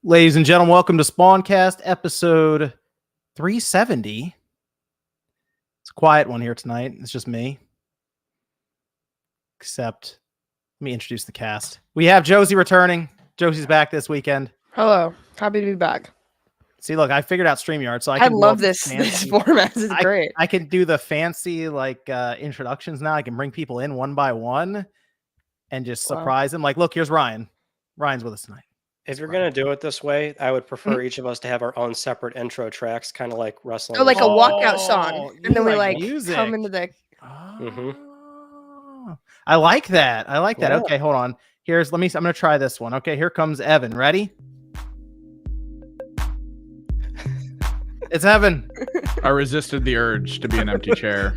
Ladies and gentlemen, welcome to Spawncast episode 370. It's a quiet one here tonight. It's just me. Except, let me introduce the cast. We have Josie returning. Josie's back this weekend. Hello. Happy to be back. See, look, I figured out StreamYard, so I love this format. It's great. I can do the fancy introductions now. I can bring people in one by one and just surprise them. Like, look, here's Ryan. Ryan's with us tonight. If you're going to do it this way, I would prefer each of us to have our own separate intro tracks, kind of like wrestling. Oh, like a walkout song. And then we music. come into the... I like that. I like that. Yeah. Okay, hold on. I'm going to try this one. Okay, here comes Evan. Ready? It's Evan. I resisted the urge to be an empty chair.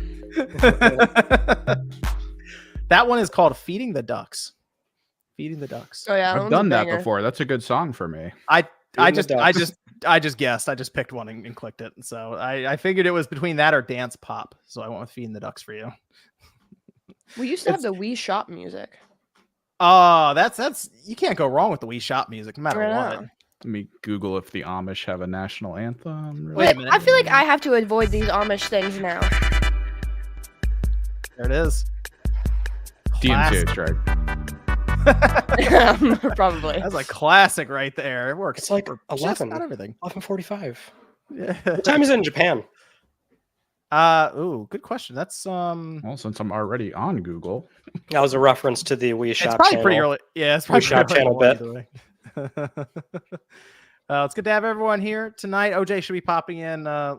That one is called Feeding the Ducks. Feeding the Ducks. Oh yeah, I've done that before. That's a good song for me. I just guessed. I just picked one and clicked it. So I figured it was between that or Dance Pop. So I went with Feeding the Ducks for you. We used to have the Wii Shop music. Oh, that's you can't go wrong with the Wii Shop music, no matter what. Let me Google if the Amish have a national anthem. Wait a minute. I feel like I have to avoid these Amish things now. There it is. DMCA strike. Probably. That's a classic right there. It works. It's like for 11. Not everything. 11:45. Yeah. What time is it in Japan? Good question. That's Well, since I'm already on Google. That was a reference to the Wii Shop it's probably channel. pretty early. Yeah, it's probably Wii Shop pretty channel early either way. It's good to have everyone here tonight. OJ should be popping in a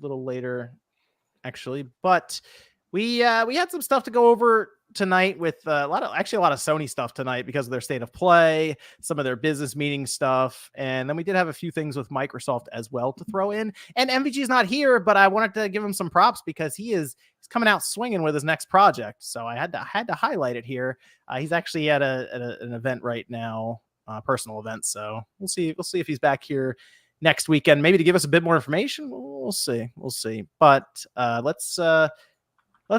little later, actually, but we had some stuff to go over tonight with a lot of Sony stuff tonight because of their state of play, some of their business meeting stuff, and then we did have a few things with Microsoft as well to throw in. And MVG is not here, but I wanted to give him some props because he's coming out swinging with his next project, so I had to highlight it here. He's actually at an event right now, personal event, so we'll see if he's back here next weekend, maybe to give us a bit more information. We'll see. But let's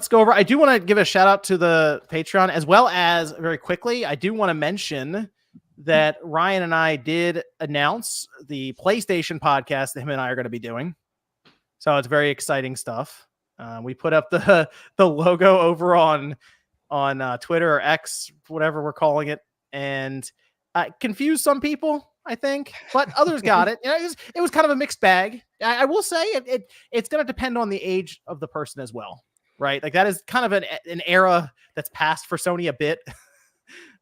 go over. I do want to give a shout out to the Patreon, as well as very quickly, I do want to mention that Ryan and I did announce the PlayStation podcast that him and I are going to be doing. So it's very exciting stuff. We put up the logo over on Twitter or X, whatever we're calling it, and confused some people, I think, but others got it. It was kind of a mixed bag. I will say it's going to depend on the age of the person as well. Right, like that is kind of an era that's passed for Sony a bit,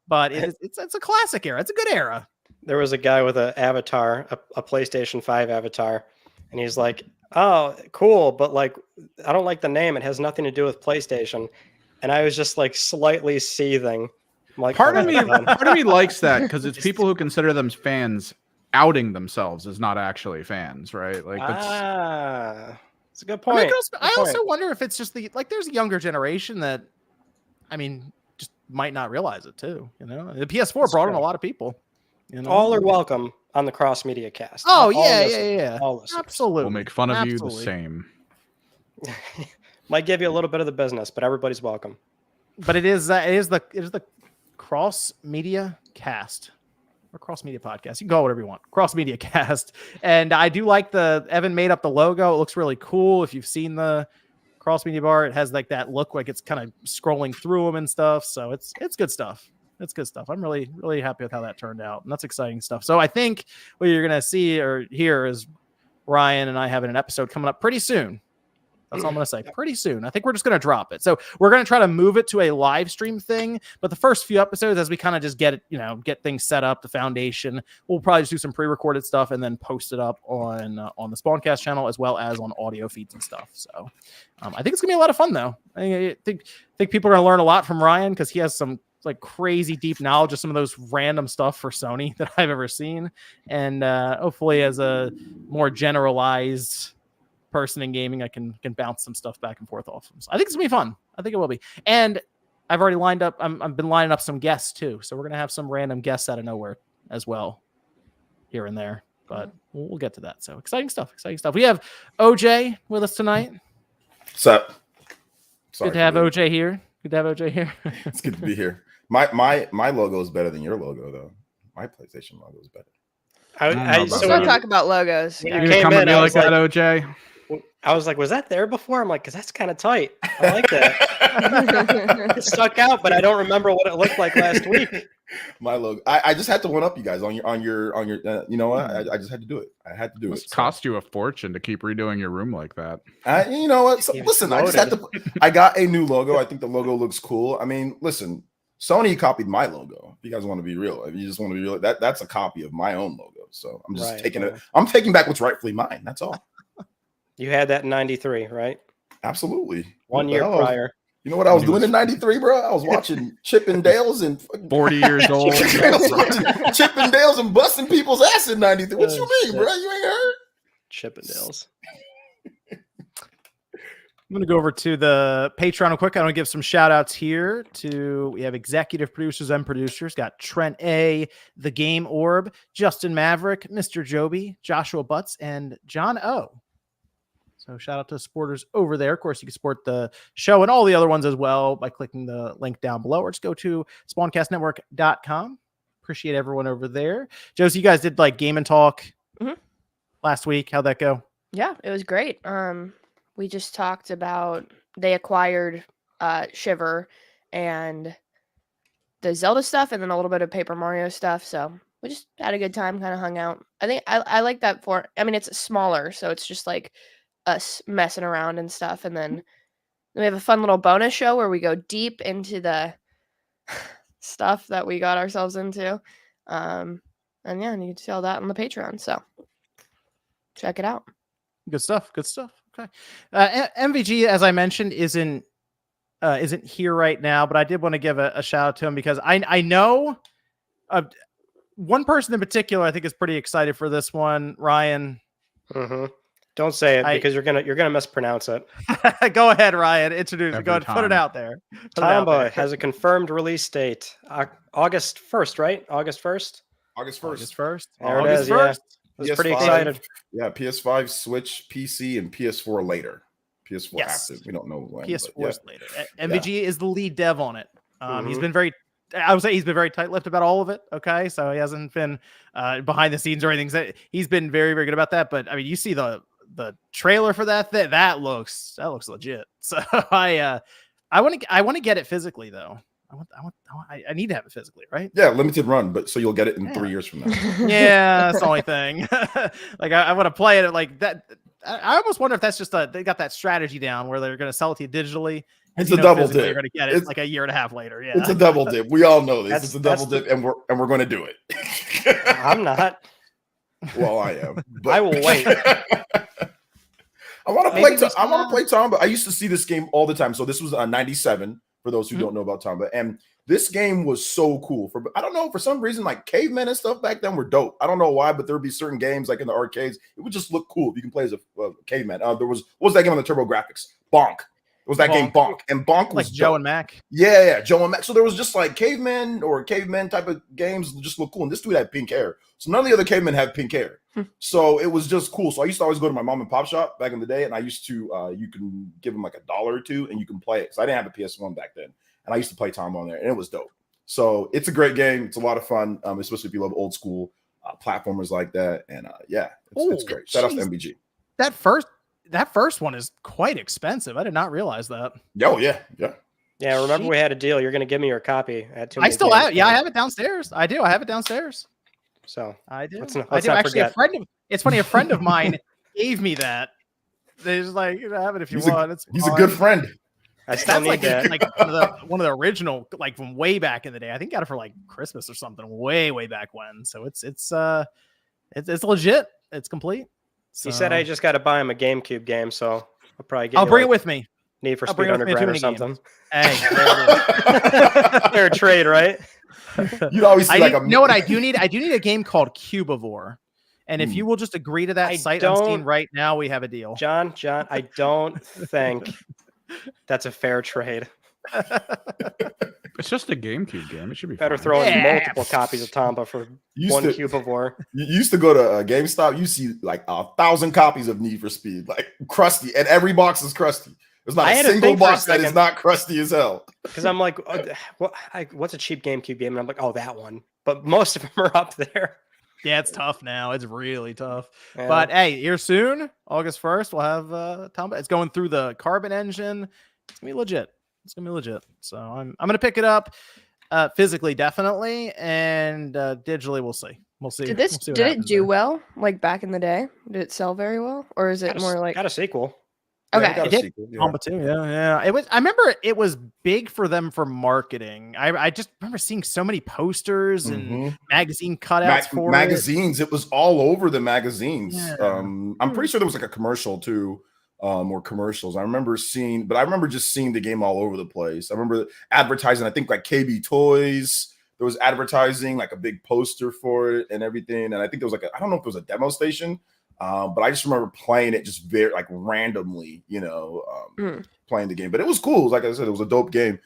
but it's a classic era. It's a good era. There was a guy with an avatar, a PlayStation 5 avatar, and he's like, "Oh, cool, but like, I don't like the name. It has nothing to do with PlayStation." And I was just like slightly seething. I'm like, part of me likes that because it's people who consider them fans outing themselves as not actually fans, right? Like that's. It's a good point. I also wonder if it's just there's a younger generation that, just might not realize it too. The PS4 brought in a lot of people. All are welcome on the Cross Media Cast. Oh yeah. All Absolutely. We'll make fun of you the same. Might give you a little bit of the business, but everybody's welcome. But it is the Cross Media Cast. Or Cross Media Podcast. You can call it whatever you want. Cross Media Cast. And I do like Evan made up the logo. It looks really cool. If you've seen the Cross Media bar, it has like that look, like it's kind of scrolling through them and stuff. So it's good stuff. It's good stuff. I'm really, really happy with how that turned out. And that's exciting stuff. So I think what you're going to see or hear is Ryan and I having an episode coming up pretty soon. That's all I'm going to say. Pretty soon. I think we're just going to drop it. So we're going to try to move it to a live stream thing. But the first few episodes, as we kind of just get things set up, the foundation, we'll probably just do some pre-recorded stuff and then post it up on the Spawncast channel as well as on audio feeds and stuff. So I think it's going to be a lot of fun, though. I think people are going to learn a lot from Ryan because he has some like crazy deep knowledge of some of those random stuff for Sony that I've ever seen. And hopefully as a more generalized person in gaming, I can bounce some stuff back and forth off them. So I think it's gonna be fun. I think it will be. And I've already lined up. I've been lining up some guests too, so we're gonna have some random guests out of nowhere as well, here and there. But we'll get to that. So exciting stuff! Exciting stuff. We have OJ with us tonight. What's up? Sorry Good to have for OJ here. Good to have OJ here. It's good to be here. My logo is better than your logo, though. My PlayStation logo is better. Let's So not when talk about logos. when You you gonna came come at in, me I like was that, like- OJ? I was like, was that there before? I'm like, because that's kind of tight. I like that. It stuck out, but I don't remember what it looked like last week. My logo. I just had to one up you guys on your. You know what? I just had to do it. I had to do Must it. So. cost you a fortune to keep redoing your room like that. You know what? So, He listen, I just had to. exploded. I got a new logo. I think the logo looks cool. I mean, listen, Sony copied my logo. If you guys want to be real, if you just want to be real, that's a copy of my own logo. So I'm just Right, taking well. it. I'm taking back what's rightfully mine. That's all. You had that in 93, right? Absolutely. 1 What the year hell? prior. You know what I was He doing was- in '93, bro? I was watching Chip and Dale's and 40 years old. I was watching Chip and Dale's and busting people's ass in '93. What you Oh, mean, shit. bro? You ain't heard? Chippendales. I'm going to go over to the Patreon real quick. I want to give some shout outs here to, we have executive producers and producers. Got Trent A, The Game Orb, Justin Maverick, Mr. Joby, Joshua Butts, and John O. So shout out to supporters over there. Of course, you can support the show and all the other ones as well by clicking the link down below, or just go to spawncastnetwork.com. Appreciate everyone over there. Josie, you guys did like Game and Talk Mhm. last week. How'd that go? Yeah, it was great. We just talked about they acquired Shiver and the Zelda stuff, and then a little bit of Paper Mario stuff. So we just had a good time, kind of hung out. I think I like that for. I mean, it's smaller, so it's just like us messing around and stuff. And then we have a fun little bonus show where we go deep into the stuff that we got ourselves into. And yeah, and you can see all that on the Patreon. So check it out. Good stuff. Good stuff. Okay. MVG, as I mentioned, isn't here right now, but I did want to give a shout out to him because I know one person in particular I think is pretty excited for this one. Ryan. Mm-hmm. Don't say it because you're gonna mispronounce it. Go ahead, Ryan. Introduce it. Go Every ahead. Put it time. out there. Put it out Tomba there. has a confirmed release date, August 1st, right? August 1st. August 1st. August 1st. There it August is, yeah. 1st. I was pretty PS5. excited. Yeah, PS5, Switch, PC, and PS4 later. PS4 Yes. active. We don't know when. PS4 but is later. MVG is the lead dev on it. He's Mhm. been very, I would say he's been very tight-lipped about all of it. Okay, so he hasn't been behind the scenes or anything. So he's been very, very good about that. But I mean, you see the trailer for that thing. That looks legit. So I want to get it physically though. I need to have it physically, right? Yeah, limited run, but so you'll get it in Yeah. 3 years from now. Yeah, that's the only thing. Like I want to play it like that. I almost wonder if that's just they got that strategy down where they're going to sell it to you digitally. It's you a know double physically dip. You're going to get it It's- like a year and a half later. Yeah, It's a double dip. We all know this. It's a That's double dip, and we're going to do it. I'm not. Well, I am. But I will wait. I want to Maybe play. we I want can, to play Tomba. I used to see this game all the time. So this was '97 for those who Mhm. don't know about Tomba, and this game was so cool. I don't know, for some reason, like cavemen and stuff back then were dope. I don't know why, but there would be certain games like in the arcades, it would just look cool if you can play as a caveman. There was what was that game on the Turbo Graphics? Bonk. It was that game Bonk, and Bonk was like Joe dope. and Mac. Yeah, Joe and Mac. So there was just like cavemen type of games just look cool. And this dude had pink hair. So none of the other cavemen have pink hair. So it was just cool. So I used to always go to my mom and pop shop back in the day, and I used to you can give them like $1 or $2 and you can play it. So I didn't have a PS1 back then. And I used to play Tomba on there, and it was dope. So it's a great game. It's a lot of fun, especially if you love old school platformers like that. And yeah, it's Ooh, great. Shout out to jeez. MBG. That first one is quite expensive. I did not realize that. Oh, yeah. Yeah, remember Shit. we had a deal. You're going to give me your copy. I had too I many still games, have. Yeah, I man. have it downstairs. I do. I have it downstairs. So I do. Let's not I do. Actually, forget. It's funny. A friend of mine gave me that. They're just like, you know, have it if you He's a- want. It's He's a fine. good friend. I still That's need like that. like one of the original, like from way back in the day. I think got it for like Christmas or something, way back when. So it's legit. It's complete. He said So- I just got to buy him a GameCube game, so I'll probably get. I'll you, bring it like, with me. Need for I'll Speed bring it with me to Underground or many something. Hey, Fair trade, right? You'd always see I like need, a you know what I do need? I do need a game called Cubivore. And if Hmm. you will just agree to that I site on Steam don't- right now, we have a deal. John, I don't think that's a fair trade. It's just a GameCube game. It should be Better fine. throw in Yeah. multiple copies of Tomba for one cube of war. You used to go to GameStop. You see like 1,000 copies of Need for Speed, like crusty, and every box is crusty. There's not I a had to single think for a box that is second. not crusty as hell. Because I'm like, what's a cheap GameCube game? And I'm like, oh, that one. But most of them are up there. Yeah, it's tough now. It's really tough. Yeah. But hey, here soon, August 1st, we'll have Tomba. It's going through the Carbon engine. It's gonna be legit. It's gonna be legit. So I'm gonna pick it up physically, definitely, and digitally, we'll see. We'll see. Did We'll see what it happens do there. well like back in the day? Did it sell very well, or is it more like got a sequel? Yeah, okay? it got a did. sequel, yeah. Tomba too, yeah. It was. I remember it was big for them for marketing. I just remember seeing so many posters and Mhm. magazine cutouts for magazines. It was all over the magazines. Yeah. I'm pretty sure there was like a commercial too, or commercials. I remember just seeing the game all over the place. I remember advertising. I think like KB Toys. There was advertising, like a big poster for it and everything. And I think there was like I don't know if it was a demo station, but I just remember playing it just very like randomly, playing the game. But it was cool. Like I said, it was a dope game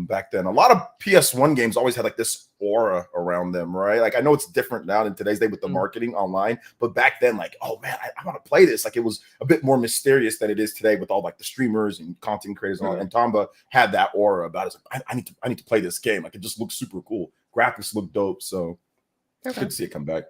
back then. A lot of PS1 games always had like this aura around them, right? Like I know it's different now than today's day with the marketing online, but back then, like, oh man, I want to play this. Like it was a bit more mysterious than it is today with all like the streamers and content creators and all. And Tomba had that aura about it. It's like, I need to play this game. Like it just looks super cool. Graphics look dope. So Okay. good to see it come back.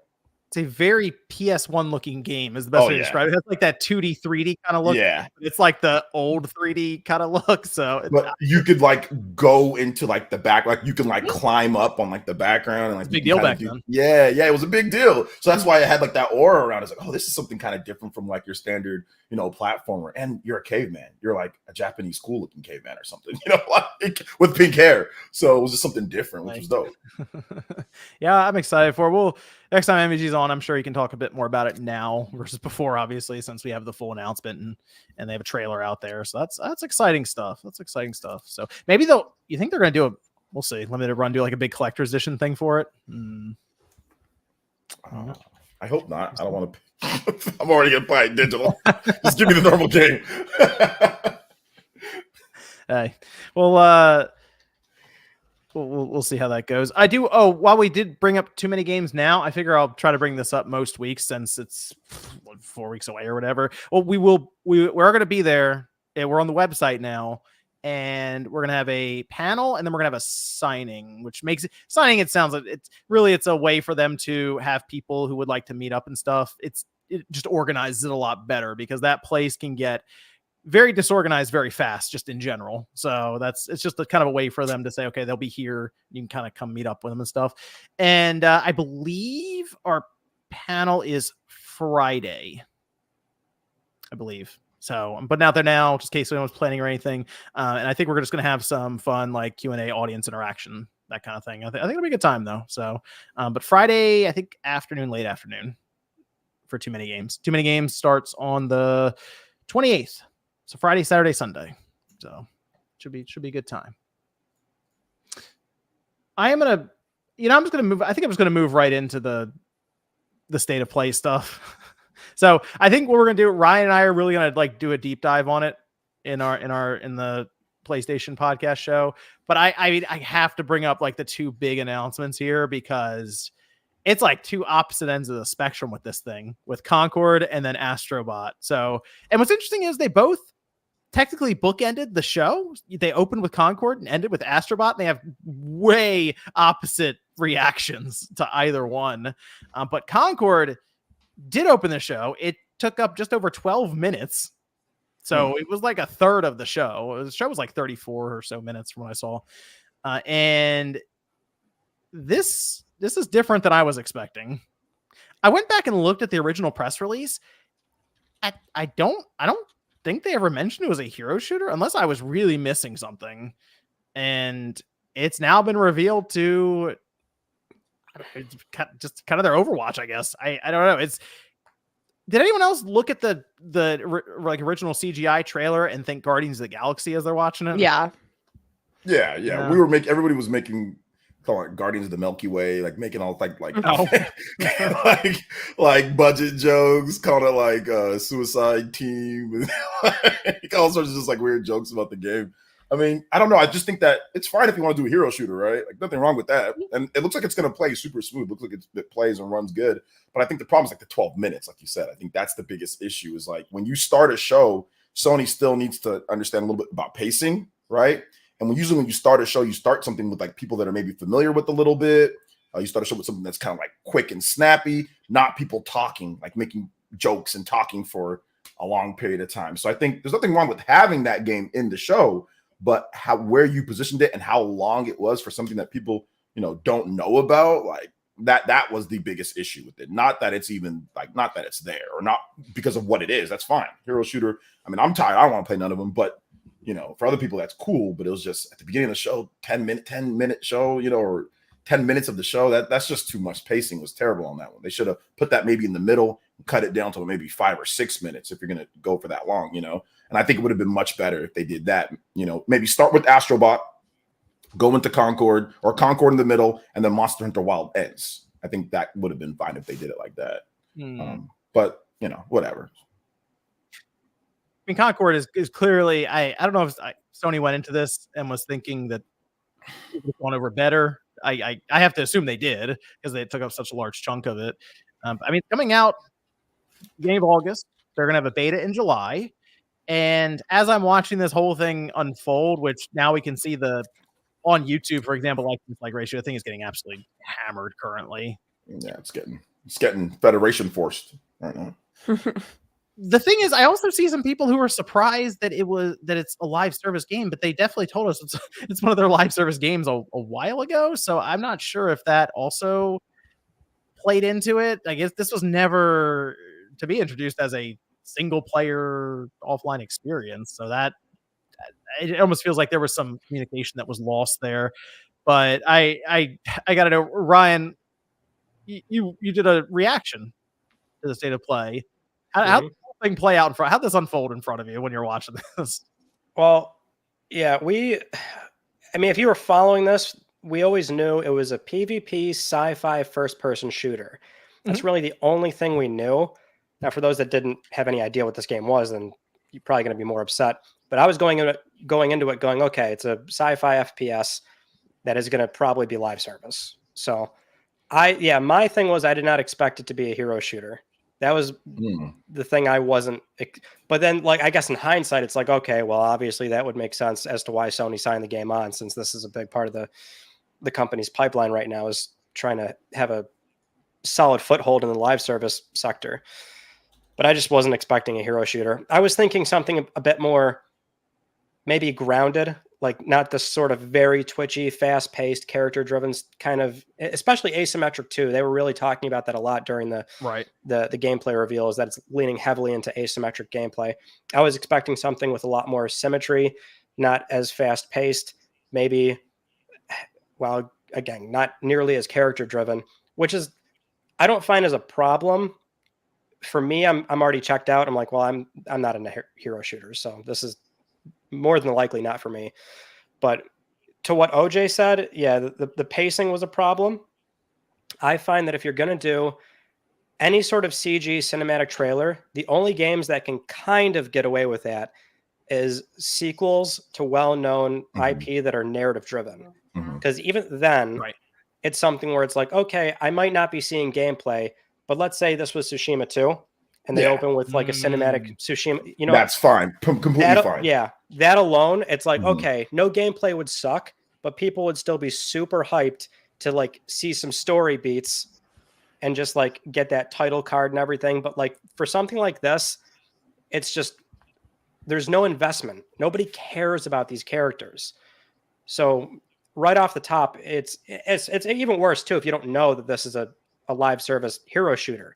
It's a very PS1 looking game is the best way to describe it. It has like that 2D, 3D kind of look. Yeah. It's like the old 3D kind of look. So But you could like go into like the back, like you can like climb up on like the background and like It's a big you deal can back kinda then. Yeah, it was a big deal. So that's why it had like that aura around. It's like, oh, this is something kind of different from like your standard, platformer. And you're a caveman. You're like a Japanese cool looking caveman or something, like, with pink hair. So it was just something different, which was dope. Yeah, I'm excited for it. Well, next time MVG's on, I'm sure you can talk a bit more about it now versus before, obviously, since we have the full announcement and they have a trailer out there. So that's exciting stuff. That's exciting stuff. So maybe you think they're going to do we'll see, limited run, do like a big collector's edition thing for it? I hope not. I don't want to. I'm already going to buy it digital. Just give me the normal game. Hey, well, we'll see how that goes. I do. Oh, while we did bring up too many games now, I figure I'll try to bring this up most weeks since it's 4 weeks away or whatever. Well, we're going to be there. We're on the website now, and we're going to have a panel, and then we're going to have a signing, which makes it signing. It sounds like it's a way for them to have people who would like to meet up and stuff. It just organizes it a lot better because that place can get very disorganized very fast just in general. So it's just a kind of a way for them to say, okay, they'll be here. You can kind of come meet up with them and stuff. And I believe our panel is Friday, I believe. So I'm putting out there now, just in case anyone's planning or anything. And I think we're just going to have some fun, like Q&A, audience interaction, that kind of thing. I think it'll be a good time though. So, but Friday, I think late afternoon for Too Many Games. Too Many Games starts on the 28th. So Friday, Saturday, Sunday. So should be a good time. I'm just gonna move. I think I'm just gonna move right into the state of play stuff. So I think what we're gonna do, Ryan and I are really gonna like do a deep dive on it in the PlayStation podcast show. But I have to bring up like the two big announcements here because it's like two opposite ends of the spectrum with this thing, with Concord and then Astrobot. So, and what's interesting is they both technically bookended the show. They opened with Concord and ended with Astrobot. And they have way opposite reactions to either one. But Concord did open the show. It took up just over 12 minutes. So it was like a third of the show. The show was like 34 or so minutes from what I saw. And this is different than I was expecting. I went back and looked at the original press release. I don't think they ever mentioned it was a hero shooter unless I was really missing something. And it's now been revealed to just kind of their Overwatch, I guess. I don't know. Did anyone else look at the like original CGI trailer and think Guardians of the Galaxy as they're watching it? Yeah. Yeah. Everybody was making Guardians of the Milky Way, like making all like like budget jokes, calling it like Suicide Team, and all sorts of just like weird jokes about the game. I mean, I don't know. I just think that it's fine if you want to do a hero shooter, right? Like nothing wrong with that. And it looks like it's going to play super smooth. Looks like it plays and runs good. But I think the problem is like the 12 minutes, like you said. I think that's the biggest issue is like when you start a show, Sony still needs to understand a little bit about pacing, right? And when you start a show, you start something with like people that are maybe familiar with a little bit. You start a show with something that's kind of like quick and snappy, not people talking, like making jokes and talking for a long period of time. So I think there's nothing wrong with having that game in the show, but where you positioned it and how long it was for something that people, don't know about, like that was the biggest issue with it. Not that it's even like, not that it's there or not because of what it is. That's fine. Hero shooter. I mean, I'm tired. I don't want to play none of them, but for other people, that's cool. But it was just at the beginning of the show, 10 minute show, or 10 minutes of the show, that's just too much. Pacing was terrible on that one. They should have put that maybe in the middle, cut it down to maybe 5 or 6 minutes if you're going to go for that long, And I think it would have been much better if they did that, maybe start with Astrobot, go into Concord or Concord in the middle, and then Monster Hunter Wild ends. I think that would have been fine if they did it like that. But, whatever. I mean, Concord is clearly, I don't know if Sony went into this and was thinking that it would have gone over better. I have to assume they did because they took up such a large chunk of it. I mean, coming out beginning of August, they're going to have a beta in July. And as I'm watching this whole thing unfold, which now we can see on YouTube, for example, like ratio, I think is getting absolutely hammered currently. Yeah, it's getting Federation forced right now. The thing is, I also see some people who are surprised that it's a live service game, but they definitely told us it's one of their live service games a while ago. So I'm not sure if that also played into it. I guess this was never to be introduced as a single player offline experience. So that it almost feels like there was some communication that was lost there. But I gotta know, Ryan, you did a reaction to the state of play. How did the thing play out in front? How'd this unfold in front of you when you're watching this? Well, yeah, if you were following this, we always knew it was a PvP sci-fi first-person shooter. That's really the only thing we knew. Now, for those that didn't have any idea what this game was, then you're probably going to be more upset. But I was going into it going, okay, it's a sci-fi FPS that is going to probably be live service. So, my thing was I did not expect it to be a hero shooter. That was the thing I wasn't. But then, I guess in hindsight, it's like, okay, well, obviously that would make sense as to why Sony signed the game on, since this is a big part of the company's pipeline right now is trying to have a solid foothold in the live service sector. But I just wasn't expecting a hero shooter. I was thinking something a bit more maybe grounded, like not this sort of very twitchy, fast-paced, character-driven kind of, especially asymmetric too. They were really talking about that a lot during the gameplay reveals, that it's leaning heavily into asymmetric gameplay. I was expecting something with a lot more symmetry, not as fast-paced, maybe, well, again, not nearly as character-driven, which is, I don't find as a problem. For me, I'm already checked out. I'm like, well, I'm not in a hero shooter, so this is more than likely not for me. But to what OJ said, yeah, the pacing was a problem. I find that if you're going to do any sort of CG cinematic trailer, the only games that can kind of get away with that is sequels to well-known IP that are narrative driven. Because even then, it's something where it's like, okay, I might not be seeing gameplay, but let's say this was Tsushima 2, and they open with like a cinematic Tsushima, that's fine. Completely fine. Yeah. That alone, it's like, okay, no gameplay would suck, but people would still be super hyped to see some story beats and just get that title card and everything. But for something like this, it's just, there's no investment. Nobody cares about these characters. So right off the top, it's even worse too if you don't know that this is a live service hero shooter.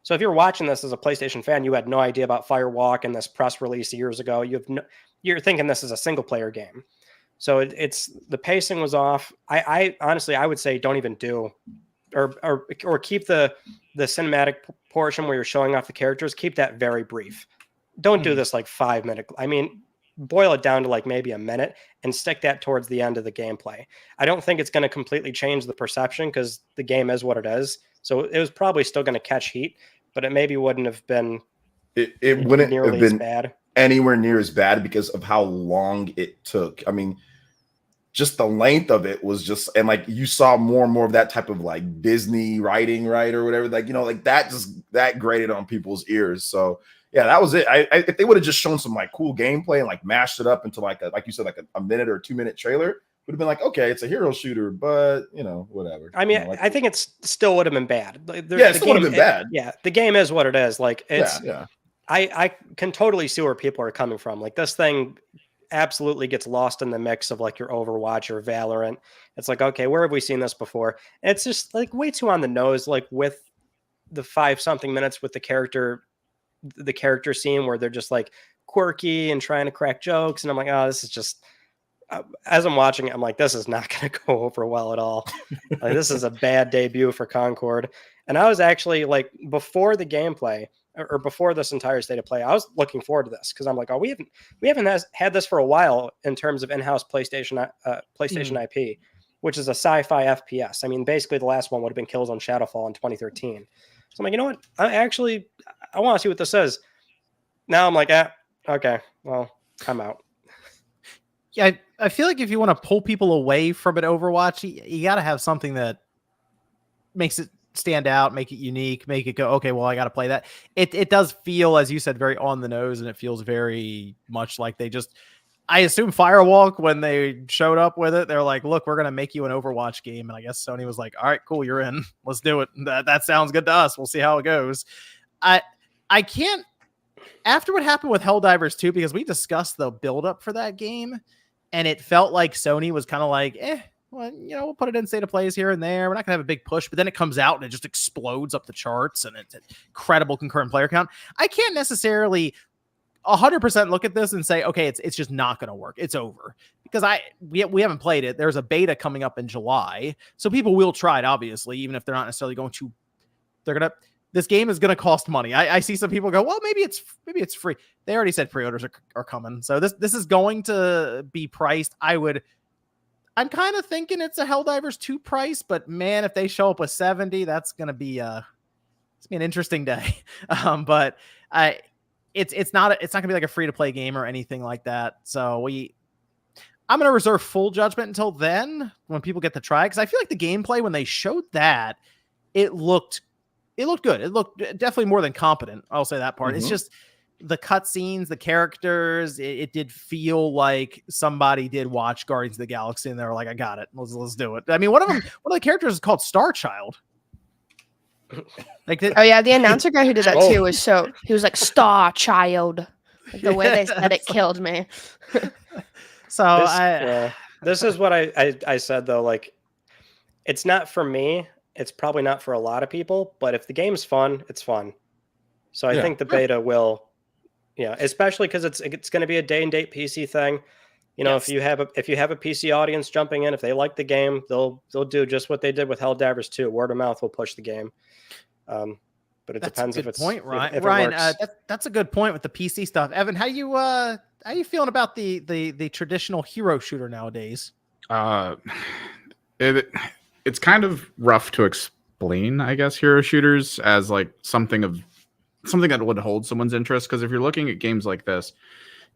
So if you're watching this as a PlayStation fan, you had no idea about Firewalk and this press release years ago. You're thinking this is a single player game. So it's the pacing was off. I honestly, I would say don't even do or keep the cinematic portion where you're showing off the characters. Keep that very brief. Don't do this 5 minute. I mean, boil it down to maybe a minute and stick that towards the end of the gameplay. I don't think it's going to completely change the perception because the game is what it is. So it was probably still going to catch heat, but it maybe wouldn't have been. It wouldn't nearly have been as bad. anywhere near as bad because of how long it took. I mean, just the length of it was just, and like you saw more and more of that type of like Disney writing, right, or whatever, like, you know, like that grated on people's ears. So yeah, that was it. If they would have just shown some like cool gameplay and like mashed it up into like like you said, like a minute or 2 minute trailer, would have been like, okay, it's a hero shooter, but you know, whatever. I mean, you know, like, I think it's still would have been bad. Like, yeah, it still would have been bad. Yeah, the game is what it is. Like, it's yeah. I can totally see where people are coming from. Like, this thing absolutely gets lost in the mix of like your Overwatch or Valorant. It's like, okay, where have we seen this before? And it's just like way too on the nose, like with the 5-something minutes with the character scene where they're just like quirky and trying to crack jokes. And I'm like, oh, this is just, as I'm watching it, I'm like, this is not going to go over well at all. Like, this is a bad debut for Concord. And I was actually like, before the gameplay, or before this entire state of play, I was looking forward to this because I'm like, oh, we haven't had this for a while in terms of in-house PlayStation IP, which is a sci-fi FPS. I mean, basically the last one would have been Killzone Shadowfall in 2013. So I'm like, you know what? I want to see what this is. Now I'm like, okay, well, I'm out. Yeah, I feel like if you want to pull people away from an Overwatch, you got to have something that makes it stand out, make it unique, make it go, okay, well, I got to play that. It does feel, as you said, very on the nose, and it feels very much like they just, I assume Firewalk, when they showed up with it, they're like, look, we're going to make you an Overwatch game. And I guess Sony was like, all right, cool, you're in. Let's do it. That sounds good to us. We'll see how it goes. I can't, after what happened with Helldivers 2, because we discussed the buildup for that game, and it felt like Sony was kind of like, well, you know, we'll put it in state of plays here and there. We're not going to have a big push, but then it comes out and it just explodes up the charts and it's an incredible concurrent player count. I can't necessarily 100% look at this and say, okay, it's just not going to work. It's over, because we haven't played it. There's a beta coming up in July, so people will try it, obviously, even if they're not necessarily going to. This game is going to cost money. I see some people go, well, maybe it's free. They already said pre-orders are coming, so this is going to be priced. I'm kind of thinking it's a Helldivers 2 price, but man, if they show up with 70, that's going to be it's gonna be an interesting day. But it's not going to be like a free to play game or anything like that. So I'm going to reserve full judgment until then, when people get to try it, because I feel like the gameplay, when they showed that, it looked good. It looked definitely more than competent. I'll say that part. Mm-hmm. It's just the cutscenes, the characters. It did feel like somebody did watch Guardians of the Galaxy and they were like, "I got it. Let's do it." I mean, one of the characters is called Starchild. Like, oh yeah, the announcer guy who did that too was he was like Starchild. Like, the way they said it killed me. So this is what I said though. Like, it's not for me. It's probably not for a lot of people. But if the game's fun, it's fun. So I think the beta will, especially because it's going to be a day and date PC thing. You know, yes. if you have a PC audience jumping in, if they like the game, they'll do just what they did with Helldivers 2. Word of mouth will push the game. But it depends if it's point, Ryan. Ryan, that's a good point with the PC stuff. Evan, how you feeling about the traditional hero shooter nowadays? It's kind of rough to explain, I guess, hero shooters as like something that would hold someone's interest. Because if you're looking at games like this,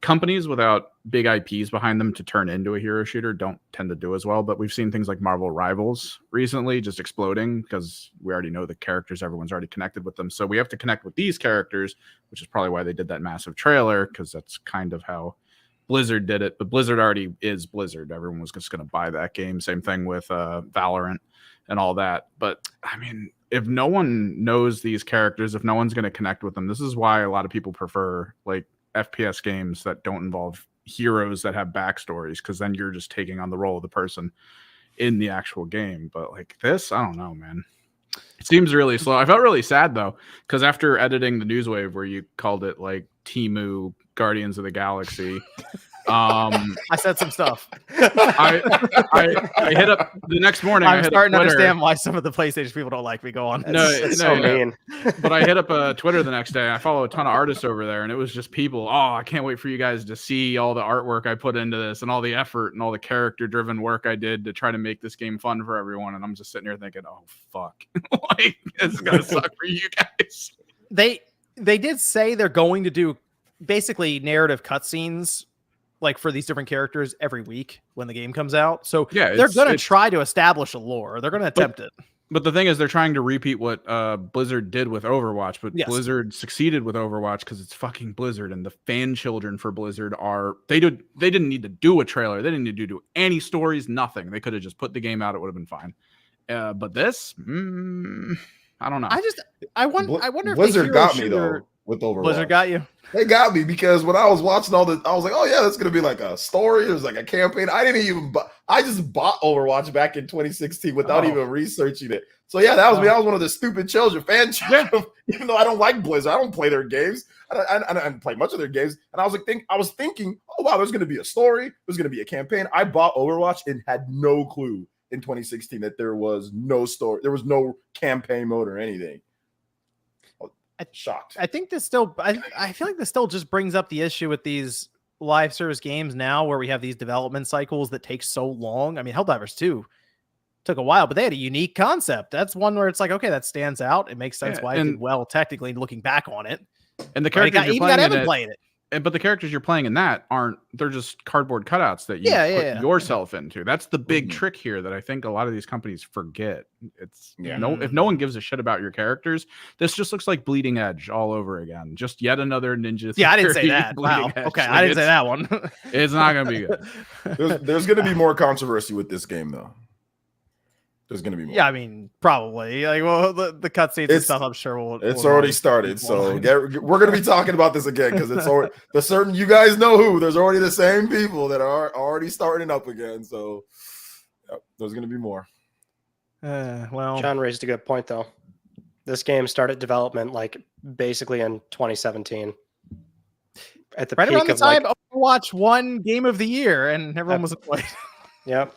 companies without big IPs behind them to turn into a hero shooter don't tend to do as well. But we've seen things like Marvel Rivals recently just exploding because we already know the characters. Everyone's already connected with them. So we have to connect with these characters, which is probably why they did that massive trailer, because that's kind of how Blizzard did it. But Blizzard already is Blizzard. Everyone was just going to buy that game. Same thing with Valorant and all that. But I mean, if no one knows these characters, if no one's going to connect with them, this is why a lot of people prefer like FPS games that don't involve heroes that have backstories, because then you're just taking on the role of the person in the actual game. But like this, I don't know, man. It seems really slow. I felt really sad though, because after editing the Newswave where you called it like Temu Guardians of the Galaxy, I said some stuff. I hit up the next morning. I'm starting to understand why some of the PlayStation people don't like me. Go on. It's so mean. But I hit up Twitter the next day. I follow a ton of artists over there, and it was just people. Oh, I can't wait for you guys to see all the artwork I put into this, and all the effort and all the character-driven work I did to try to make this game fun for everyone. And I'm just sitting here thinking, oh fuck, like it's gonna suck for you guys. They did say they're going to do basically narrative cutscenes like for these different characters every week when the game comes out. So Yeah, they're going to try to establish a lore. They're going to attempt it. But the thing is, they're trying to repeat what Blizzard did with Overwatch, but Yes. Blizzard succeeded with Overwatch because it's fucking Blizzard, and the fan children for Blizzard they didn't need to do a trailer, they didn't need to do any stories, nothing. They could have just put the game out; it would have been fine. But this, I don't know. I wonder if Blizzard the got me though with Overwatch. Blizzard got you. They got me because when I was watching I was like, oh yeah, that's gonna be like a story. There's like a campaign. I just bought Overwatch back in 2016 without even researching it. So yeah, that was me. I was one of the stupid fan children. Even though I don't like Blizzard, I don't play their games. I don't play much of their games. And I was thinking, oh wow, there's gonna be a story. There's gonna be a campaign. I bought Overwatch and had no clue in 2016 that there was no story. There was no campaign mode or anything. Shocked. I think this still, I feel like this still just brings up the issue with these live service games now where we have these development cycles that take so long. I mean, Helldivers 2 took a while, but they had a unique concept. That's one where it's like, okay, that stands out. It makes sense why it did well technically looking back on it. And the characters playing it. But the characters you're playing in that they're just cardboard cutouts that you put yourself into. That's the big trick here that I think a lot of these companies forget. It's if no one gives a shit about your characters, this just looks like Bleeding Edge all over again. Just yet another Ninja. Yeah, I didn't say that. Wow. Edge. Okay, I didn't say that one. It's not gonna be good. There's gonna be more controversy with this game though. There's gonna be more. Yeah, I mean, probably. Like, well, the cutscenes and stuff, I'm sure it's already started. So we're gonna be talking about this again because it's already you guys know who. There's already the same people that are already starting up again. So there's gonna be more. Well, John raised a good point though. This game started development like basically in 2017. At the right peak around the of time Overwatch won Game of the Year, and everyone was annoyed. Yep.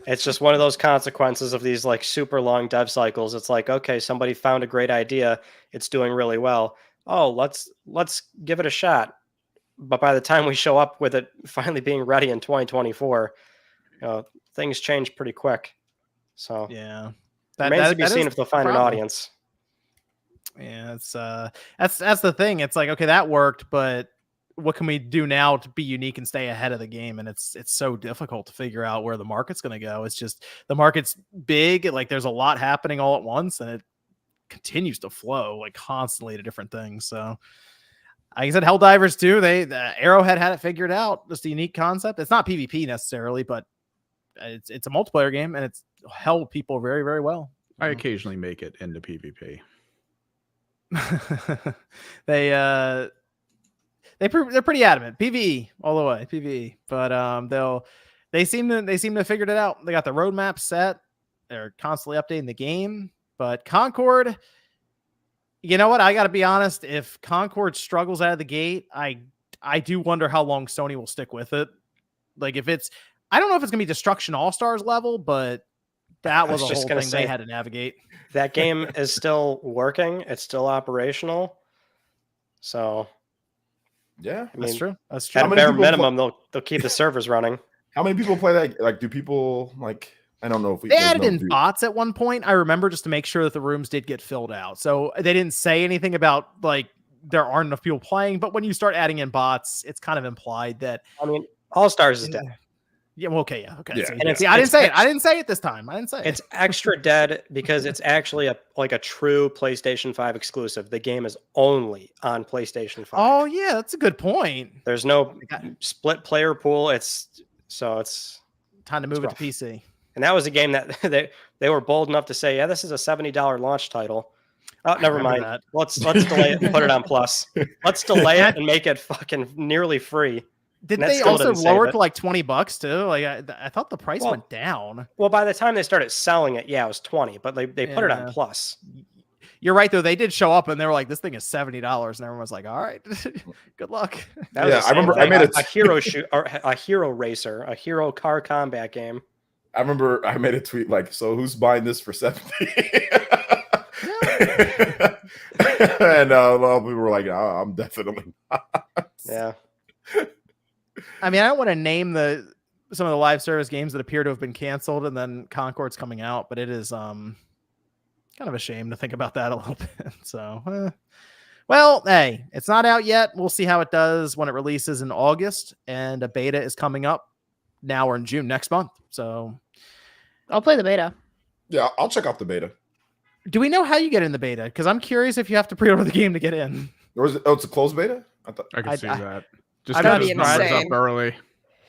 It's just one of those consequences of these like super long dev cycles. It's like, okay, somebody found a great idea. It's doing really well. Oh, let's give it a shot. But by the time we show up with it finally being ready in 2024, things change pretty quick. So yeah, remains to be seen if they'll find an audience. Yeah, it's that's the thing. It's like, okay, that worked, but what can we do now to be unique and stay ahead of the game? And it's so difficult to figure out where the market's going to go. It's just the market's big. Like there's a lot happening all at once, and it continues to flow like constantly to different things. So like I said, Helldivers 2, Arrowhead had it figured out. Just a unique concept. It's not PvP necessarily, but it's a multiplayer game, and it's held people very, very well. I occasionally make it into PvP. They're pretty adamant. PvE all the way, PvE. But they seem to have figured it out. They got the roadmap set. They're constantly updating the game. But Concord, you know what? I got to be honest. If Concord struggles out of the gate, I do wonder how long Sony will stick with it. Like I don't know if it's gonna be Destruction All-Stars level, but that was a whole thing they had to navigate. That game is still working. It's still operational. So. Yeah, that's true. That's true. At a bare minimum, they'll keep the servers running. How many people play that? Like, do people like? I don't know if they added in bots at one point. I remember just to make sure that the rooms did get filled out. So they didn't say anything about like there aren't enough people playing. But when you start adding in bots, it's kind of implied that. I mean, All Stars is dead. Yeah, well, okay, yeah, okay. Yeah. And I didn't say it. I didn't say it this time. I didn't say it. It's extra dead because it's actually a true PlayStation 5 exclusive. The game is only on PlayStation 5. Oh yeah, that's a good point. There's no split player pool. It's time to move it to PC. And that was a game that they were bold enough to say, yeah, this is a $70 launch title. Oh, never mind. That. Let's delay it and put it on Plus. Let's delay it and make it fucking nearly free. Did they also lower it to like $20 too? Like I thought the price went down. Well, by the time they started selling it, it was $20, but they put it on Plus. You're right though. They did show up and they were like, "This thing is $70," and everyone was like, "All right, good luck." I remember I made a hero a hero racer, a hero car combat game. I remember I made a tweet like, "So who's buying this for 70?" And a lot of people were like, "Oh, I'm definitely not." Yeah. I mean, I don't want to name some of the live service games that appear to have been canceled, and then Concord's coming out, but it is kind of a shame to think about that a little bit. So Well, hey, it's not out yet. We'll see how it does when it releases in August, and a beta is coming up now or in June next month. So I'll play the beta. Yeah, I'll check out the beta. do we know how you get in the beta? Because I'm curious if you have to pre-order the game to get in. Or is it? Oh, it's a closed beta. I thought. I can see that. Just I'd get be those numbers up insane. early.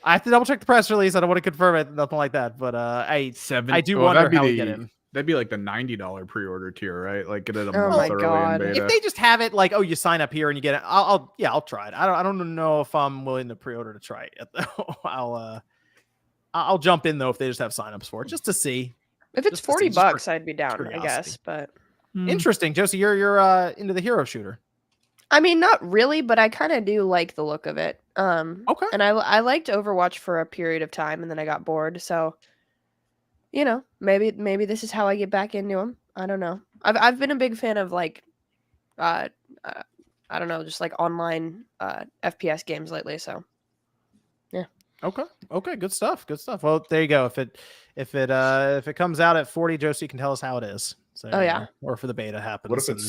I have to double check the press release. I don't want to confirm it, nothing like that. But I do wonder that'd be how we get in. That'd be like the $90 pre-order tier, right? Like get it a Oh month my early God. in beta. If they just have it like, oh, you sign up here and you get it, I'll try it. I don't know if I'm willing to pre-order to try it yet, though. I'll jump in though if they just have signups for it, just to see. If it's Just to see, $40, just for I'd be down, I curiosity. guess. But Interesting, Josie. You're into the hero shooter. I mean, not really, but I kind of do like the look of it. Okay. And I liked Overwatch for a period of time, and then I got bored. So, maybe this is how I get back into them. I don't know. I've been a big fan of like, I don't know, just like online FPS games lately. So, yeah. Okay. Good stuff. Well, there you go. If it comes out at 40, Josie can tell us how it is. So, Oh, yeah. Or if the beta happens. What if and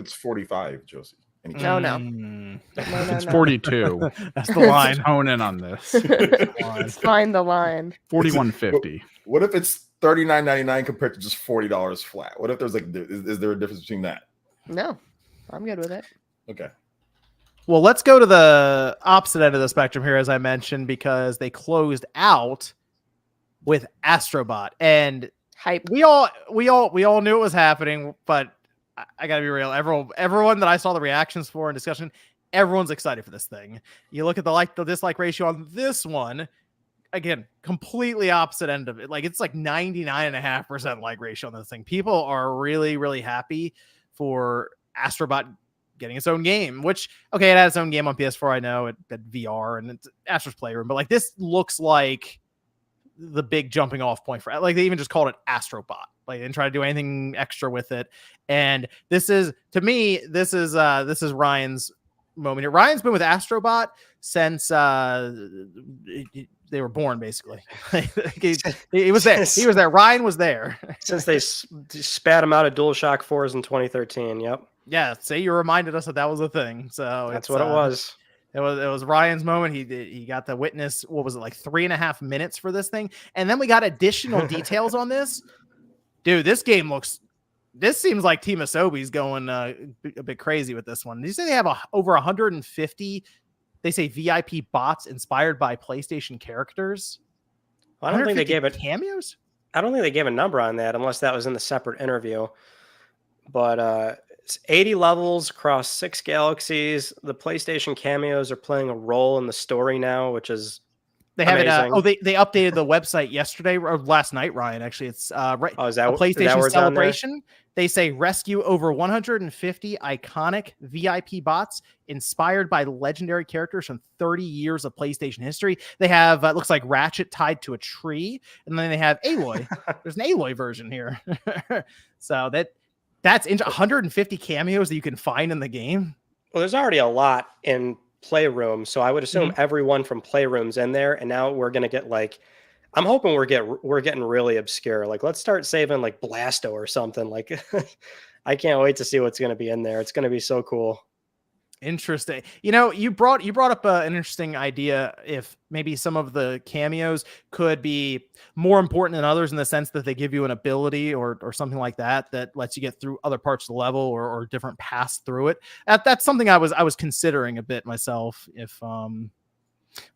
it's 45, Josie? Any No, chance? no. It's 42. That's the line. Hone in on this. Let's find the line. 41.50. What if it's $39.99 compared to just $40 flat? What if there's like, is there a difference between that? No, I'm good with it. Okay. Well, let's go to the opposite end of the spectrum here, as I mentioned, because they closed out with Astrobot, and Hype. we all knew it was happening, but I gotta be real. Everyone that I saw the reactions for and discussion, everyone's excited for this thing. You look at the dislike ratio on this one, again, completely opposite end of it. Like it's like 99.5% like ratio on this thing. People are really, really happy for Astrobot getting its own game, which, okay, it has its own game on PS4. I know it VR and it's Astro's Playroom, but like this looks like the big jumping off point for, like, they even just called it Astrobot. Like, they didn't try to do anything extra with it. And this is, to me, this is Ryan's moment here. Ryan's been with Astrobot since they were born, basically. he was there. He was there. Ryan was there. Since they spat him out of DualShock 4s in 2013. Yep. Yeah, say you reminded us that was a thing. So That's what it was. It was Ryan's moment. He got to witness, what was it, like 3.5 minutes for this thing, and then we got additional details on this. Dude, this seems like Team Asobi's going a bit crazy with this one. Did you say they have over 150? They say VIP bots inspired by PlayStation characters. I don't think they gave it cameos. I don't think they gave a number on that unless that was in the separate interview. It's 80 levels across 6 galaxies. The PlayStation cameos are playing a role in the story now, which is they have amazing. it. They updated the website yesterday or last night, Ryan. Actually, it's right. Oh, is that a PlayStation is that where it's on there? celebration. They say rescue over 150 iconic VIP bots inspired by legendary characters from 30 years of PlayStation history. They have it looks like Ratchet tied to a tree, and then they have Aloy. There's an Aloy version here, so that's 150 cameos that you can find in the game. Well, there's already a lot in Playroom, so I would assume everyone from Playroom's in there, and now we're gonna get like, I'm hoping we're getting really obscure. Like, let's start saving like Blasto or something. Like, I can't wait to see what's gonna be in there. It's gonna be so cool. Interesting. You brought up an interesting idea. If maybe some of the cameos could be more important than others in the sense that they give you an ability or something like that lets you get through other parts of the level or different paths through it. That's something I was considering a bit myself. If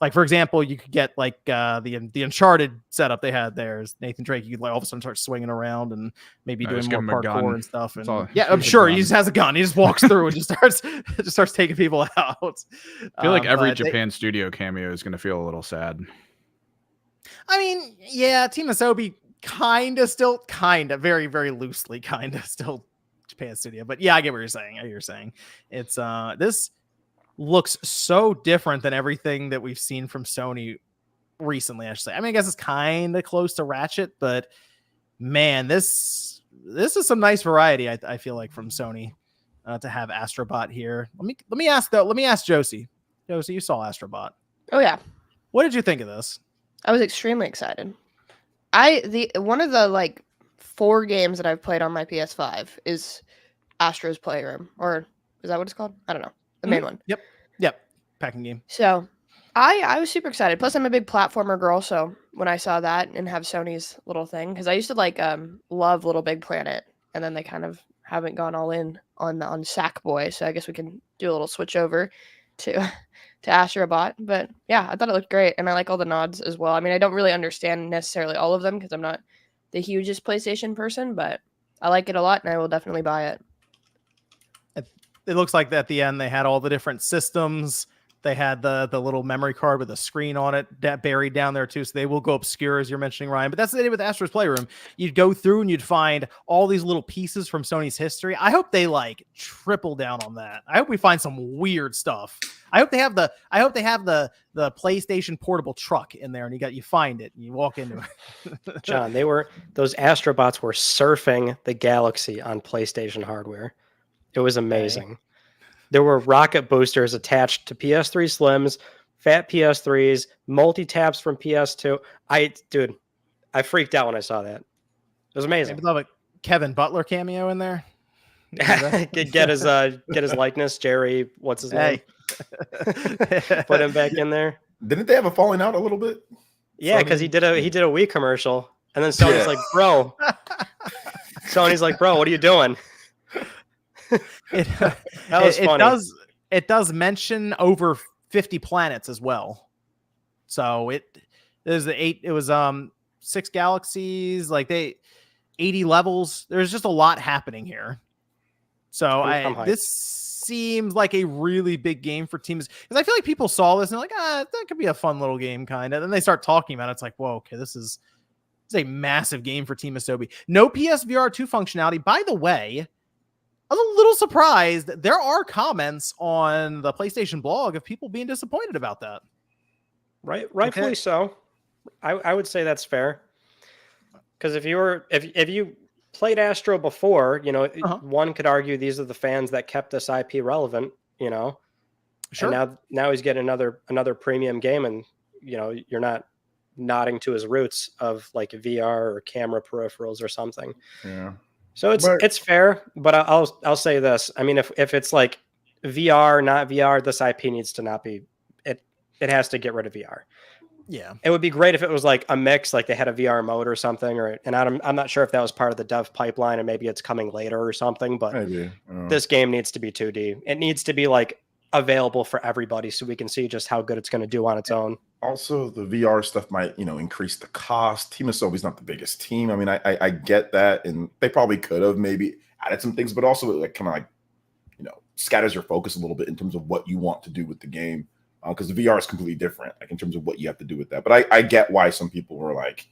like, for example, you could get like the Uncharted setup they had there. Is Nathan Drake, you could like all of a sudden start swinging around and maybe doing just more give him a gun. parkour and stuff. And Yeah, I'm sure he just has a gun. He just walks through and just starts taking people out. I feel like every Japan studio cameo is going to feel a little sad. I mean, yeah, Team Asobi kind of very, very loosely still Japan studio. But yeah, I get what you're saying. It's this looks so different than everything that we've seen from Sony recently, I should say. I mean, I guess it's kind of close to Ratchet, but man, this is some nice variety, I feel like, from Sony to have Astrobot here. Let me ask Josie. Josie, you saw Astrobot. Oh yeah. What did you think of this? I was extremely excited. One of the like 4 games that I've played on my PS5 is Astro's Playroom, or Is that what it's called? I don't know. The main one. Yep. Packing game. So I was super excited. Plus, I'm a big platformer girl, so when I saw that and have Sony's little thing, because I used to like love Little Big Planet, and then they kind of haven't gone all in on Sackboy, so I guess we can do a little switch over to Astrobot. But yeah, I thought it looked great, and I like all the nods as well. I mean, I don't really understand necessarily all of them because I'm not the hugest PlayStation person, but I like it a lot, and I will definitely buy it. It looks like at the end they had all the different systems. They had the little memory card with a screen on it that buried down there too. So they will go obscure, as you're mentioning, Ryan. But that's the idea with Astro's Playroom. You'd go through and you'd find all these little pieces from Sony's history. I hope they like triple down on that. I hope we find some weird stuff. I hope they have the PlayStation portable truck in there, and you find it and you walk into it. John, those Astrobots were surfing the galaxy on PlayStation hardware. It was amazing. Okay. There were rocket boosters attached to PS3 Slims, fat PS3s, multi-taps from PS2. I freaked out when I saw that. It was amazing. Maybe they'll have a Kevin Butler cameo in there. get his likeness, Jerry. What's his name? Put him back in there. Didn't they have a falling out a little bit? Yeah, because he did a Wii commercial, and then Sony's like, "Bro," Sony's like, "Bro, what are you doing?" That was funny. It does mention over 50 planets as well. So it was 6 galaxies, like 80 levels. There's just a lot happening here. So this seems like a really big game for teams, because I feel like people saw this and they're like, that could be a fun little game, kind of. Then they start talking about it. It's like, whoa, okay, this is a massive game for Team Asobi. No PSVR 2 functionality. By the way, I was a little surprised. There are comments on the PlayStation blog of people being disappointed about that. Rightfully so. I would say that's fair. Because if you played Astro before, one could argue these are the fans that kept this IP relevant, Sure. And now he's getting another premium game, and you're not nodding to his roots of like VR or camera peripherals or something. Yeah. So it's fair, but I'll say this. I mean, if it's like VR, not VR, this IP needs to not be. It has to get rid of VR. Yeah, it would be great if it was like a mix, like they had a VR mode or something, and I'm not sure if that was part of the dev pipeline, and maybe it's coming later or something. But maybe. This game needs to be 2D. It needs to be like available for everybody, so we can see just how good it's going to do on its own. Also, the VR stuff might, increase the cost. Team Asobi's not the biggest team. I mean, I get that, and they probably could have maybe added some things, but also like kind of like, scatters your focus a little bit in terms of what you want to do with the game, because the VR is completely different, like in terms of what you have to do with that. But I get why some people were like,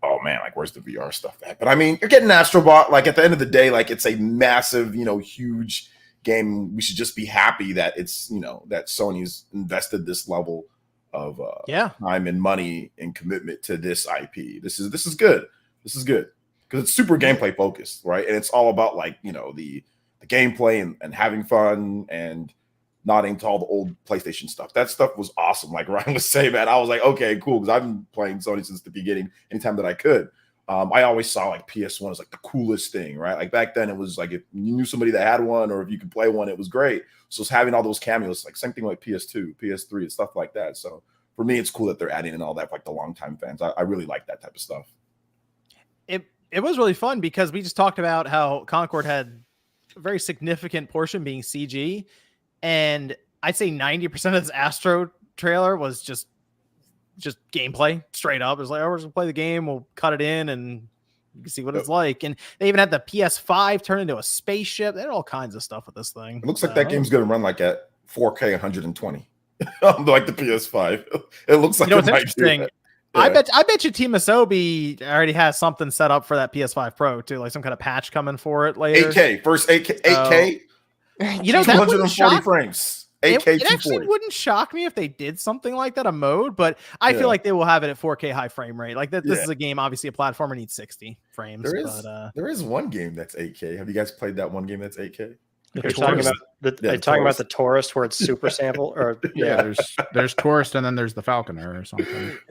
oh man, like where's the VR stuff at? But I mean, you're getting Astrobot. Like at the end of the day, like it's a massive, huge game. We should just be happy that it's, that Sony's invested this level of time and money and commitment to this IP. This is good. This is good because it's super gameplay focused, right? And it's all about like the gameplay and having fun and nodding to all the old PlayStation stuff. That stuff was awesome. Like Ryan was saying, that I was like, okay, cool, because I've been playing Sony since the beginning. Anytime that I could, I always saw like PS1 as like the coolest thing, right? Like back then, it was like if you knew somebody that had one or if you could play one, it was great. So it's having all those cameos, like same thing like PS2, PS3, and stuff like that. So for me, it's cool that they're adding in all that for like the longtime fans. I really like that type of stuff. It was really fun because we just talked about how Concord had a very significant portion being CG, and I'd say 90% of this Astro trailer was just gameplay straight up. It was like, oh, we're just gonna play the game, we'll cut it in and you can see what it's like. And they even had the PS5 turn into a spaceship. They had all kinds of stuff with this thing. It looks like that game's gonna run like at 4K 120. Like the PS5. It looks like it's interesting. Yeah. I bet you Team Asobi already has something set up for that PS5 Pro too, like some kind of patch coming for it later. 8K, first 8K. That 240 frames. 8K, it actually wouldn't shock me if they did something like that, a mode, but I feel like they will have it at 4K high frame rate. Like this is a game, obviously a platformer needs 60 frames. There is one game that's 8K. Have you guys played that one game that's 8K? You're talking about the Tourist where it's super sample, or there's Tourist and then there's the Falconer or something.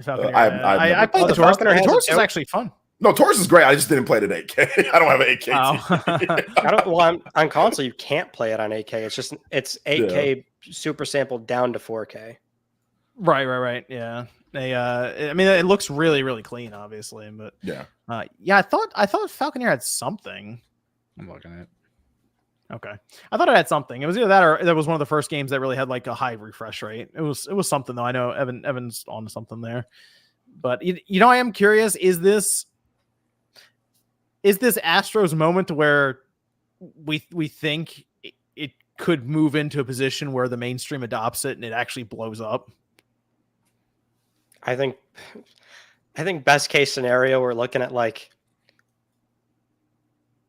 I played the Tourist. The Tourist is actually fun. No, Taurus is great. I just didn't play it at 8K. I don't have an 8K TV. I don't. Well, on console, you can't play it on 8K. It's 8K super sampled down to 4K. Right. Yeah. I mean, it looks really, really clean, obviously, but Yeah. I thought Falconeer had something. I'm looking at it. Okay, I thought it had something. It was either that or that was one of the first games that really had like a high refresh rate. It was something though. I know Evan's on something there, but I am curious. Is this Astro's moment where we think it could move into a position where the mainstream adopts it and it actually blows up? I think best case scenario, we're looking at like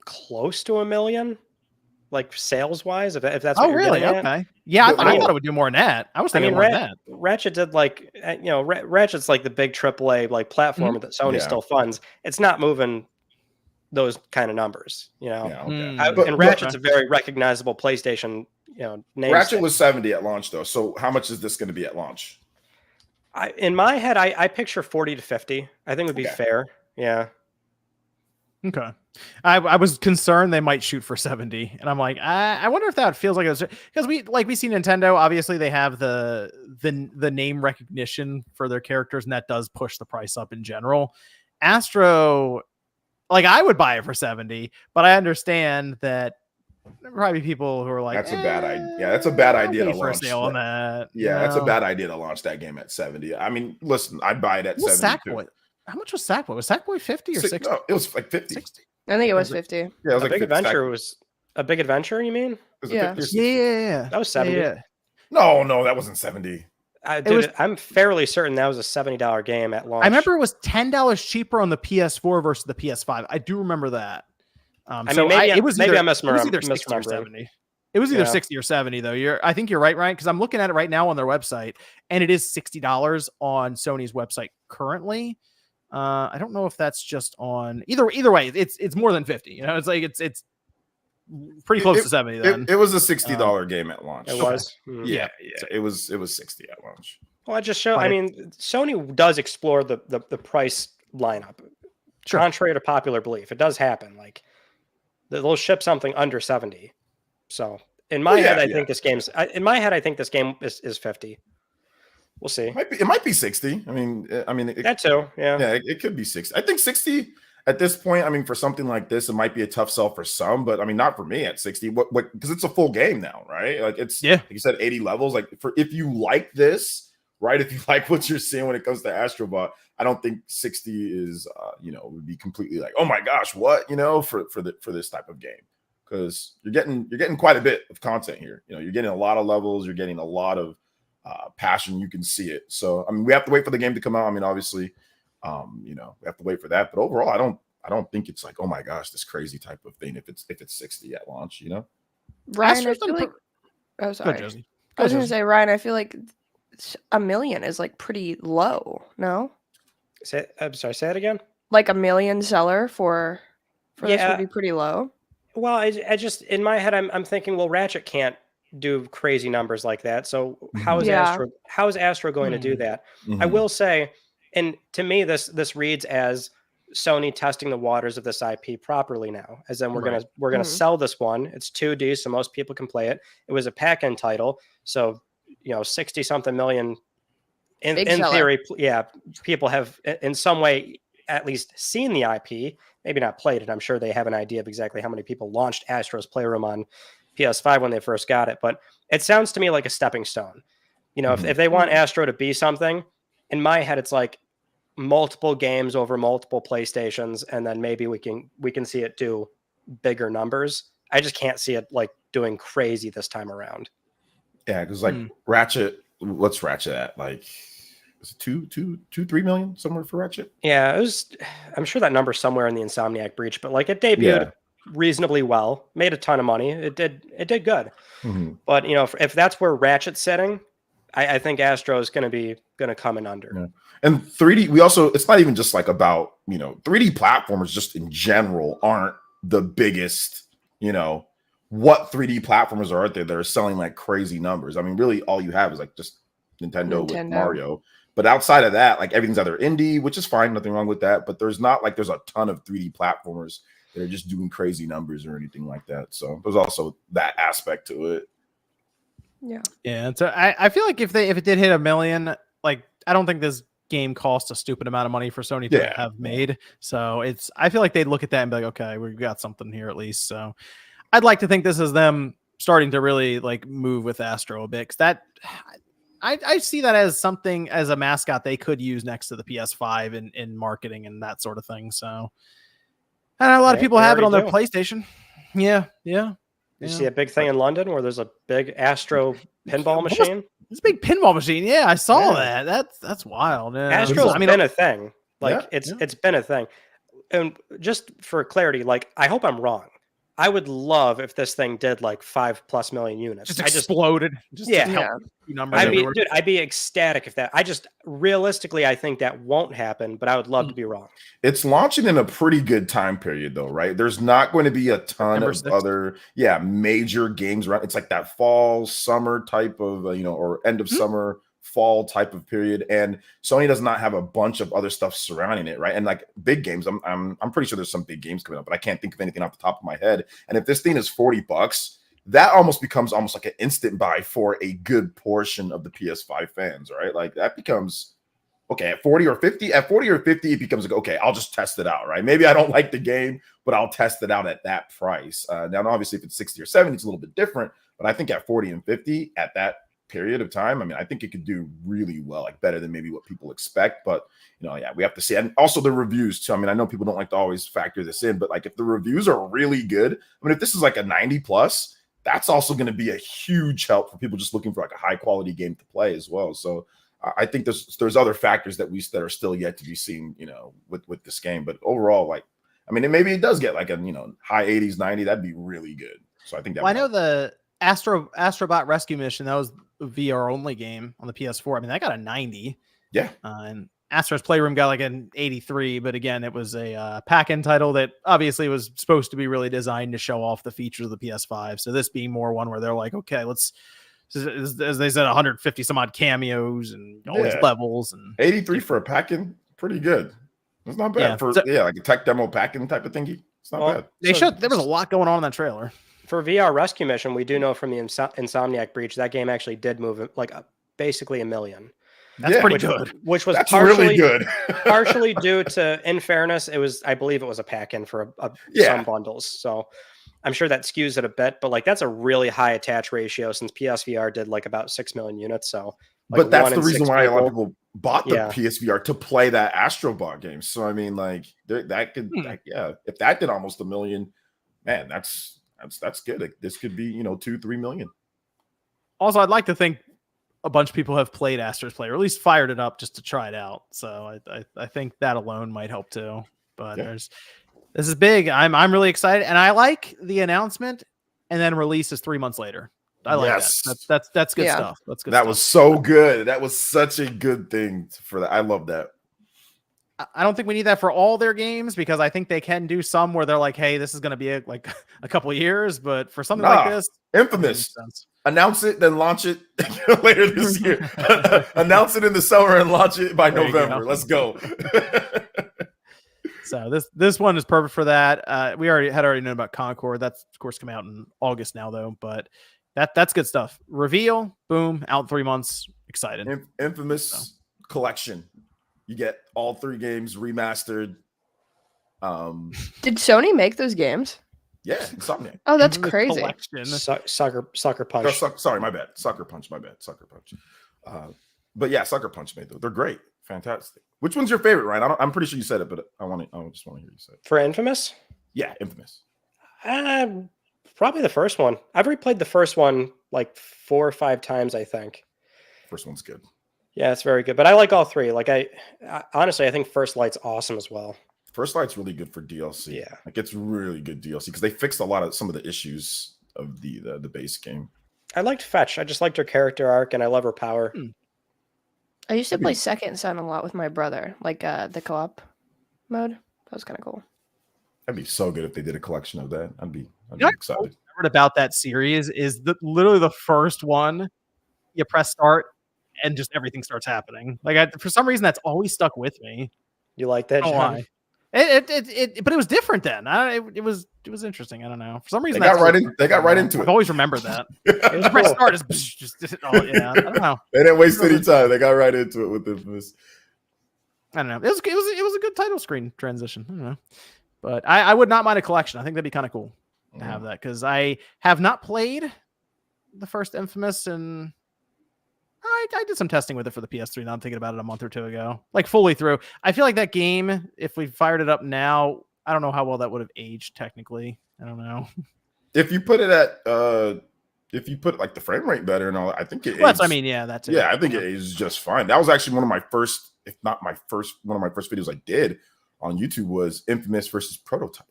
close to 1 million. Like sales wise, if that's what you're really? getting at. Okay. Yeah, But I thought it would do more than that. I was thinking more than that. Ratchet did like Ratchet's like the big AAA like platformer that Sony still funds. It's not moving those kind of numbers, Yeah, okay. And Ratchet's a very recognizable PlayStation, name. Ratchet was 70 at launch though. So how much is this going to be at launch? In my head, I picture 40 to 50. I think would be fair. Yeah. Okay. I was concerned they might shoot for 70, and I'm like, I wonder if that feels like it because we see Nintendo. Obviously, they have the name recognition for their characters, and that does push the price up in general. Astro, like I would buy it for 70, but I understand that there are probably people who are like, that's a bad idea. Yeah, that's a bad idea to for a launch sale on that. Yeah, that's a bad idea to launch that game at 70. I mean, listen, I'd buy it at 70. Sackboy. How much was Sackboy? Was Sackboy 50 or 60? No, it was like 50. 60. I think it was 50. Yeah, it was A like Big 50 Adventure was a Big Adventure. You mean? Yeah. Yeah. That was 70. Yeah. No, that wasn't 70. I'm fairly certain that was a $70 game at launch. I remember it was $10 cheaper on the PS4 versus the PS5. I do remember that. It was either 60 or 70. It was either 60 or 70 though. I think you're right, Ryan, because I'm looking at it right now on their website, and it is $60 on Sony's website currently. I don't know if that's just on either way. It's more than 50. It's like it's pretty close to 70. Then it was a $60 game at launch. It was. Yeah. It was 60 at launch. Well, I just show. I mean, Sony does explore the price lineup. Sure. Contrary to popular belief, it does happen. Like they'll ship something under 70. So in my head, I think this game's. In my head, I think this game is 50. We'll see. It might be 60. I mean, that too. Yeah. Yeah, it could be 60. I think 60 at this point. I mean, for something like this, it might be a tough sell for some, but I mean, not for me at 60. What? Because it's a full game now, right? Like it's like you said, 80 levels. Like if you like this, right? If you like what you're seeing when it comes to Astrobot, I don't think 60 is, would be completely like, oh my gosh, what, for this type of game. Because you're getting quite a bit of content here. You're getting a lot of levels. You're getting a lot of passion. You can see it. So I mean, we have to wait for the game to come out. I mean, obviously, we have to wait for that. But overall, I don't think it's like, oh my gosh, this crazy type of thing. If it's 60 at launch, Ryan, I feel like. Oh, sorry. I was gonna say, Ryan, I feel like 1 million is like pretty low. No. I'm sorry. Say it again. Like 1 million seller for this would be pretty low. Well, I just in my head I'm thinking, well, Ratchet can't do crazy numbers like that. So how is Astro going to do that? Mm-hmm. I will say, and to me, this reads as Sony testing the waters of this IP properly now. As in we're gonna sell this one. It's 2D, so most people can play it. It was a pack-in title, so 60-something million. In theory, people have in some way at least seen the IP, maybe not played it. I'm sure they have an idea of exactly how many people launched Astro's Playroom on PS5 when they first got it. But it sounds to me like a stepping stone. If they want Astro to be something, in my head, it's like multiple games over multiple PlayStations, and then maybe we can see it do bigger numbers. I just can't see it like doing crazy this time around. Yeah, because Ratchet, what's Ratchet at? Like, is it 3 million somewhere for Ratchet? Yeah, it was. I'm sure that number's somewhere in the Insomniac breach, but like it debuted reasonably well, made a ton of money. It did good. Mm-hmm. But if that's where Ratchet's sitting, I think Astro is going to come in under. Yeah. And 3D, it's not even just like about 3D platformers just in general aren't the biggest. What 3D platformers are out there that are selling like crazy numbers? I mean, really, all you have is like just Nintendo. With Mario. But outside of that, like everything's either indie, which is fine, nothing wrong with that. But there's not like there's a ton of 3D platformers that are just doing crazy numbers or anything like that. So there's also that aspect to it. Yeah. Yeah. So I feel like if it did hit 1 million, like I don't think this game cost a stupid amount of money for Sony to have made. So I feel like they'd look at that and be like, okay, we've got something here at least. So I'd like to think this is them starting to really like move with Astro a bit, because that I see that as something, as a mascot they could use next to the PS5 in marketing and that sort of thing. So I know a lot of people have it on their PlayStation. Yeah. You see a big thing in London where there's a big Astro pinball machine. It's a big pinball machine. Yeah, I saw that. That's wild. Yeah. Astro's been a thing. Like it's been a thing. And just for clarity, like I hope I'm wrong. I would love if this thing did like 5+ million units. Just exploded. I'd be ecstatic if that. Realistically, I think that won't happen, but I would love to be wrong. It's launching in a pretty good time period, though, right? There's not going to be a ton of other, major games around. It's like that fall, summer type of, or end of summer, fall type of period. And Sony does not have a bunch of other stuff surrounding it, right? And like big games, I'm pretty sure there's some big games coming up, but I can't think of anything off the top of my head. And if this thing is $40, that almost becomes almost like an instant buy for a good portion of the PS5 fans, right? Like that becomes okay at 40 or 50. At 40 or 50, it becomes like, okay, I'll just test it out, right? Maybe I don't like the game, but I'll test it out at that price. Now, obviously, if it's 60 or 70, it's a little bit different. But I think at 40 and 50, at that period of time, I mean, I think it could do really well, like better than maybe what people expect. But we have to see. And also the reviews too. I mean, I know people don't like to always factor this in, but like if the reviews are really good, I mean, if this is like a 90+, that's also going to be a huge help for people just looking for like a high quality game to play as well. So I think there's other factors that are still yet to be seen, with this game. But overall, like, I mean, maybe it does get like a high 80s, 90. That'd be really good. So I think that. Well, I know the Astrobot Rescue Mission, that was a VR only game on the PS4. I mean, that got a 90. Yeah. And Astro's Playroom got like an 83, but again, it was a pack-in title that obviously was supposed to be really designed to show off the features of the PS5. So this being more one where they're like, okay, let's, as they said, 150 some odd cameos and all these levels, and 83 for a pack-in, pretty good. It's not bad like a tech demo pack-in type of thingy. It's not bad. There was a lot going on in that trailer. For VR Rescue Mission, we do know from the Insomniac breach that game actually did move like basically 1 million. That's pretty good. Which was really good. partially due to, in fairness, I believe it was a pack-in for some bundles. So I'm sure that skews it a bit, but like that's a really high attach ratio since PSVR did like about 6 million units. So, but that's the reason why a lot of people bought the PSVR to play that Astrobot game. So I mean, like that could, if that did almost 1 million, man, that's good. This could be 2-3 million. Also, I'd like to think a bunch of people have played Astro's Play, or at least fired it up just to try it out. So I think that alone might help too. But this is big. I'm really excited, and I like the announcement and then release is 3 months later. I like that. That's good stuff. That's good. That was so good. That was such a good thing for that. I love that. I don't think we need that for all their games, because I think they can do some where they're like, hey, this is going to be like a couple of years, but for something like this, Infamous, announce it, then launch it later this year. Announce it in the summer and launch it by November. Let's go. So this one is perfect for that. We already known about Concord. That's of course coming out in August now though, but that's good stuff. Reveal, boom, out in 3 months. Excited. Infamous collection. You get all 3 games remastered. Did Sony make those games? Yeah, Insomniac. Oh, that's crazy. Sucker Punch. Sorry, my bad. Sucker Punch. But yeah, Sucker Punch made those. They're great, fantastic. Which one's your favorite, Ryan? I'm pretty sure you said it, but I just want to hear you say it. For Infamous? Yeah, Infamous. Probably the first one. I've replayed the first one like 4 or 5 times, I think. First one's good. Yeah, it's very good. But I like all 3. Like I honestly, I think First Light's awesome as well. First Light's really good for DLC. Yeah, like it's really good DLC because they fixed some of the issues of the base game. I liked Fetch. I just liked her character arc, and I love her power. I used to play Second Son a lot with my brother, like the co-op mode. That was kind of cool. That'd be so good if they did a collection of that. I'd be excited. What about that series is literally the first one. You press start, and just everything starts happening. Like for some reason, that's always stuck with me. You like that, Oh, John? why? But it was different then. It was interesting. I don't know. For some reason, They got right into I've it. always remembered that. It was Press cool. start is just oh yeah. I don't know. They didn't waste any time. They got right into it with Infamous. I don't know. It was a good title screen transition. I don't know, but I would not mind a collection. I think that'd be kind of cool to have that because I have not played the first Infamous, and I did some testing with it for the PS3. Now I'm thinking about it a month or two ago, like fully through. I feel like that game, if we fired it up now, I don't know how well that would have aged technically. I don't know. If you put it at if you put like the frame rate better and all, I think it. Well, that's what I mean. Yeah, that's it. Yeah, I think it is just fine. That was actually one of my first, if not my first, one of my first videos I did on YouTube was Infamous versus Prototype.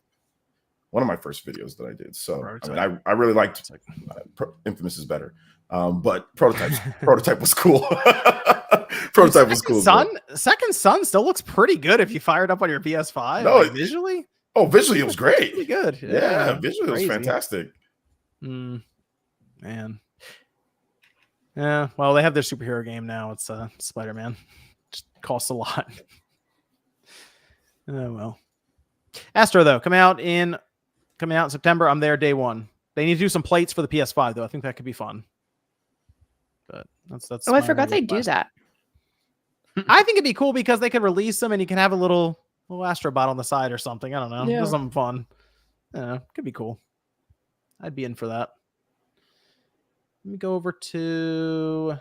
One of my first videos that I did. So I mean, I really liked Infamous is better, but Prototype was cool. Prototype was cool. Second Son still looks pretty good if you fire it up on your PS5. No, like, visually. Oh, visually it was great. Pretty good. Yeah, visually it was fantastic. Man. Yeah, well, they have their superhero game now. It's Spider-Man. Just costs a lot. Oh well. Astro though, coming out in September. I'm there day one. They need to do some plates for the PS5 though. I think that could be fun. But that's. Oh, I forgot they do that. I think it'd be cool because they could release them and you can have a little Astrobot on the side or something. I don't know. Yeah. Do something fun. I don't know. Could be cool. I'd be in for that. Let me go over to.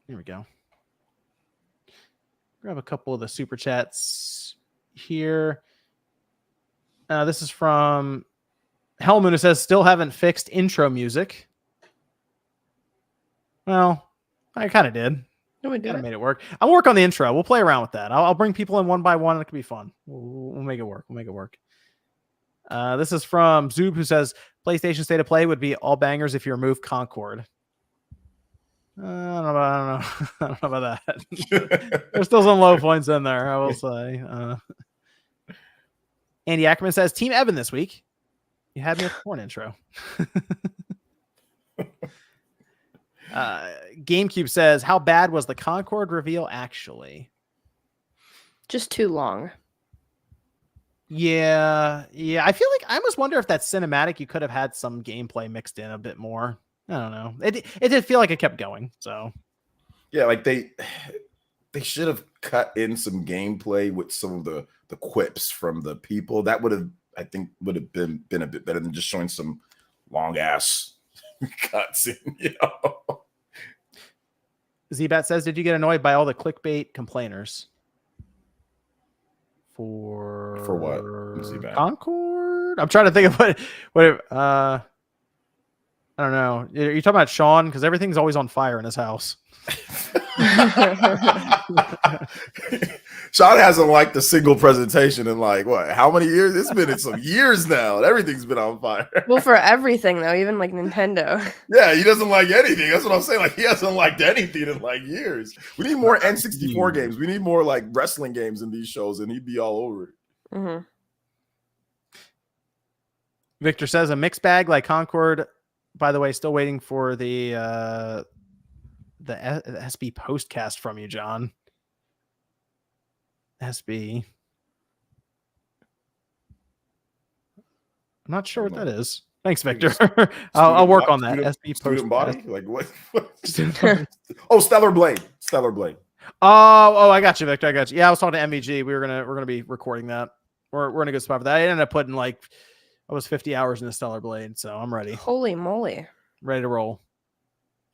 Here we go. Grab a couple of the super chats here. This is from Hellmoon. It says, still haven't fixed intro music. Well, I kind of did. No, we did. Kind of made it work. I'll work on the intro. We'll play around with that. I'll bring people in one by one. And it could be fun. We'll make it work. We'll make it work. This is from Zoob, who says, PlayStation State of Play would be all bangers if you remove Concord. I don't know about that. There's still some low points in there, I will say. Andy Ackerman says, Team Evan this week. You had me at the porn intro. GameCube says, how bad was the Concord reveal actually? Just too long. Yeah. I feel like I almost wonder if that cinematic you could have had some gameplay mixed in a bit more. I don't know. It did feel like it kept going. So yeah, like they should have cut in some gameplay with some of the quips from the people. That would have, I think, would have been a bit better than just showing some long ass cuts in, you know. Zbat says, did you get annoyed by all the clickbait complainers? For what? Zbat? Concord? I'm trying to think of what I don't know. Are you talking about Sean? Because everything's always on fire in his house. Sean hasn't liked a single presentation in like what? How many years? It's been in some years now. Everything's been on fire. Well, for everything though, even like Nintendo. Yeah, he doesn't like anything. That's what I'm saying. Like he hasn't liked anything in like years. We need more N64 games. We need more like wrestling games in these shows, and he'd be all over it. Mm-hmm. Victor says a mixed bag like Concord. By the way, still waiting for the SB postcast from you, John. SB. I'm not sure what that is. Thanks, Victor. I'll work on that. SB Student postcast. body? Like what? Oh, Stellar Blade. Stellar Blade. Oh, I got you, Victor. I got you. Yeah, I was talking to MVG. We're gonna be recording that. We're in a good spot for that. I ended up putting like I was 50 hours in the Stellar Blade, so I'm ready. Holy moly. Ready to roll.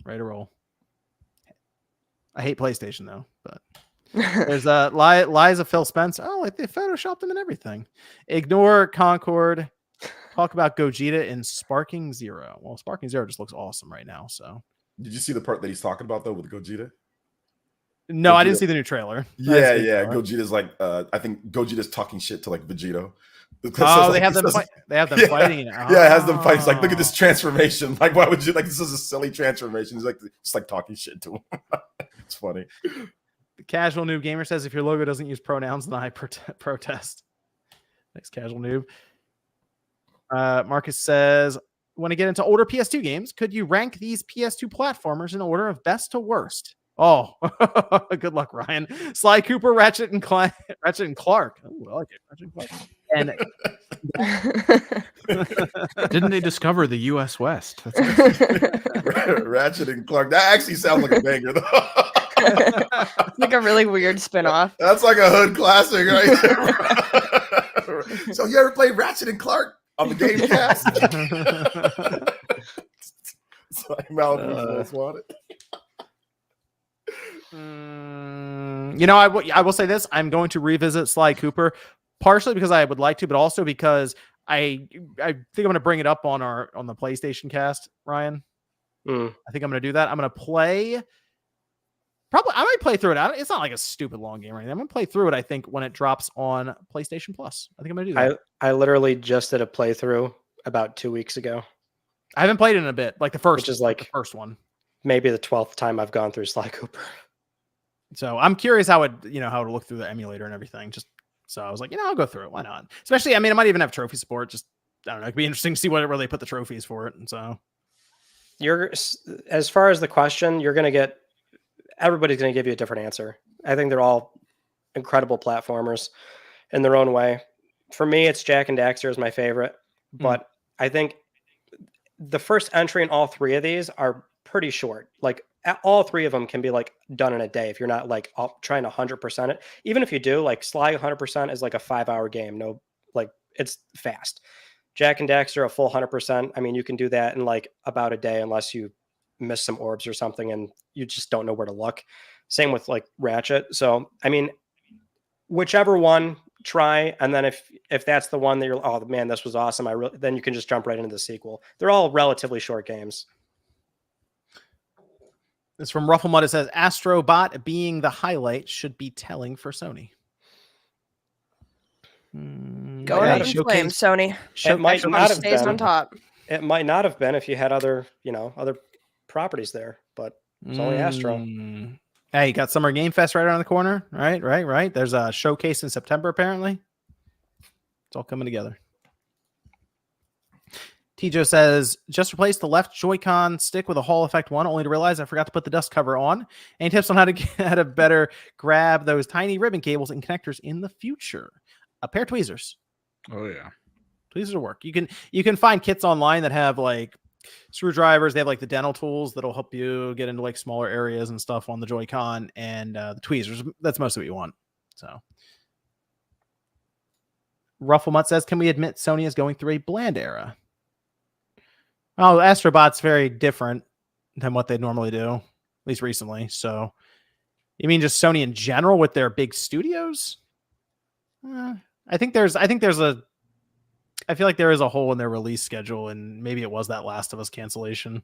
Ready to roll. I hate PlayStation though, but there's Liza Phil Spence. Oh, like they photoshopped them and everything. Ignore Concord. Talk about Gogeta in Sparking Zero. Well, Sparking Zero just looks awesome right now. So Did you see the part that he's talking about though with Gogeta? no, Gogeta. I didn't see the new trailer. Yeah. Gogeta's like I think Gogeta's talking shit to like Vegito. Oh, they have them fighting. Yeah, it has them fighting. It's like, look at this transformation. Like, why would you like this is a silly transformation? It's like just like talking shit to him. It's funny. The casual noob gamer says if your logo doesn't use pronouns, then I protest. Next casual noob. Marcus says want to get into older PS2 games, could you rank these PS2 platformers in order of best to worst? Oh, good luck, Ryan. Sly Cooper, Ratchet and Clark. Oh, I like it. Ratchet and Clark. Didn't they discover the U.S. West? That's Ratchet and Clark. That actually sounds like a banger, though. It's like a really weird spinoff. That's like a hood classic, right there. So you ever played Ratchet and Clark on the GamePass? It's like Malibu wanted. I will say this. I'm going to revisit Sly Cooper, partially because I would like to, but also because I think I'm going to bring it up on the PlayStation cast, Ryan. I think I'm going to do that. I'm going to play. Probably, I might play through it. It's not like a stupid long game or anything. I'm going to play through it, I think, when it drops on PlayStation Plus. I think I'm going to do that. I literally just did a playthrough about 2 weeks ago. I haven't played it in a bit. Like the first, which is like the first one. Maybe the 12th time I've gone through Sly Cooper. So I'm curious how to look through the emulator and everything. So I was like, I'll go through it. Why not? Especially, it might even have trophy support. Just, I don't know. It'd be interesting to see where they put the trophies for it. And so as far as the question, everybody's going to give you a different answer. I think they're all incredible platformers in their own way. For me, it's Jak and Daxter is my favorite, but I think the first entry in all three of these are pretty short. Like all three of them can be like done in a day if you're not like trying to 100% it. Even if you do, like Sly 100% is like a 5-hour game. No, like it's fast. Jak and Daxter a full 100%. I mean, you can do that in like about a day unless you miss some orbs or something and you just don't know where to look. Same with like Ratchet. So, I mean, whichever one try, and then if that's the one that you're, oh man, this was awesome, then you can just jump right into the sequel. They're all relatively short games. This from Rufflemud. It says Astrobot being the highlight should be telling for Sony. Go ahead and flame, Sony. It might not have stays been on top. It might not have been if you had other properties there, but it's only Astro. Hey, you got Summer Game Fest right around the corner, right. There's a showcase in September, apparently. It's all coming together. Tijo says, just replace the left Joy-Con stick with a Hall Effect one, only to realize I forgot to put the dust cover on. Any tips on how to better grab those tiny ribbon cables and connectors in the future? A pair of tweezers. Oh yeah. Tweezers will work. You can find kits online that have like screwdrivers. They have like the dental tools that'll help you get into like smaller areas and stuff on the Joy-Con, and the tweezers. That's most of what you want. So Rufflemut says, can we admit Sony is going through a bland era? Oh, Astrobot's very different than what they normally do, at least recently. So you mean just Sony in general with their big studios? I feel like there is a hole in their release schedule, and maybe it was that Last of Us cancellation.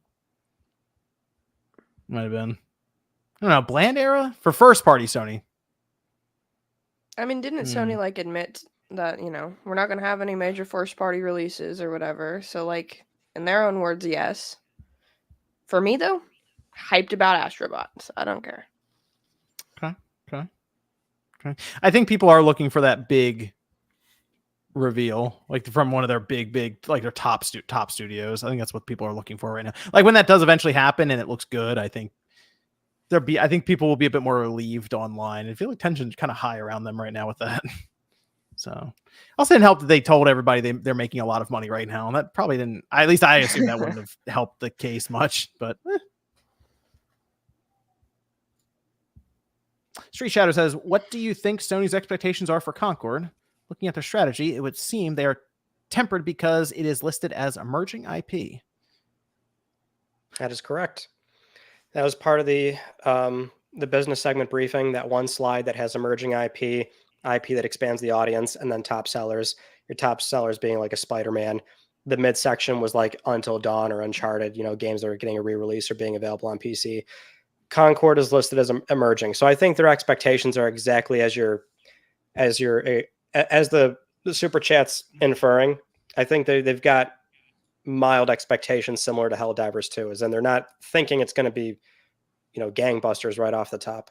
Might have been. I don't know, bland era for first party Sony. I mean, didn't Sony like admit that, we're not going to have any major first party releases or whatever? So like, in their own words, yes. For me though, hyped about Astrobot, so I don't care. Okay. I think people are looking for that big reveal, like from one of their big, like their top studios. I think that's what people are looking for right now. Like when that does eventually happen and it looks good, I think people will be a bit more relieved online. I feel like tension's kind of high around them right now with that. So also didn't help that they told everybody they're making a lot of money right now, and that probably didn't. At least I assume that wouldn't have helped the case much. But Street Shadow says, "What do you think Sony's expectations are for Concord? Looking at their strategy, it would seem they are tempered because it is listed as emerging IP." That is correct. That was part of the business segment briefing. That one slide that has emerging IP that expands the audience, and then top sellers. Your top sellers being like a Spider-Man. The midsection was like Until Dawn or Uncharted, games that are getting a re-release or being available on PC. Concord is listed as emerging. So I think their expectations are exactly as the super chat's inferring. I think they've got mild expectations similar to Helldivers 2 is, and they're not thinking it's going to be, gangbusters right off the top.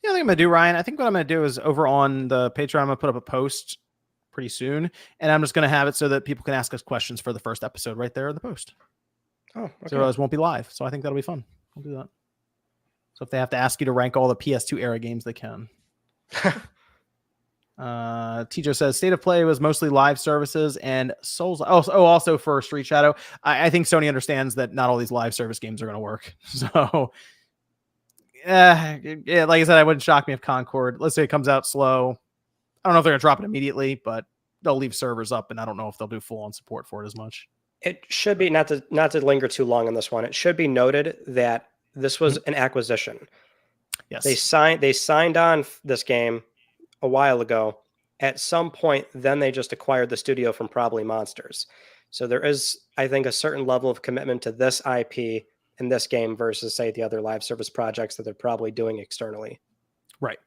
Yeah, I think I'm going to do, Ryan. I think what I'm going to do is over on the Patreon, I'm going to put up a post pretty soon. And I'm just going to have it so that people can ask us questions for the first episode right there in the post. Oh, okay. So those won't be live. So I think that'll be fun. We'll do that. So if they have to ask you to rank all the PS2 era games, they can. Tijo says State of Play was mostly live services and Souls. Also for Street Shadow. I think Sony understands that not all these live service games are going to work. So, yeah, like I said, it wouldn't shock me if Concord, let's say it comes out slow. I don't know if they're going to drop it immediately, but they'll leave servers up, and I don't know if they'll do full on support for it as much. It should be, not to linger too long on this one, it should be noted that this was an acquisition. Yes. They signed on this game a while ago. At some point, then they just acquired the studio from Probably Monsters. So there is, I think, a certain level of commitment to this IP in this game versus, say, the other live service projects that they're probably doing externally. Right.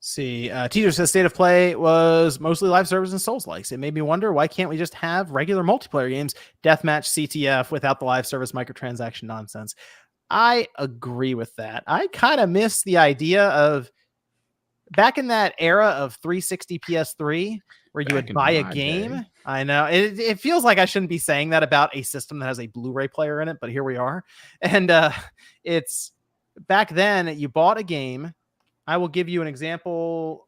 See, Teacher says State of Play was mostly live service and Souls likes. It made me wonder, why can't we just have regular multiplayer games, deathmatch, CTF, without the live service microtransaction nonsense? I agree with that. I kind of miss the idea of back in that era of 360 PS3 where you would buy a game. Day. I know it feels like I shouldn't be saying that about a system that has a Blu-ray player in it, but here we are. And it's back then you bought a game. I will give you an example.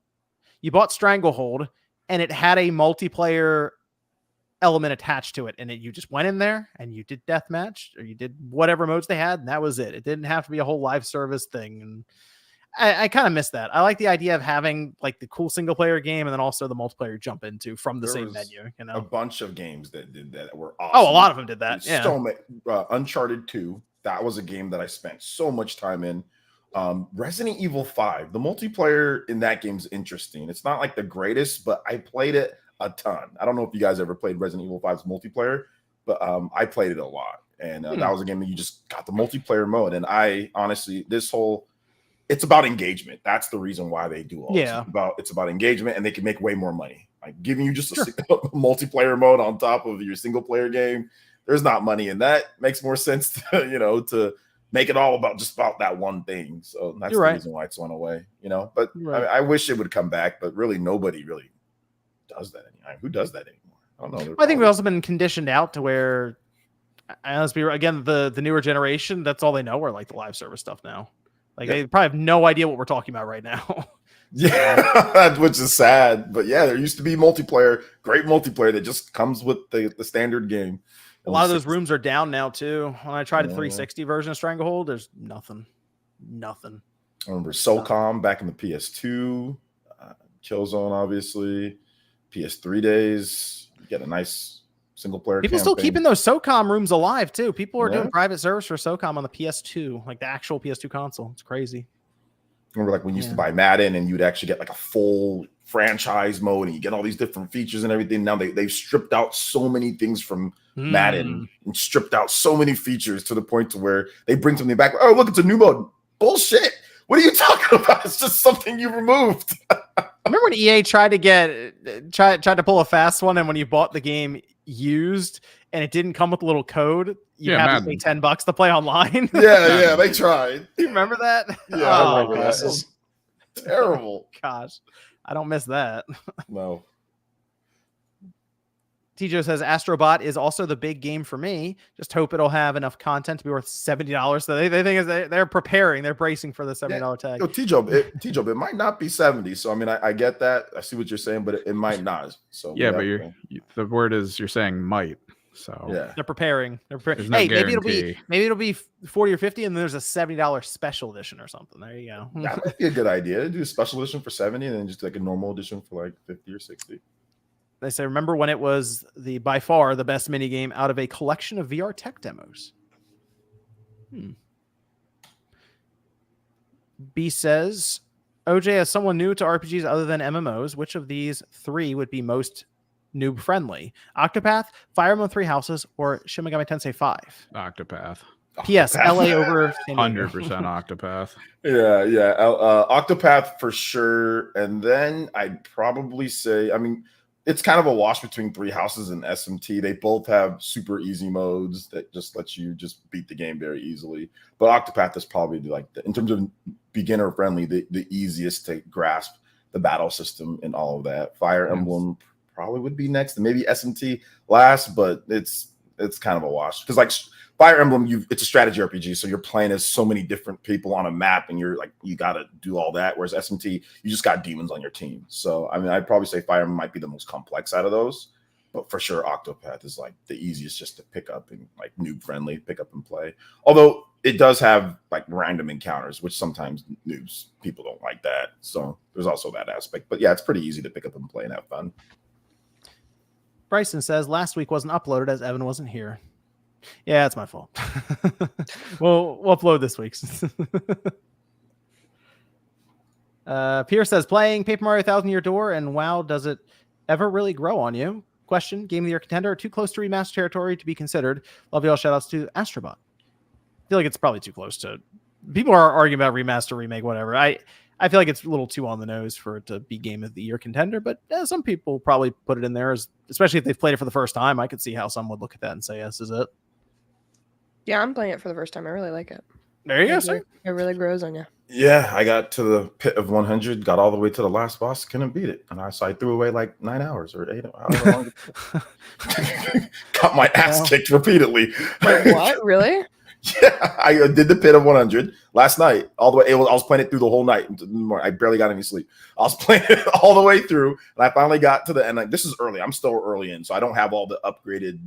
You bought Stranglehold and it had a multiplayer element attached to it. And you just went in there and you did deathmatch or you did whatever modes they had. And that was it. It didn't have to be a whole live service thing. And I kind of miss that. I like the idea of having like the cool single player game and then also the multiplayer you jump into from the same menu. You know, a bunch of games that did that were awesome. Oh, a lot of them did that. Yeah. So Uncharted 2. That was a game that I spent so much time in. Resident Evil 5. The multiplayer in that game is interesting. It's not like the greatest, but I played it a ton. I don't know if you guys ever played Resident Evil 5's multiplayer, but I played it a lot. And that was a game that you just got the multiplayer mode. And I honestly, it's about engagement. That's the reason why they do all this. It's about engagement, and they can make way more money. Like giving you just a multiplayer mode on top of your single player game. There's not money in that. Makes more sense to, to make it all about that one thing. So that's the reason why it's went away, But I wish it would come back, but really nobody really does that anymore. Who does that anymore? I don't know. I think we've also been conditioned out to where, let's be again, the newer generation, that's all they know are like the live service stuff now. Like they probably have no idea what we're talking about right now. Yeah, which is sad. But yeah, there used to be great multiplayer that just comes with the standard game. A lot of those rooms are down now too. When I tried a 360 version of Stranglehold, there's nothing. I remember SOCOM back in the PS2, Killzone, obviously, PS3 days. You get a nice single player. People still keeping those SOCOM rooms alive too. People are doing private servers for SOCOM on the PS2, like the actual PS2 console. It's crazy. Remember, like when you used to buy Madden and you'd actually get like a full franchise mode and you get all these different features and everything. Now they've stripped out so many things from Madden and stripped out so many features to the point to where they bring something back. Oh, look, it's a new mode. Bullshit. What are you talking about? It's just something you removed. Remember when EA tried to pull a fast one, and when you bought the game used and it didn't come with a little code, you have to pay $10 to play online. Yeah, they tried. You remember that? Yeah, I remember that. Terrible. Gosh, I don't miss that. No. Tijo says Astrobot is also the big game for me. Just hope it'll have enough content to be worth $70. So they think they're preparing, they're bracing for the $70 tag. Yo, Tijo, it might not be 70. So I mean, I get that. I see what you're saying, but it might not. So yeah, but the word is you're saying might. So yeah, they're preparing. Hey, guarantee. maybe it'll be 40 or 50, and then there's a $70 special edition or something. There you go. That might be a good idea. Do a special edition for 70, and then just like a normal edition for like 50 or 60. They say, remember when it was by far the best mini game out of a collection of VR tech demos? B says, OJ, as someone new to RPGs other than MMOs, which of these three would be most noob friendly? Octopath, Fire Emblem Three Houses, or Shin Megami Tensei 5? Octopath. P.S. LA over 100% Octopath. Yeah. Octopath for sure. And then I'd probably say, I mean, it's kind of a wash between Three Houses and SMT. They both have super easy modes that just let you just beat the game very easily. But Octopath is probably like, in terms of beginner friendly, the easiest to grasp the battle system and all of that. Fire Emblem probably would be next, and maybe SMT last, but it's kind of a wash because like Fire Emblem, it's a strategy RPG, so you're playing as so many different people on a map, and you're like you got to do all that. Whereas SMT, you just got demons on your team. So I mean, I'd probably say Fire Emblem might be the most complex out of those, but for sure, Octopath is like the easiest just to pick up and like noob friendly, pick up and play. Although it does have like random encounters, which sometimes noobs people don't like that. So there's also that aspect. But yeah, it's pretty easy to pick up and play and have fun. Bryson says last week wasn't uploaded as Evan wasn't here. Yeah, it's my fault. we'll upload this week's. Pierre says playing Paper Mario Thousand Year Door and WoW, does it ever really grow on you? Question: Game of the Year contender or too close to remaster territory to be considered? Love y'all. Shoutouts to Astrobot. I feel like it's probably too close to. People are arguing about remaster, remake, whatever. I feel like it's a little too on the nose for it to be Game of the Year contender, but some people probably put it in there, especially if they've played it for the first time. I could see how some would look at that and say, yes, is it? Yeah, I'm playing it for the first time. I really like it. There you go, sir. It really grows on you. Yeah, I got to the pit of 100, got all the way to the last boss, couldn't beat it. And so I threw away like 9 hours or 8 hours. Got my ass kicked repeatedly. Wait, what? Really? Yeah, I did the pit of 100 last night, all the way. I was playing it through the whole night. I barely got any sleep. I was playing it all the way through, and I finally got to the end. Like, this is early. I'm still early in, so I don't have all the upgraded,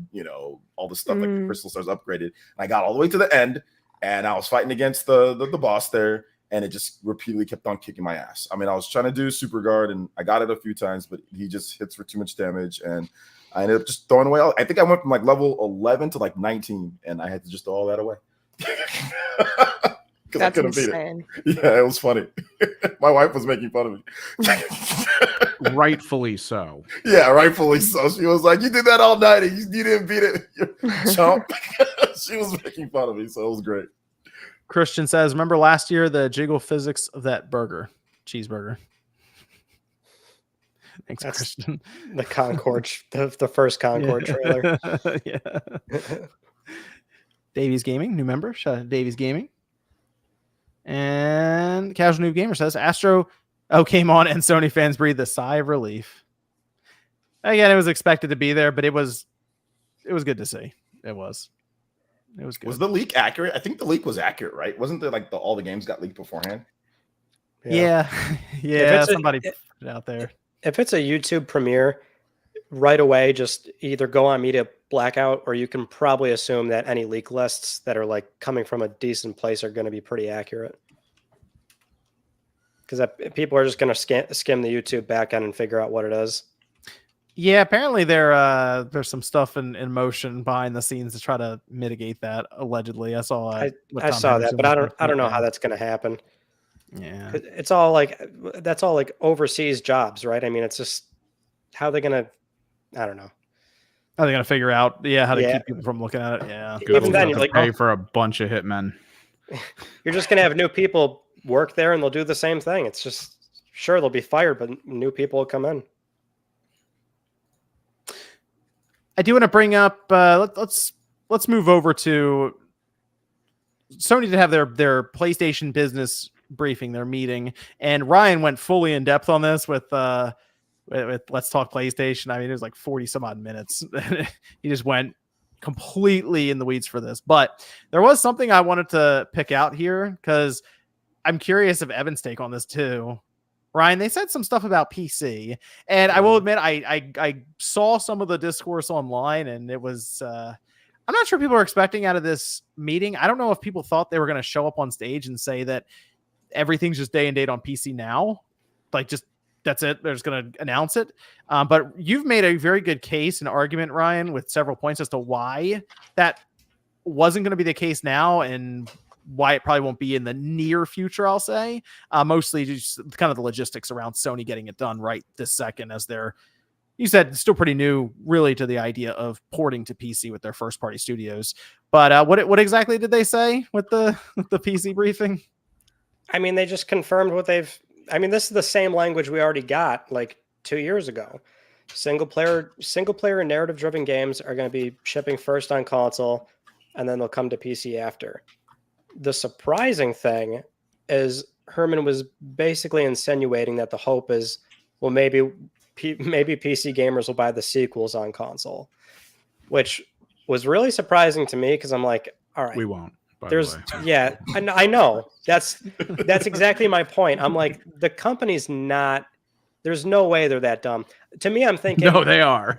all the stuff like the crystal stars upgraded. And I got all the way to the end, and I was fighting against the boss there, and it just repeatedly kept on kicking my ass. I mean, I was trying to do super guard, and I got it a few times, but he just hits for too much damage, and I ended up just throwing away. I think I went from like level 11 to like 19, and I had to just throw all that away. Because I couldn't insane. beat it. Yeah, it was funny. My wife was making fun of me. Rightfully so. Yeah, rightfully so. She was like, "You did that all night, and you didn't beat it, you chump." She was making fun of me, so it was great. Christian says, remember last year the jiggle physics of that cheeseburger? Thanks, That's Christian. The Concord, the first Concord trailer. Yeah. Davies Gaming, new member. Shout out to Davies Gaming. And Casual Noob Gamer says Astro came on and Sony fans breathed a sigh of relief. Again, it was expected to be there, but it was good to see. It was good. Was the leak accurate? I think the leak was accurate, right? Wasn't there like all the games got leaked beforehand? Yeah. Somebody put it out there. If it's a YouTube premiere, right away, just either go on media blackout, or you can probably assume that any leak lists that are like coming from a decent place are going to be pretty accurate. Because people are just going to skim the YouTube backend and figure out what it is. Yeah, apparently there's some stuff in motion behind the scenes to try to mitigate that. Allegedly, I saw. I saw that, but I don't know how that's going to happen. Yeah, it's all that's all like overseas jobs, right? I mean, it's just how they're going to. I don't know. How they gonna figure out? Yeah, how to keep people from looking at it. Yeah, even then, you like pay for a bunch of hitmen. You're just gonna have new people work there, and they'll do the same thing. It's just sure they'll be fired, but new people will come in. I do want to bring up. Let's move over to Sony to have their PlayStation business briefing, their meeting, and Ryan went fully in depth on this with Let's Talk PlayStation. I mean, it was like 40 some odd minutes. He just went completely in the weeds for this. But there was something I wanted to pick out here because I'm curious of Evan's take on this too. Ryan, they said some stuff about PC, and I will admit I saw some of the discourse online, and it was I'm not sure people are expecting out of this meeting. I don't know if people thought they were going to show up on stage and say that everything's just day and date on PC now, like just that's it. They're just going to announce it. But you've made a very good case and argument, Ryan, with several points as to why that wasn't going to be the case now and why it probably won't be in the near future, I'll say. Mostly just kind of the logistics around Sony getting it done right this second, as you said, still pretty new really to the idea of porting to PC with their first party studios. But what exactly did they say with the PC briefing? I mean, they just confirmed what this is the same language we already got like 2 years ago. Single player and narrative driven games are going to be shipping first on console, and then they'll come to PC after. The surprising thing is Herman was basically insinuating that the hope is, well, maybe PC gamers will buy the sequels on console, which was really surprising to me because I'm like, all right, We won't. there's yeah, I know that's exactly my point. I'm like, the company's not. There's no way they're that dumb. To me, I'm thinking, No, they are.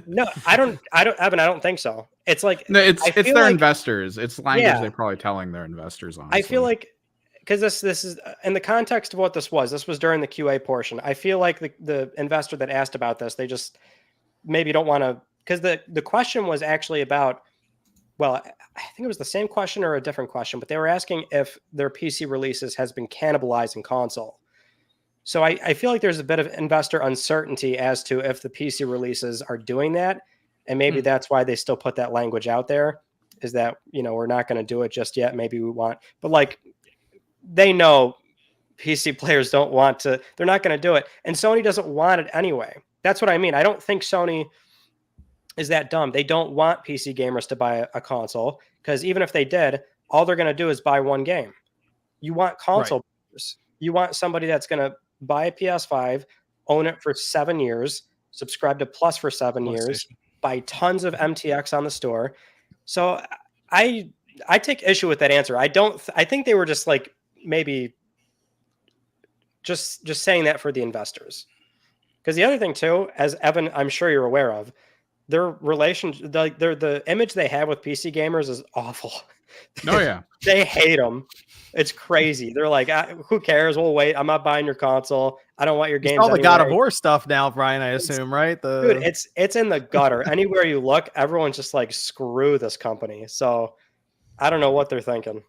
no, I don't, Evan, I don't think so. It's like, No, it's I feel their like- investors. It's language Yeah. they're probably telling their investors. Honestly. I feel like, because this is in the context of what this was during the QA portion. I feel like the investor that asked about this, they just maybe don't want to, because the question was actually about, well, I think it was the same question or a different question, but they were asking if their PC releases has been cannibalizing console. So I feel like there's a bit of investor uncertainty as to if the PC releases are doing that. And maybe that's why they still put that language out there, is that, we're not going to do it just yet. Maybe we want, but like, they know PC players don't want to, they're not going to do it. And Sony doesn't want it anyway. That's what I mean. I don't think Sony is that dumb. They don't want PC gamers to buy a console, because even if they did, all they're going to do is buy one game. You want console players. You want somebody that's going to buy a PS5, own it for 7 years, subscribe to Plus for 7 years, buy tons of MTX on the store. So I take issue with that answer. I think they were just like, maybe just saying that for the investors. Because the other thing too, as Evan, I'm sure you're aware of, their relationship, the image they have with PC gamers is awful. Oh yeah, they hate them. It's crazy. They're like, who cares? We'll wait. I'm not buying your console. I don't want your games. All the anyway. God of War stuff now, Brian, I assume, right? Dude, it's in the gutter. Anywhere you look, everyone's just like, screw this company. So I don't know what they're thinking.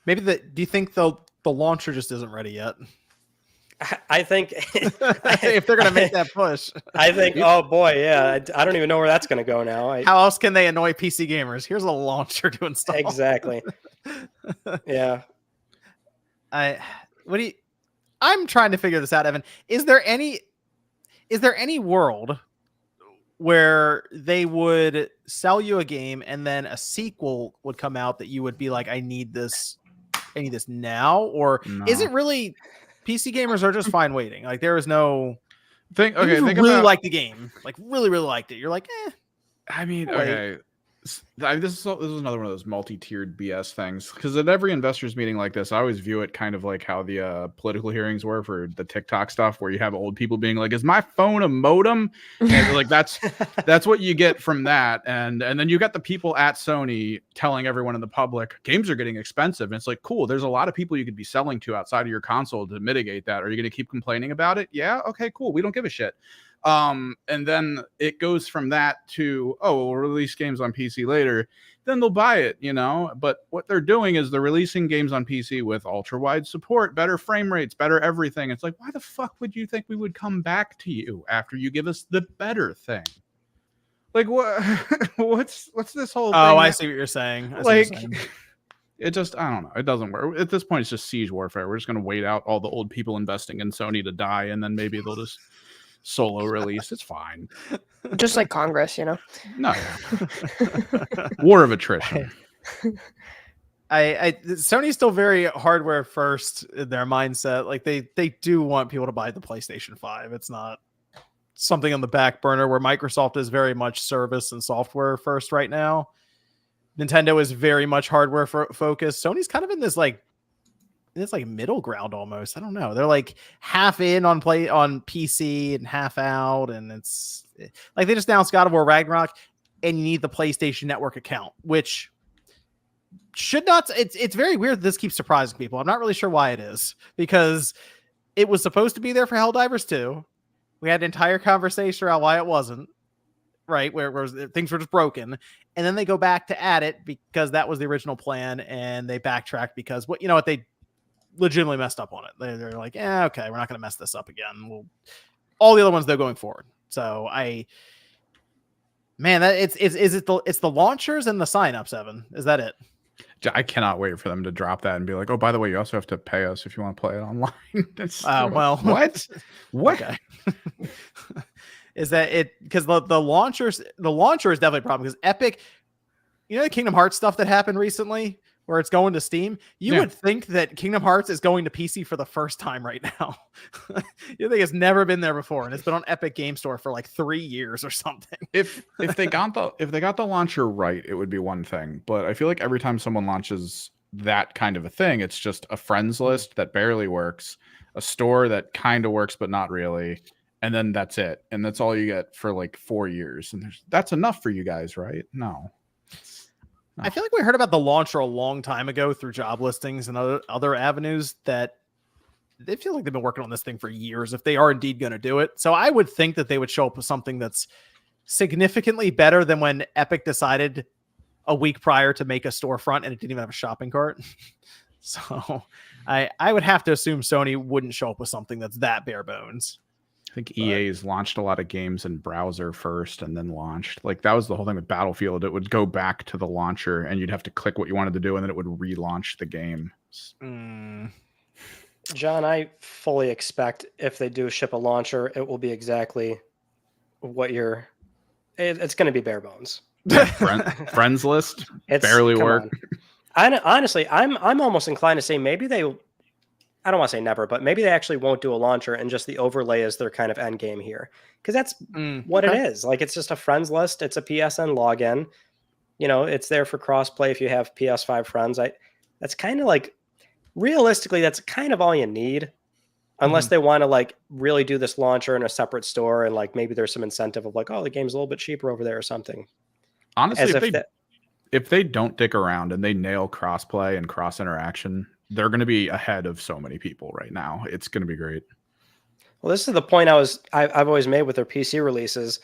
Maybe do you think the launcher just isn't ready yet? I think if they're going to make that push, I think, oh boy, yeah, I don't even know where that's going to go now. How else can they annoy PC gamers? Here's a launcher to install. Exactly. Yeah. I'm trying to figure this out, Evan. Is there any world where they would sell you a game and then a sequel would come out that you would be like, I need this now? Or is it really PC gamers are just fine waiting? Like, there is no think really about, like the game, like really liked it. You're like, I mean, okay. This is another one of those multi-tiered BS things, because at every investors meeting like this, I always view it kind of like how the political hearings were for the TikTok stuff, where you have old people being like, is my phone a modem? And like that's what you get from that. And then you got the people at Sony telling everyone in the public, games are getting expensive. And it's like, cool, there's a lot of people you could be selling to outside of your console to mitigate that. Are you going to keep complaining about it? Yeah, okay, cool, we don't give a shit. And then it goes from that to, oh, we'll release games on PC later, then they'll buy it, but what they're doing is they're releasing games on PC with ultra wide support, better frame rates, better everything. It's like, why the fuck would you think we would come back to you after you give us the better thing? Like, what? what's this whole thing? I see what you're saying. It just, I don't know. It doesn't work. At this point, it's just siege warfare. We're just going to wait out all the old people investing in Sony to die, and then maybe they'll just solo release. It's fine. Just like Congress, No. War of attrition. Sony's still very hardware first in their mindset. Like they do want people to buy the PlayStation 5. It's not something on the back burner, where Microsoft is very much service and software first right now. Nintendo is very much hardware focused. Sony's kind of in this middle ground almost. I don't know. They're like half in on PC and half out, and it's like they just announced God of War Ragnarok, and you need the PlayStation Network account, which should not. It's very weird that this keeps surprising people. I'm not really sure why it is, because it was supposed to be there for Helldivers 2. We had an entire conversation around why it wasn't. Right, where things were just broken, and then they go back to add it because that was the original plan, and they backtrack because they legitimately messed up on it. They're like, okay, we're not going to mess this up again. All the other ones though going forward. So it's the launchers and the signups, Evan. Is that it? I cannot wait for them to drop that and be like, oh, by the way, you also have to pay us if you want to play it online. Well, what? Okay. Is that it? Because the launcher is definitely a problem, because Epic, the Kingdom Hearts stuff that happened recently where it's going to Steam, you Yeah. would think that Kingdom Hearts is going to PC for the first time right now. You think it's never been there before, and it's been on Epic Game Store for like 3 years or something. If they got the launcher right, it would be one thing. But I feel like every time someone launches that kind of a thing, it's just a friends list that barely works, a store that kind of works but not really, and then that's it. And that's all you get for like 4 years. And that's enough for you guys, right? No. I feel like we heard about the launcher a long time ago through job listings and other avenues that they feel like they've been working on this thing for years if they are indeed going to do it. So I would think that they would show up with something that's significantly better than when Epic decided a week prior to make a storefront and it didn't even have a shopping cart. So I would have to assume Sony wouldn't show up with something that's that bare bones. I think EA's launched a lot of games in browser first and then launched. Like that was the whole thing with Battlefield. It would go back to the launcher and you'd have to click what you wanted to do and then it would relaunch the game. John, I fully expect if they do ship a launcher, it will be exactly what it's going to be bare bones. Friends list It's barely come work. on. Honestly, I'm almost inclined to say maybe they, I don't want to say never, but maybe they actually won't do a launcher and just the overlay is their kind of end game here. Because that's what it is. Like it's just a friends list. It's a PSN login. You know, it's there for crossplay if you have PS5 friends. That's kind of like, realistically, that's kind of all you need. Unless they want to like really do this launcher in a separate store and like maybe there's some incentive of like, oh, the game's a little bit cheaper over there or something. Honestly, if they don't dick around and they nail crossplay and cross interaction, they're going to be ahead of so many people right now. It's going to be great. Well, this is the point I've always made with their PC releases,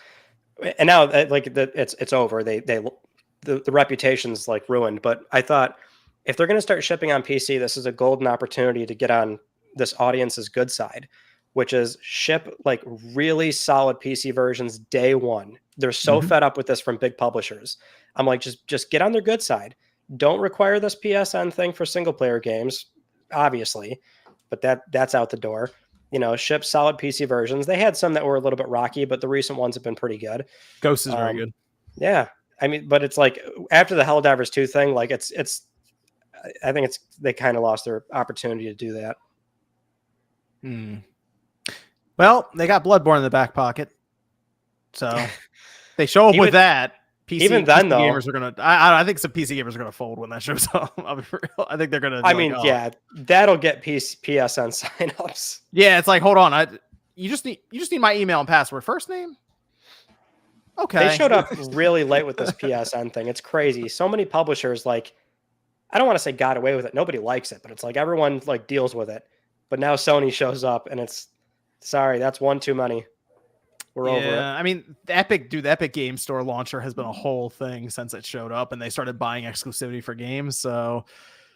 and now like it's over. The reputation's like ruined. But I thought if they're going to start shipping on PC, this is a golden opportunity to get on this audience's good side, which is ship like really solid PC versions day one. They're so fed up with this from big publishers. I'm like, just get on their good side. Don't require this PSN thing for single player games, obviously, but that's out the door. You know, ship solid PC versions. They had some that were a little bit rocky, but the recent ones have been pretty good. Ghost is very good. Yeah. I mean, but it's like after the Helldivers 2 thing, like I think they kind of lost their opportunity to do that. Well, they got Bloodborne in the back pocket. So they show up with that. Even then, though, gamers are gonna. I think some PC gamers are gonna fold when that shows up. I'll be real. I think they're gonna. I mean, yeah, that'll get PSN signups. Yeah, it's like, hold on, you just need my email and password. First name. Okay. They showed up really late with this PSN thing. It's crazy. So many publishers, like, I don't want to say got away with it. Nobody likes it, but it's like everyone like deals with it. But now Sony shows up, and it's sorry, that's one too many. We're over it. I mean, the Epic Game Store launcher has been a whole thing since it showed up, and they started buying exclusivity for games. So,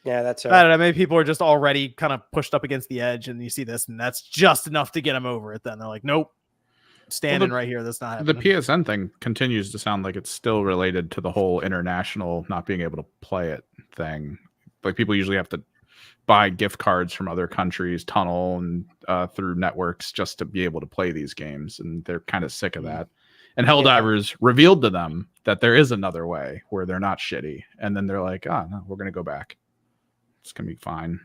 yeah, that's I don't know. Maybe people are just already kind of pushed up against the edge, and you see this, and that's just enough to get them over it. Then they're like, nope, standing right here. That's not happening. The PSN thing continues to sound like it's still related to the whole international not being able to play it thing. Like people usually have to buy gift cards from other countries, tunnel and through networks just to be able to play these games, and they're kind of sick of that. And Helldivers revealed to them that there is another way where they're not shitty, and then they're like, "Oh no, we're gonna go back. It's gonna be fine."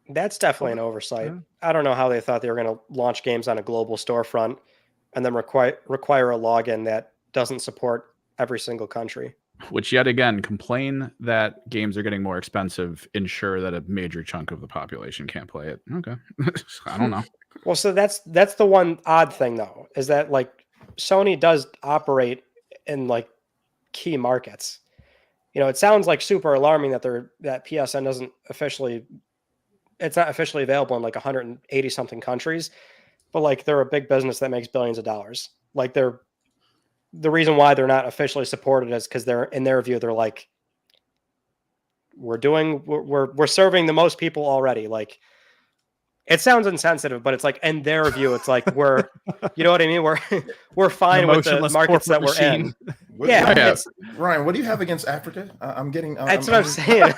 That's definitely an oversight. I don't know how they thought they were going to launch games on a global storefront and then require a login that doesn't support every single country. Which yet again, complain that games are getting more expensive, ensure that a major chunk of the population can't play it. Okay. I don't know. Well, so that's the one odd thing though, is that like Sony does operate in like key markets. You know, it sounds like super alarming that that PSN doesn't it's not officially available in like 180 something countries, but like they're a big business that makes billions of dollars. Like the reason why they're not officially supported is because they're, in their view, they're like, we're serving the most people already. Like, it sounds insensitive, but it's like, in their view, it's like we're, you know what I mean? We're fine with the markets that we're in. Ryan, what do you have against Africa? I'm getting. That's what I'm saying.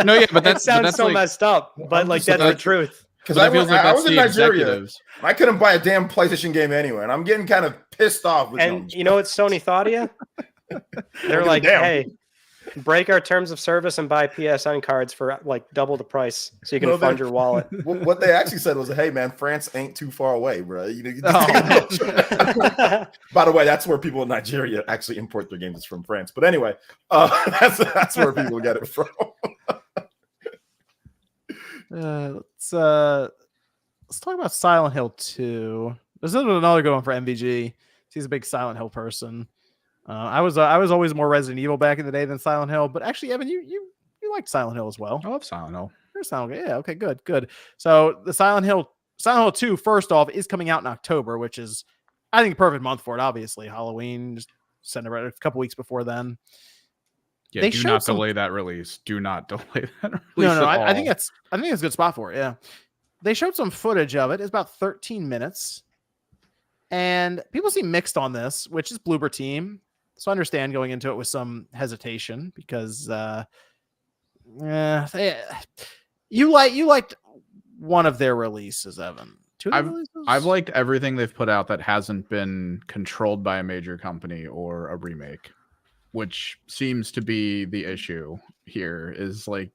No, yeah, but that sounds so like, messed up. But like that's the truth. Because I was in Nigeria. I couldn't buy a damn PlayStation game anywhere, and I'm getting kind of pissed off. And you know what Sony thought of you? They're like, hey, break our terms of service and buy PSN cards for like double the price, so you can No, fund they're- your wallet. What they actually said was, "Hey man, France ain't too far away, bro." You know, you Oh, just By the way, that's where people in Nigeria actually import their games. It's from France. But anyway, that's where people get it from. Let's talk about Silent Hill 2. There's another good one for MVG. He's a big Silent Hill person. I was always more Resident Evil back in the day than Silent Hill, but actually, Evan, you liked Silent Hill as well. I love Silent Hill. You're Silent Hill. Yeah, okay, good. So the Silent Hill 2, first off, is coming out in October, which is, I think, a perfect month for it. Obviously, Halloween. Just send it right a couple weeks before then. Yeah, They do showed not some- delay that release. Do not delay that release. No, at I think all. it's a good spot for it. Yeah, they showed some footage of it. It's about 13 minutes, and people seem mixed on this, which is Bloober Team. So I understand going into it with some hesitation because you liked one of their releases, Evan. Two of their releases? I've liked everything they've put out that hasn't been controlled by a major company or a remake, which seems to be the issue here. Is like,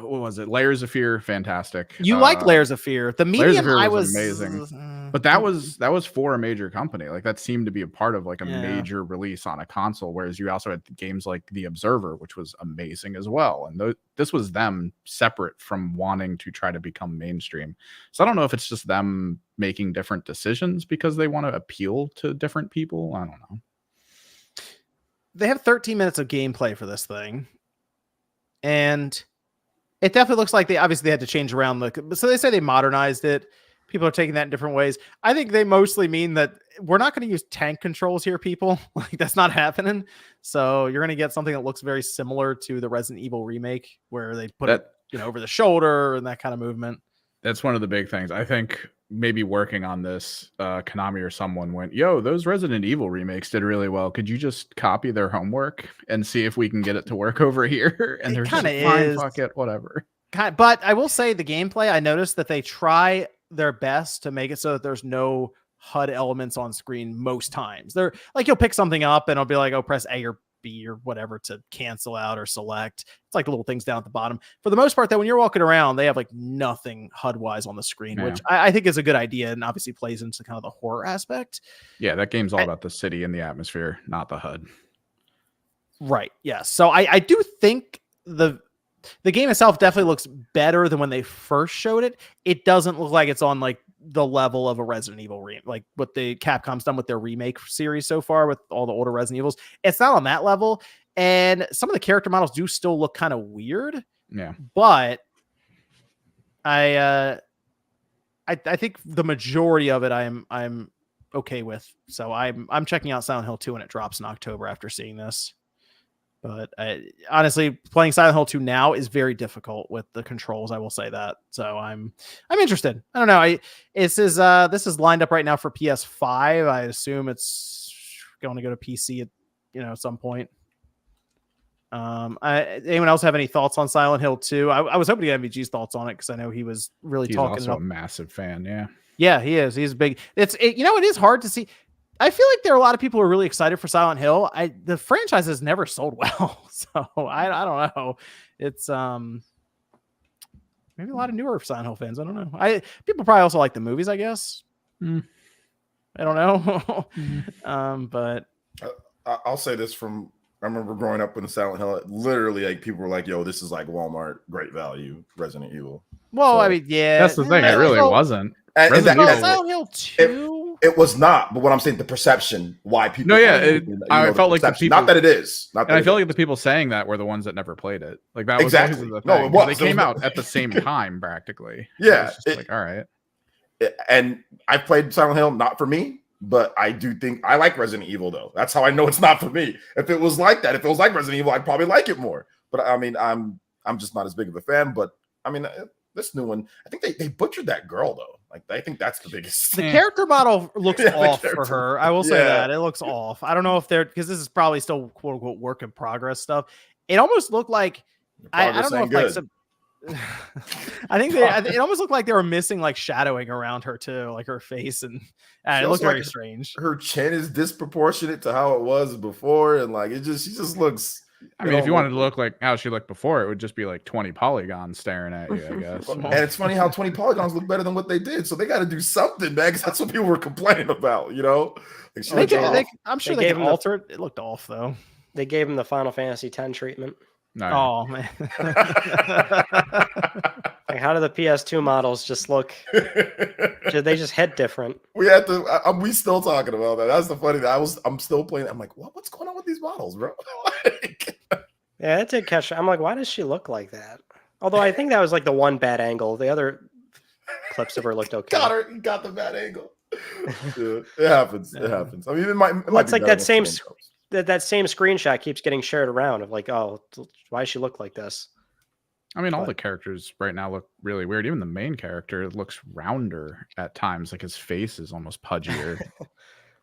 what was it? Layers of Fear, fantastic. You like Layers of Fear. The Layers of medium Fear I was was amazing. But that was for a major company. Like that seemed to be a part of like a Yeah. major release on a console. Whereas you also had games like The Observer, which was amazing as well. And this was them separate from wanting to try to become mainstream. So I don't know if it's just them making different decisions because they want to appeal to different people. I don't know. They have 13 minutes of gameplay for this thing, and it definitely looks like they obviously had to change around so they say they modernized it. People are taking that in different ways. I think they mostly mean that we're not going to use tank controls here, people. Like that's not happening. So you're going to get something that looks very similar to the Resident Evil remake, where they put it, over the shoulder and that kind of movement. That's one of the big things. I think maybe working on this, Konami or someone went, yo, those Resident Evil remakes did really well. Could you just copy their homework and see if we can get it to work over here? And they're just kinda fine, is. fuck it, whatever. But I will say the gameplay, I noticed that they try their best to make it so that there's no HUD elements on screen most times. They're like, you'll pick something up and it'll be like, oh, press A or B or whatever to cancel out or select. It's like the little things down at the bottom. For the most part, though, when you're walking around, they have like nothing HUD wise on the screen, Yeah. which I think is a good idea and obviously plays into kind of the horror aspect. Yeah, that game's all about the city and the atmosphere, not the HUD. Right. Yeah. So I do think the game itself definitely looks better than when they first showed it. It doesn't look like it's on like the level of a Resident Evil like what the Capcom's done with their remake series so far with all the older Resident Evils. It's not on that level, and some of the character models do still look kind of weird. Yeah, but I think the majority of it I'm okay with. So I'm checking out Silent Hill 2 when it drops in October after seeing this. But honestly, playing Silent Hill 2 now is very difficult with the controls. I will say that. So I'm interested. I don't know. This is lined up right now for PS5. I assume it's going to go to PC at some point. Anyone else have any thoughts on Silent Hill 2? I was hoping to get MVG's thoughts on it because I know he was really he's talking also about. a massive fan. Yeah, yeah, he is. He's big. It is hard to see. I feel like there are a lot of people who are really excited for Silent Hill. The franchise has never sold well, so I don't know. It's maybe a lot of newer Silent Hill fans. I don't know. People probably also like the movies, I guess. I don't know. But I'll say this I remember growing up in the Silent Hill. Literally, like people were like, "Yo, this is like Walmart, great value, Resident Evil." well, So- I mean, yeah, that's the thing. It really wasn't. And Resident that- Evil- Silent Hill 2. It was not, but what I'm saying, the perception, why people. No, yeah, I felt like the perception. people- Not that it is. Not that And I it feel is. like the people saying that were the ones that never played it. Like that was Exactly. always the No, thing. it was. They came It was- out at the same time, practically. Yeah, It's just like, all right. And I played Silent Hill, not for me, but I do think I like Resident Evil though. That's how I know it's not for me. If it was like that, if it was like Resident Evil, I'd probably like it more. But I mean, I'm just not as big of a fan. But I mean, this new one, I think they butchered that girl though. Like I think that's the biggest. The character model looks Yeah, the off for character- her. I will say Yeah. that it looks off. I don't know if they're because this is probably still quote unquote work in progress stuff. It almost looked like I don't know if like some. I think it almost looked like they were missing like shadowing around her too, like her face, and it looked also, very like, strange. Her chin is disproportionate to how it was before, and like she just looks. I mean, if you wanted to look like how she looked before, it would just be like 20 polygons staring at you, I guess. And it's funny how 20 polygons look better than what they did. So they got to do something, man, because that's what people were complaining about, you know? Like, I'm sure They they gave can him the- alter it. It looked off, though. They gave him the Final Fantasy X treatment. No, Oh, man. Like, how do the PS2 models just look? Did they just hit different? we had to. We still talking about that. That's the funny thing. I'm still playing. I'm like, what's going on with these models, bro? Like, Yeah, it did catch. I'm like, why does she look like that? Although I think that was like the one bad angle. The other clips of her looked okay. got the bad angle. Yeah, it happens. It happens. I mean, it might. Well, it's be like better that when same someone knows. that same screenshot keeps getting shared around of like, oh, why does she look like this? I mean, all the characters right now look really weird. Even the main character looks rounder at times. Like his face is almost pudgier.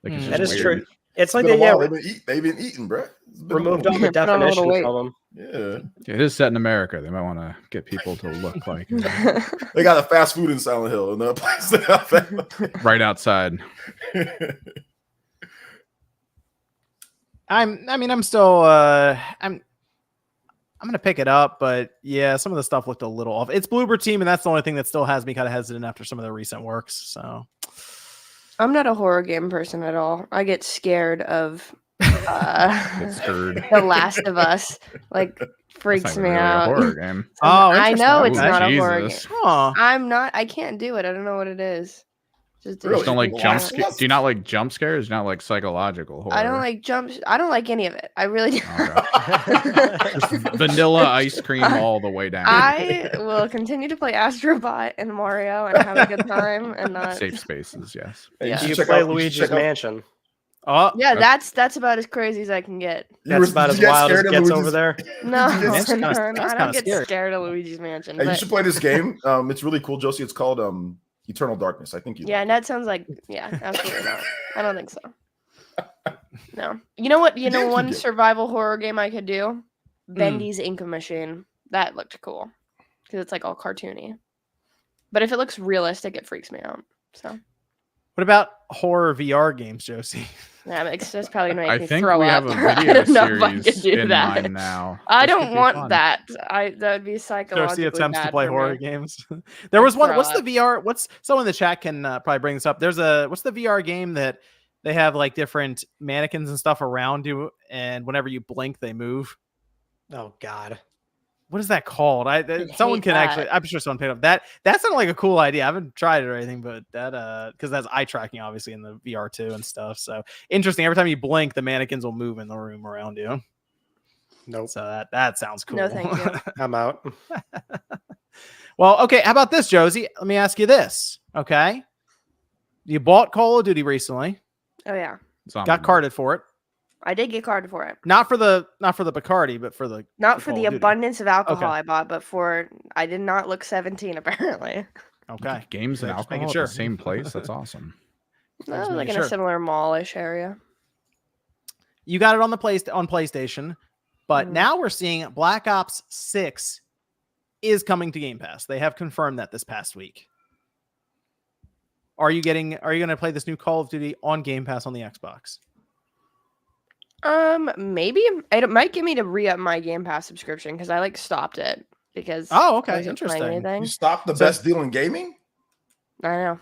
Like it's That just is weird. true. It's like It's been a they while. They've been eating, bro. removed all the Put on a little definition weight. from them. Yeah, It is set in America. They might want to get people to look like they got a fast food in Silent Hill, and the place they have that. right outside. I'm still I'm gonna pick it up, but yeah, some of the stuff looked a little off. It's Bloober Team, and that's the only thing that still has me kind of hesitant after some of the recent works. So I'm not a horror game person at all. I get scared of Get scared. The Last of Us. Like freaks That's not me even really a out. horror game. Oh, I know it's interesting. not Okay. a horror game. Jesus. Huh. I can't do it. I don't know what it is. Just Really? Just don't like Well, jump yeah. scares. Do you not like jump scares? Do you not like psychological horror? I don't like jumps. I don't like any of it. I really do. Okay. Just vanilla ice cream all the way down. I will continue to play Astrobot and Mario and have a good time and not. Safe spaces, yes. Hey, Yeah. should You check play out- you should Luigi's check out- Mansion. Oh, Yeah, that's about as crazy as I can get. That's about did as you get wild as scared it of gets Luigi's- over there. No, That's kinda- no, that's I kinda don't get scary. scared of Luigi's Mansion. Hey, you But should play this game. It's really cool, Josie. It's called Eternal Darkness. I think you. yeah, and that sounds like absolutely not. I don't think so. No. You know what? You know Games are one good. survival horror game I could do? Hmm. Bendy's Ink Machine. That looked cool because it's like all cartoony. But if it looks realistic, it freaks me out. So what about horror VR games, Josie? yeah, that's probably gonna make I me think throw we up. have a I video don't know if I series could do in that. mind now. I This could don't be want fun. that. That would be psychologically Josie attempts to bad play for horror me. games. There was one. throw What's the up. VR? What's someone in the chat can probably bring this up? What's the VR game that they have like different mannequins and stuff around you, and whenever you blink, they move. Oh God. What is that called? Someone hate can that. actually. I'm sure someone paid up. That sounded like a cool idea. I haven't tried it or anything, but that because that's eye tracking obviously in the VR too and stuff. So interesting. Every time you blink, the mannequins will move in the room around you. Nope. So that sounds cool. No, thank you. I'm out. Well, okay. How about this, Josie? Let me ask you this. Okay, you bought Call of Duty recently. Oh yeah, Zombie Got mode. carded for it. I did get carded for it. Not for the Bacardi, but for the Not For for Call the of Duty. abundance of alcohol Okay. I bought, but for I did not look 17 apparently. okay. Games and Yeah, just making alcohol sure. at the same place. That's awesome. No, Just like making in sure. a similar mallish area. You got it on the PlayStation, but Mhm. now we're seeing Black Ops 6 is coming to Game Pass. They have confirmed that this past week. Are you going to play this new Call of Duty on Game Pass on the Xbox? Maybe it might get me to re-up my Game Pass subscription because I like stopped it because Oh, I okay. wasn't playing Interesting. anything. You stopped the So- best deal in gaming. I know.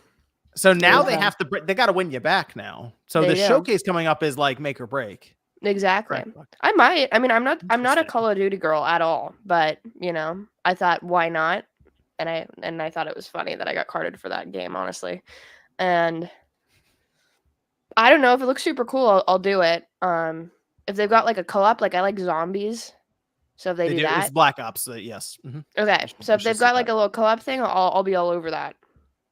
So now they Yeah. have to they got to win you back now. So They the do. showcase coming up is like make or break. Exactly. Correct. I might. I mean, I'm not a Interesting. Call of Duty girl at all, but I thought why not? And I thought it was funny that I got carded for that game, honestly. And I don't know if it looks super cool, I'll do it. If they've got like a co-op, like I like zombies. So if they do that, It's Black Ops, yes. Mhm. okay. So if should they've see got like that. a little co-op thing, I'll be all over that.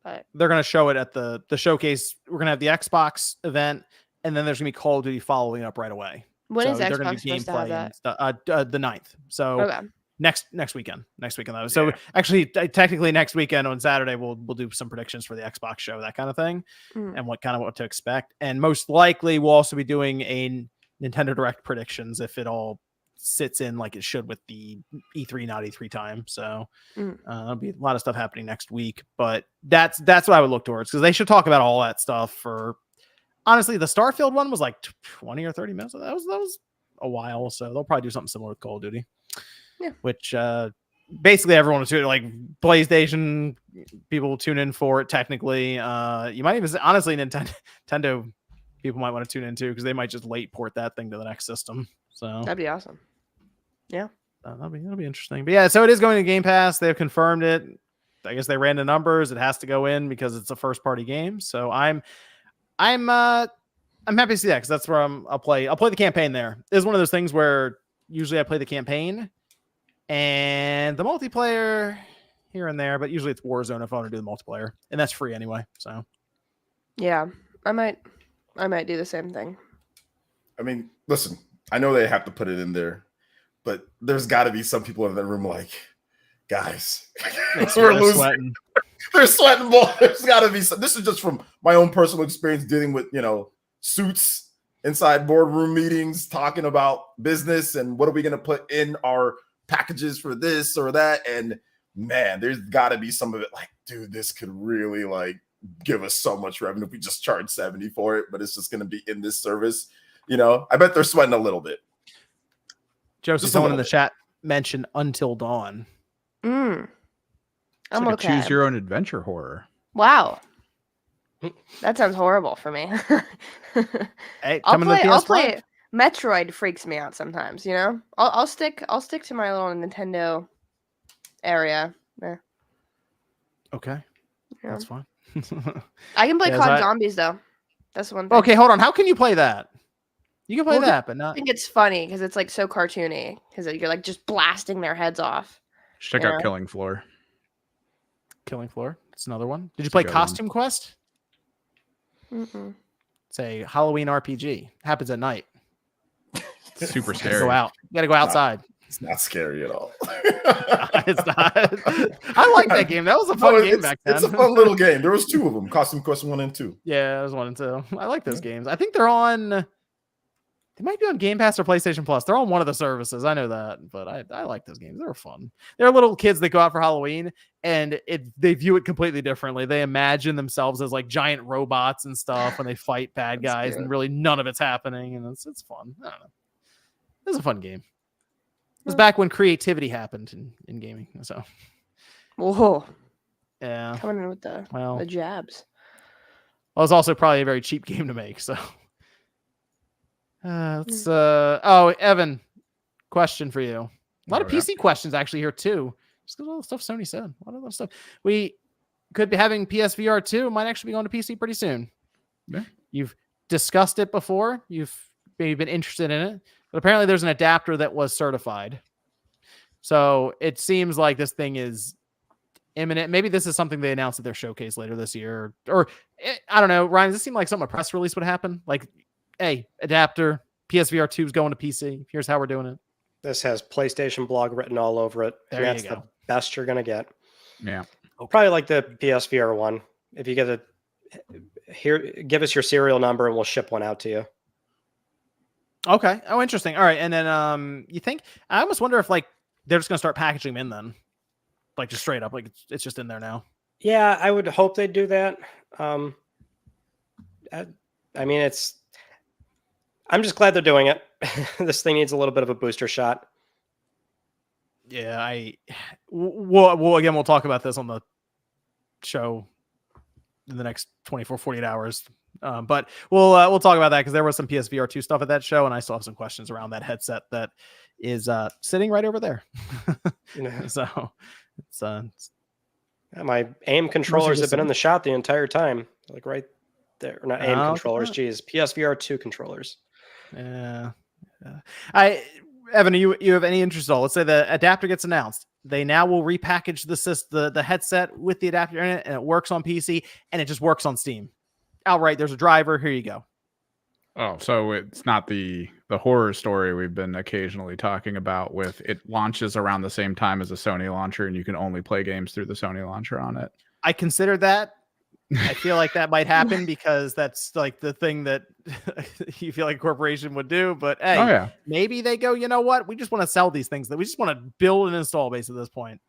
But They're going to show it at the showcase. We're going to have the Xbox event, and then there's going to be Call of Duty following up right away. when is they're Xbox gonna supposed to have that? and stuff, the 9th. So Okay. next weekend. Though. So actually, technically, next weekend on Saturday, we'll do some predictions for the Xbox show, that kind of thing, Mhm. and what to expect. And most likely, we'll also be doing a Nintendo Direct predictions if it all sits in like it should with the E3 not E3 time. So Mhm. there'll be a lot of stuff happening next week. But that's what I would look towards because they should talk about all that stuff for. Honestly, the Starfield one was like 20 or 30 minutes. That was a while, so they'll probably do something similar with Call of Duty. Yeah. Which basically everyone will tune in, like PlayStation people will tune in for it technically. You might even honestly Nintendo people might want to tune in too, because they might just late port that thing to the next system. So That'd be awesome. Yeah. that'll be interesting. But yeah, so it is going to Game Pass. They've confirmed it. I guess they ran the numbers. It has to go in because it's a first party game. So I'm happy to see that, because that's where I'll play the campaign there. It's one of those things where usually I play the campaign and the multiplayer here and there, but usually it's Warzone if I want to do the multiplayer, and that's free anyway. So Yeah. I might do the same thing. I mean, listen, I know they have to put it in there, but there's got to be some people in that room like, guys, we're losing. Sweating. They're sweating balls. There's got to be some. This is just from my own personal experience dealing with, suits inside boardroom meetings, talking about business and what are we going to put in our packages for this or that. And man, there's got to be some of it like, dude, this could really like give us so much revenue if we just charge $70 for it, but it's just going to be in this service. I bet they're sweating a little bit. Josie, someone in the chat mentioned Until Dawn. I'm like okay. a choose your own adventure horror. Wow. That sounds horrible for me. Hey, I'll coming to the I'll PS5? play it. Metroid freaks me out sometimes, I'll stick to my little Nintendo area. Yeah. Okay, Yeah. that's fine. I can play Yeah, COD Zombies though. That's one thing. Okay, hold on. How can you play that? You can play Well, that, but I not think it's funny because it's like so cartoony because you're like just blasting their heads off. Check Yeah. out Killing Floor. Killing Floor. It's another one. Did you It's a play good one. Costume Quest? Mm-mm. It's a Halloween RPG. Happens at night. Super You gotta scary. go out. You gotta go outside. It's not scary at all. It's not. I like that game. That was a fun game back then. It's a fun little game. There was 2 of them, Costume Quest 1 and 2. Yeah, I was 1 and 2. I like those games. I think they're on. They might be on Game Pass or PlayStation Plus. They're on one of the services. I know that, but I like those games. They're fun. They're little kids that go out for Halloween, and they view it completely differently. They imagine themselves as like giant robots and stuff when they fight bad That's guys, cute. and really none of it's happening, and it's fun. I don't know. It was a fun game. It was back when creativity happened in gaming. So Whoa, yeah, coming in with the jabs. well, it was also probably a very cheap game to make. So Evan, question for you. A lot of Okay. PC questions actually here too. Just because all the stuff Sony said. A lot of stuff. We could be having PSVR 2. Might actually be going to PC pretty soon. Yeah. You've discussed it before. You've maybe been interested in it. But apparently there's an adapter that was certified. So it seems like this thing is imminent. Maybe this is something they announced at their showcase later this year. Or I don't know. Ryan, does this seem like something a press release would happen? Like, hey, adapter, PSVR 2 is going to PC. Here's how we're doing it. This has PlayStation blog written all over it. There And you that's go. the best you're going to get. Yeah. Probably like the PSVR 1. If you get give us your serial number and we'll ship one out to you. Okay. Oh, interesting. All right. And then you think, I almost wonder if like they're just going to start packaging them in then. Like just straight up, like it's just in there now. Yeah, I would hope they'd do that. I mean, I'm just glad they're doing it. This thing needs a little bit of a booster shot. Yeah, we'll talk about this on the show in the next 24, 48 hours. But we'll talk about that because there was some PSVR 2 stuff at that show, and I still have some questions around that headset that is sitting right over there. So it's my aim controllers have been in the shot the entire time. Like right there. Not aim controllers, geez. PSVR 2 controllers. Yeah. Evan, you have any interest at all? Let's say the adapter gets announced. They now will repackage the headset with the adapter in it, and it works on PC, and it just works on Steam. Outright, there's a driver. Here you go. Oh, so it's not the horror story we've been occasionally talking about with it launches around the same time as a Sony launcher, and you can only play games through the Sony launcher on it. I considered that. I feel like that might happen because that's like the thing that you feel like a corporation would do. But hey, maybe they go, you know what? We just want to sell these things. That we just want to build and install base at this point.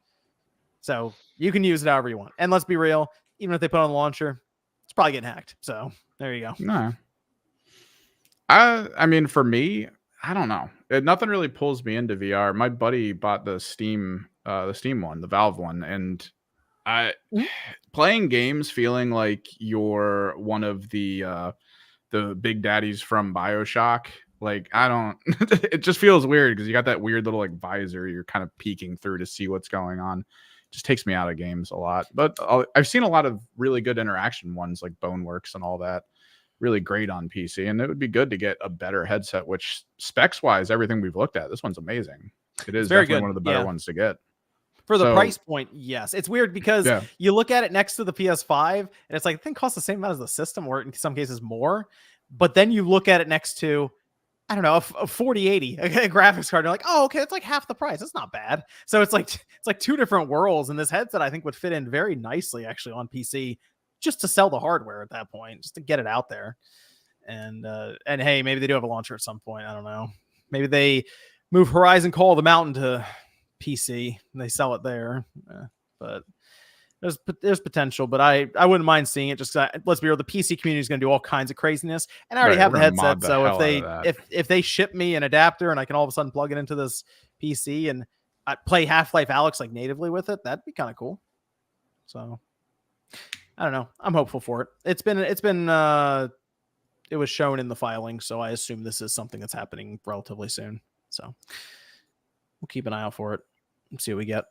So you can use it however you want. And let's be real, even if they put on the launcher, it's probably getting hacked. So there you go. No. I mean, for me, I don't know. Nothing really pulls me into VR. My buddy bought the Steam one, the Valve one, and playing games feeling like you're one of the big daddies from BioShock. Like, I don't. It just feels weird because you got that weird little like visor you're kind of peeking through to see what's going on. Just takes me out of games a lot. But I've seen a lot of really good interaction ones like Boneworks and all that. Really great on PC, and it would be good to get a better headset, which specs wise, everything we've looked at, this one's amazing. It is very definitely good. one of the better ones to get. For the price point, yes. It's weird because you look at it next to the PS5 and it's like, the thing costs the same amount as the system, or in some cases more. But then you look at it next to, I don't know, a 4080, a graphics card. You're like, oh, okay, it's like half the price. It's not bad. So it's like two different worlds. And this headset, I think, would fit in very nicely actually on PC, just to sell the hardware at that point, just to get it out there. And hey, maybe they do have a launcher at some point. I don't know. Maybe they move Horizon Call of the Mountain to PC and they sell it there. But there's potential, but I wouldn't mind seeing it. Just let's be real, the PC community is going to do all kinds of craziness, and I already have the headset. So if they ship me an adapter and I can all of a sudden plug it into this PC and I play Half-Life Alyx like natively with it, that'd be kind of cool. So I don't know. I'm hopeful for it. It was shown in the filing, so I assume this is something that's happening relatively soon. So we'll keep an eye out for it and see what we get.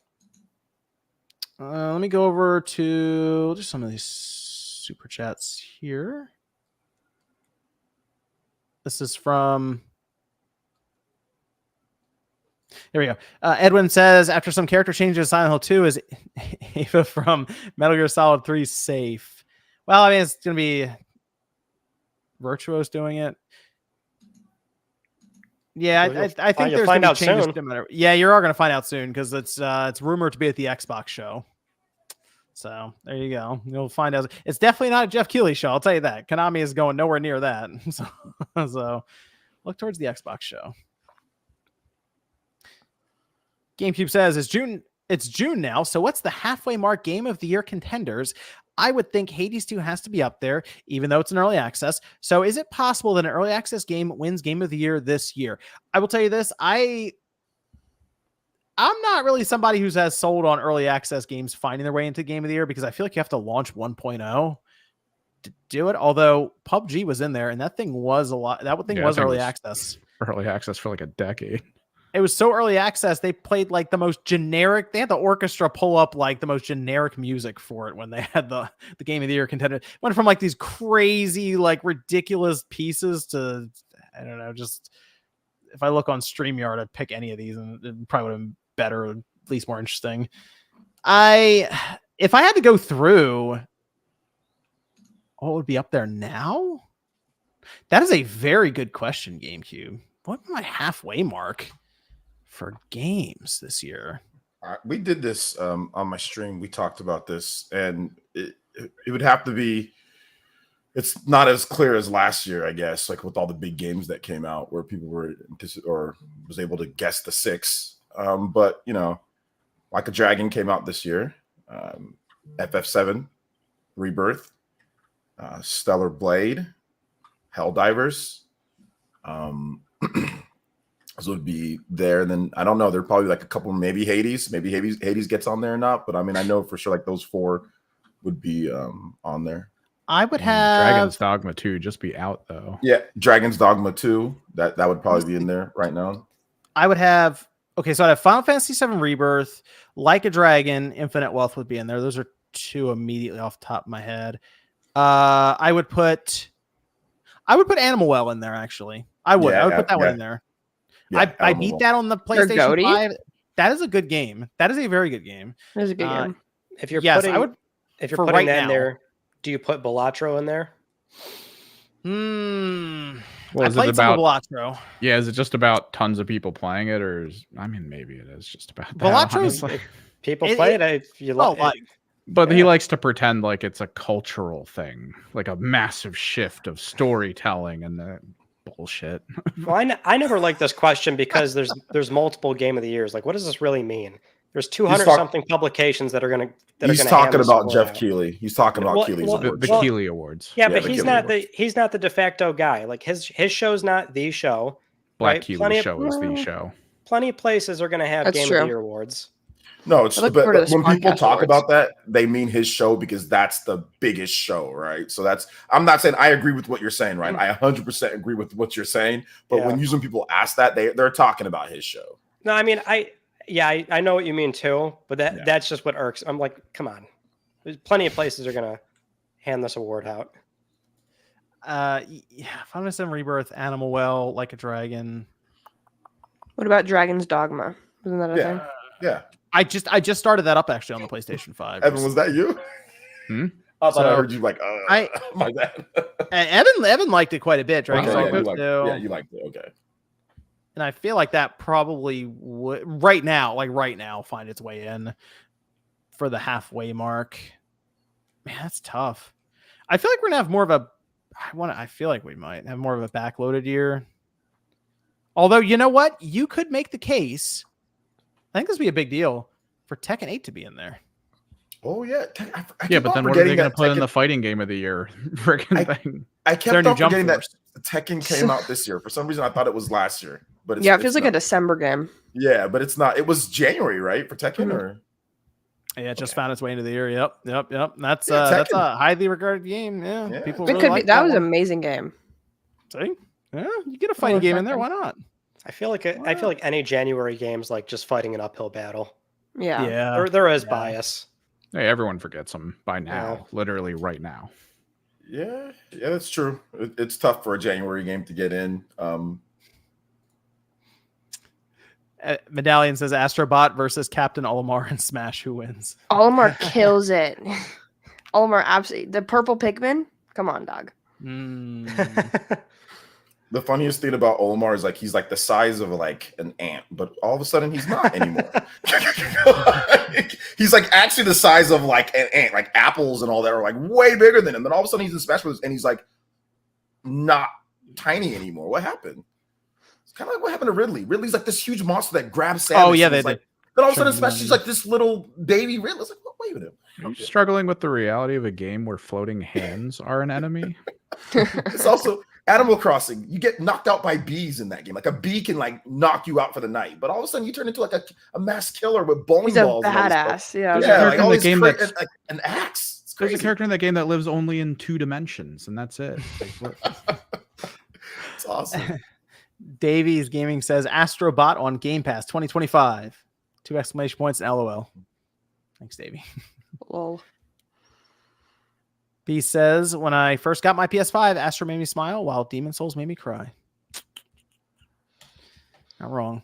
Let me go over to just some of these super chats here. This is from... There we go. Edwin says, after some character changes, Silent Hill 2 is Ava from Metal Gear Solid 3 safe? Well, I mean, it's going to be Virtuos doing it. Yeah, I think there's going to be changes. Yeah, you're all going to find out soon because it's rumored to be at the Xbox show. So there you go. You'll find out. It's definitely not a Jeff Keighley show. I'll tell you that. Konami is going nowhere near that. So look towards the Xbox show. GameCube says it's June now. So what's the halfway mark game of the year contenders? I would think Hades 2 has to be up there, even though it's an early access. So is it possible that an early access game wins Game of the Year this year? I will tell you this. I'm not really somebody who's has sold on early access games finding their way into Game of the Year because I feel like you have to launch 1.0 to do it. Although PUBG was in there and that thing was a lot. That thing was early access. Early access for like a decade. It was so early access. They played like the most generic. They had the orchestra pull up like the most generic music for it when they had the Game of the Year contender. Went from like these crazy, like ridiculous pieces to, I don't know, just if I look on StreamYard, I'd pick any of these and it probably would have been better, at least more interesting. If I had to go through, what would be up there now? That is a very good question, GameCube. What my halfway mark for games this year? We did this on my stream. We talked about this, and it would have to be. It's not as clear as last year, I guess. Like with all the big games that came out, where people were or was able to guess the 6. But you know, Like a Dragon came out this year. FF7, Rebirth, Stellar Blade, Helldivers. Those would be there. And then I don't know. There are probably like a couple, maybe Hades. Maybe Hades gets on there or not. But I mean, I know for sure like those 4 would be on there. I would have Dragon's Dogma 2 just be out though. Yeah, Dragon's Dogma 2. That would probably be in there right now. I would have so I'd have Final Fantasy VII Rebirth, Like a Dragon, Infinite Wealth would be in there. Those are 2 immediately off the top of my head. I would put Animal Well in there actually. I would put that one in there. Yeah, I beat that on the PlayStation 5. That is a good game. That is a very good game. That is a good game. If you're putting that in there, do you put Balatro in there? Well, I played some of Balatro. Yeah, is it just about tons of people playing it, or maybe it is just about that, Balatro's people play it. If you like. But he likes to pretend like it's a cultural thing, like a massive shift of storytelling and the bullshit. Well, I never liked this question because there's multiple Game of the Years. Like, what does this really mean? There's 200 something publications that are going to. He's talking about Jeff Keighley. He's talking about Keighley's awards. The Keighley Awards. Yeah, but he's not the de facto guy. Like his show's not the show. Black Right, Kiwi plenty of- show is the show. Plenty of places are going to have That's Game true. of the Year awards. No, it's I look but forward to the when people Spawncast talk awards. about that, they mean his show because that's the biggest show, right? So that's I'm not saying I agree with what you're saying, right? I 100% agree with what you're saying, but when usually people ask that, they're talking about his show. No, I mean, I know what you mean too, but that's just what irks. I'm like, come on. There's plenty of places are going to hand this award out. Final Sim Rebirth, Animal Well, Like a Dragon. What about Dragon's Dogma? Isn't that a thing? Yeah. I just started that up actually on the PlayStation 5. Evan, was that you? I thought I heard you like, my bad. Evan liked it quite a bit. Dragon's Okay, Dogma you liked it. Okay. And I feel like that probably would right now find its way in for the halfway mark. Man, that's tough. I feel like we're gonna have more of a I feel like we might have more of a backloaded year. Although, you know what? You could make the case. I think this would be a big deal for Tekken 8 to be in there. Oh yeah. Yeah, but then what are they going to put in the fighting game of the year? Freaking thing. I kept on forgetting that Force. Tekken came out this year. For some reason, I thought it was last year. But It feels like a December game. Yeah, but it's not. It was January, right, for Tekken, or Yeah, it just found its way into the year. Yep. That's Yeah, that's Tekken. a highly regarded game. Yeah, people It really could be. like That was one. an amazing game. See? Yeah, you get a fighting game in there. Why not? I feel like any January game's like just fighting an uphill battle. Yeah. There is bias. Hey, everyone forgets them by now, Yeah. literally right now. Yeah, that's true. It's tough for a January game to get in. Medallion says Astrobot versus Captain Olimar in Smash. Who wins? Olimar kills it. Olimar absolutely. The purple Pikmin? Come on, dog. The funniest thing about Olimar is like he's like the size of like an ant, but all of a sudden he's not anymore. He's like actually the size of like an ant, like apples and all that are like way bigger than him. Then all of a sudden he's in Smash Bros. And he's like not tiny anymore. What happened? It's kind of like what happened to Ridley. Ridley's like this huge monster that grabs Samus. Oh yeah, they like, did. then all of a sudden Smash is like this little baby Ridley. It's like, wait a minute. Are you struggling with the reality of a game where floating hands are an enemy? It's also Animal Crossing. You get knocked out by bees in that game. Like a bee can like knock you out for the night, but all of a sudden you turn into like a mass killer with bowling He's a balls. and all this badass. stuff. Yeah. Yeah, like in all the these game like an axe. It's There's crazy. a character in that game that lives only in 2 dimensions, and that's it. Like, It's awesome. Davies Gaming says Astrobot on GamePass 2025. 2 exclamation points and LOL. Thanks, Davey. Lol. B says, when I first got my PS5, Astro made me smile while Demon Souls made me cry. Not wrong.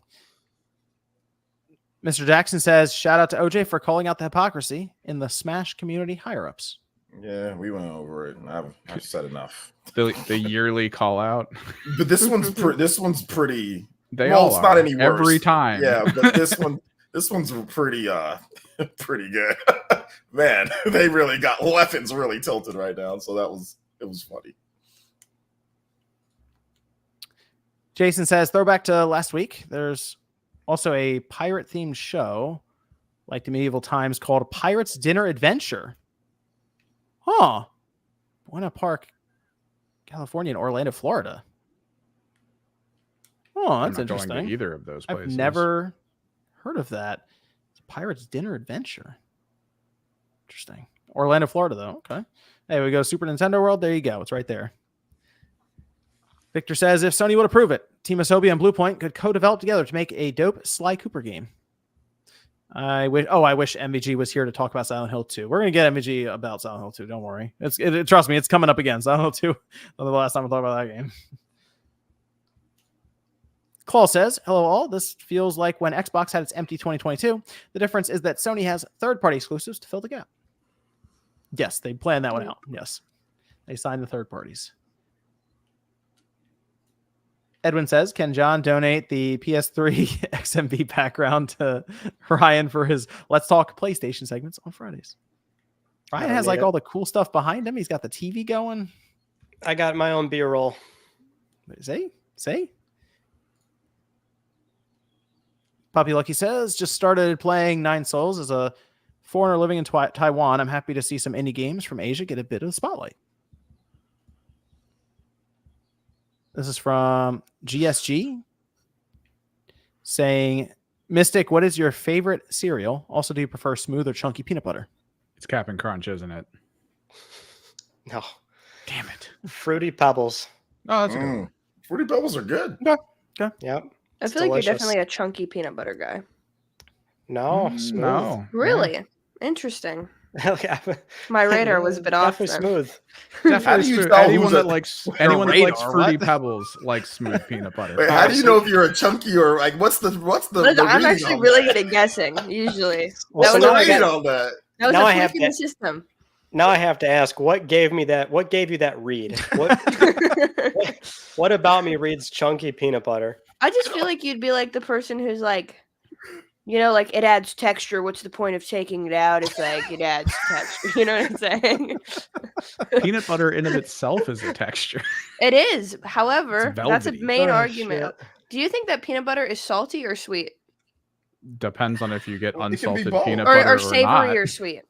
Mr. Jackson says, shout out to OJ for calling out the hypocrisy in the Smash community higher-ups. Yeah, we went over it. I've said enough. the yearly call out. But this one's pretty. They well, all it's are, not any worse every time. Yeah, but this one's pretty pretty good. Man, they really got weapons really tilted right now. So it was funny. Jason says, throwback to last week. There's also a pirate-themed show like the medieval times called Pirate's Dinner Adventure. Huh. Buena Park, California, and Orlando, Florida. Oh, that's I'm not interesting. going to either of those I've places. never heard of that. It's Pirate's Dinner Adventure. Interesting. Orlando, Florida, though. Okay. There we go. Super Nintendo World. There you go. It's right there. Victor says, if Sony would approve it, Team Asobi and Bluepoint could co-develop together to make a dope Sly Cooper game. I wish MVG was here to talk about Silent Hill 2. We're going to get MVG about Silent Hill 2. Don't worry. Trust me, it's coming up again. Silent Hill 2. The last time I thought about that game. Claw says, hello all. This feels like when Xbox had its empty 2022. The difference is that Sony has third-party exclusives to fill the gap. Yes, they planned that one out. Yes. They signed the third parties. Edwin says, can John donate the PS3 XMV background to Ryan for his Let's Talk PlayStation segments on Fridays? Ryan has like all the cool stuff behind him. He's got the TV going. I got my own B-roll. See? Poppy Lucky says, just started playing Nine Souls as a foreigner living in Taiwan. I'm happy to see some indie games from Asia get a bit of the spotlight. This is from GSG. saying, Mystic, what is your favorite cereal? Also, do you prefer smooth or chunky peanut butter? It's Cap'n Crunch, isn't it? No. Damn it. Fruity Pebbles. Oh, that's a good one. Fruity Pebbles are good. Yep. I It's feel like delicious. you're definitely a chunky peanut butter guy. No, smooth. No. Really? Interesting. Yeah. My radar was a bit off. Definitely Then. smooth. Definitely do you smooth. tell Anyone who's that a- likes Your anyone that likes radar, Fruity what? Pebbles likes smooth peanut butter. Wait, how do you know if you're a chunky or like what's the Listen, the I'm reading actually on really that? good at guessing. Usually, Well, that so was now a, I What's the got- read on that? that was now a I have fluke in the to- system. Now I have to ask, what gave you that read? What about me reads chunky peanut butter? I just feel like you'd be like the person who's like, like it adds texture. What's the point of taking it out? It's like it adds texture. You know what I'm saying? Peanut butter in of itself is a texture. It is. However, that's a velvety. main Oh, argument. shit. Do you think that peanut butter is salty or sweet, Depends on if you get Well, it can be unsalted both. peanut or, butter or savory not. or sweet?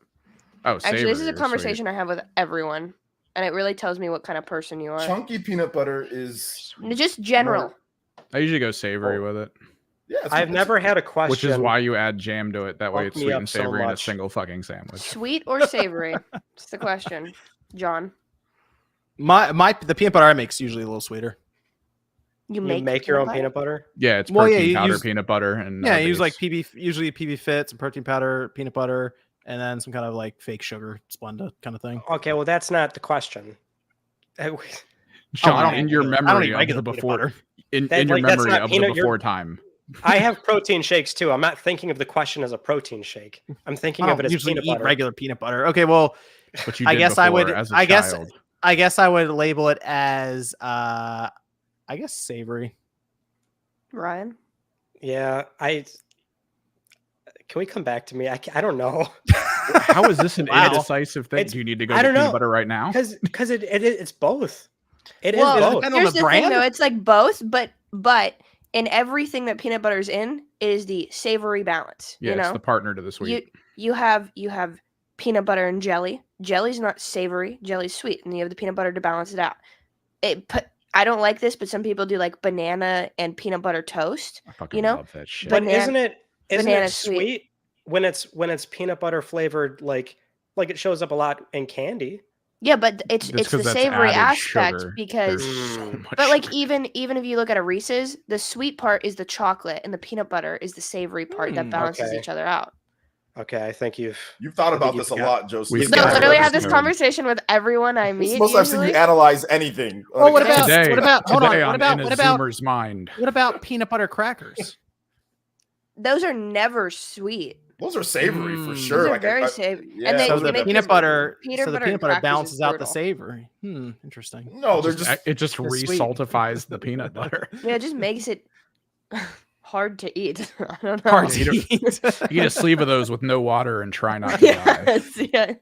Oh, Actually, this is savory a or conversation I have with everyone, and it really tells me what kind of person you are. Chunky peanut butter is Just general. sweet. I usually go savory with it, yeah. I've never had a question. which is why you add jam to it. That way Fuck it's me sweet up and so savory in a much. single fucking sandwich. Sweet or savory? That's the question, John. The peanut butter I make is usually a little sweeter. You You make your own peanut butter? Yeah, it's Well, yeah, protein you powder, use- peanut butter, and Yeah, I use base. like usually PB Fits and protein powder, peanut butter, and then some kind of like fake sugar, Splenda kind of thing. Okay, well that's not the question. Sean, I don't in eat your regular- I don't memory eat of regular the peanut before, butter. in That- your like, that's memory not of peanut, the you're- before time. I have protein shakes too. I'm not thinking of the question as a protein shake. I'm thinking I of it don't as usually peanut eat butter. regular peanut butter. Okay, well, But you I did guess I before would- as a I guess- child. I guess I would label it as I guess savory. Ryan. Yeah, can we come back to me? I don't know. How is this an Wow. indecisive thing? It's- Do you need to go I get don't peanut know. butter right now? Because it's both. It is Well, Does it both. depend on Here's the the thing, brand? though. It's like both, but in everything that peanut butter's in, it is the savory balance. Yeah, you it's know, the partner to the sweet. you have peanut butter and jelly. Jelly's not savory. Jelly's sweet, and you have the peanut butter to balance it out. I don't like this, but some people do like banana and peanut butter toast. I fucking you know, love that shit. But banana- isn't it banana sweet when it's peanut butter flavored like it shows up a lot in candy? Yeah, but it's That's the 'cause that's savory added aspect sugar. because. There's so Mm. much But like sugar. even if you look at a Reese's, the sweet part is the chocolate, and the peanut butter is the savory part that balances Okay. each other out. Okay, I think you've Thought I about think this a you've got- lot, Joseph. We've No, got literally it. have this Episode. conversation with everyone I This meet. is most I've seen you usually. analyze anything. Well, what Like, about- Today, what about- hold on, today what about- in a what about- Zoomer's mind? What about peanut butter crackers? Those are never sweet. those are savory for Mm. sure. Those are Like, very I- savory. yeah, and they So those the are make peanut this- butter, peanut so the butter peanut and butter crackers balances is out the brutal. savory. Interesting. No, they're just It just They're sweet. resaltifies the peanut butter. Yeah, it just makes it hard to eat. I don't know. Hard to to eat. You eat a sleeve of those with no water and try not to die. Yes, yeah,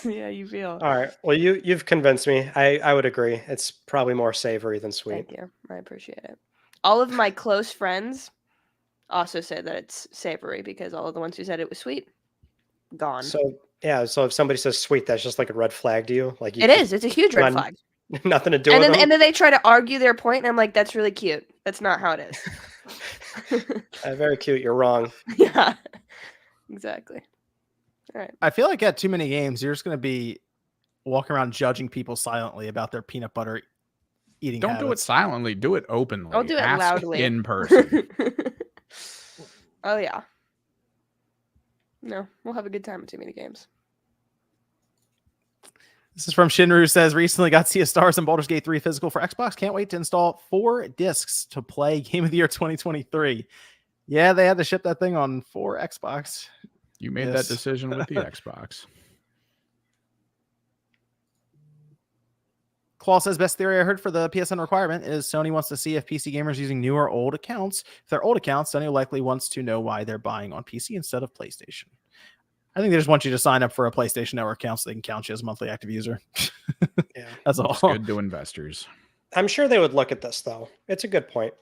yeah, you feel. all right. Well, you've convinced me. I would agree. It's probably more savory than sweet. Thank you. I appreciate it. All of my close friends also said that it's savory because all of the ones who said it was sweet, gone. So yeah. So if somebody says sweet, that's just like a red flag to you. Like you It is. It's a huge red None- flag. nothing to do And with then, them. and then they try to argue their point, and I'm like, that's really cute. That's not how it is. Very cute. You're wrong. Yeah, exactly. All right. I feel like at too many games, you're just going to be walking around judging people silently about their peanut butter eating Don't do it habits. silently. Do it openly. Don't do it Ask loudly. in person. Oh yeah. No, we'll have a good time at too many games. This is from Shinru, who says, recently got Sea of Stars and Baldur's Gate 3 physical for Xbox. Can't wait to install 4 discs to play Game of the Year 2023. Yeah, they had to ship that thing on 4 Xbox. You made Yes. that decision with the Xbox. Claw says, best theory I heard for the PSN requirement is Sony wants to see if PC gamers using new or old accounts. If they're old accounts, Sony likely wants to know why they're buying on PC instead of PlayStation. I think they just want you to sign up for a PlayStation Network account so they can count you as a monthly active user. Yeah. That's all. It's good to investors. I'm sure they would look at this though. It's a good point.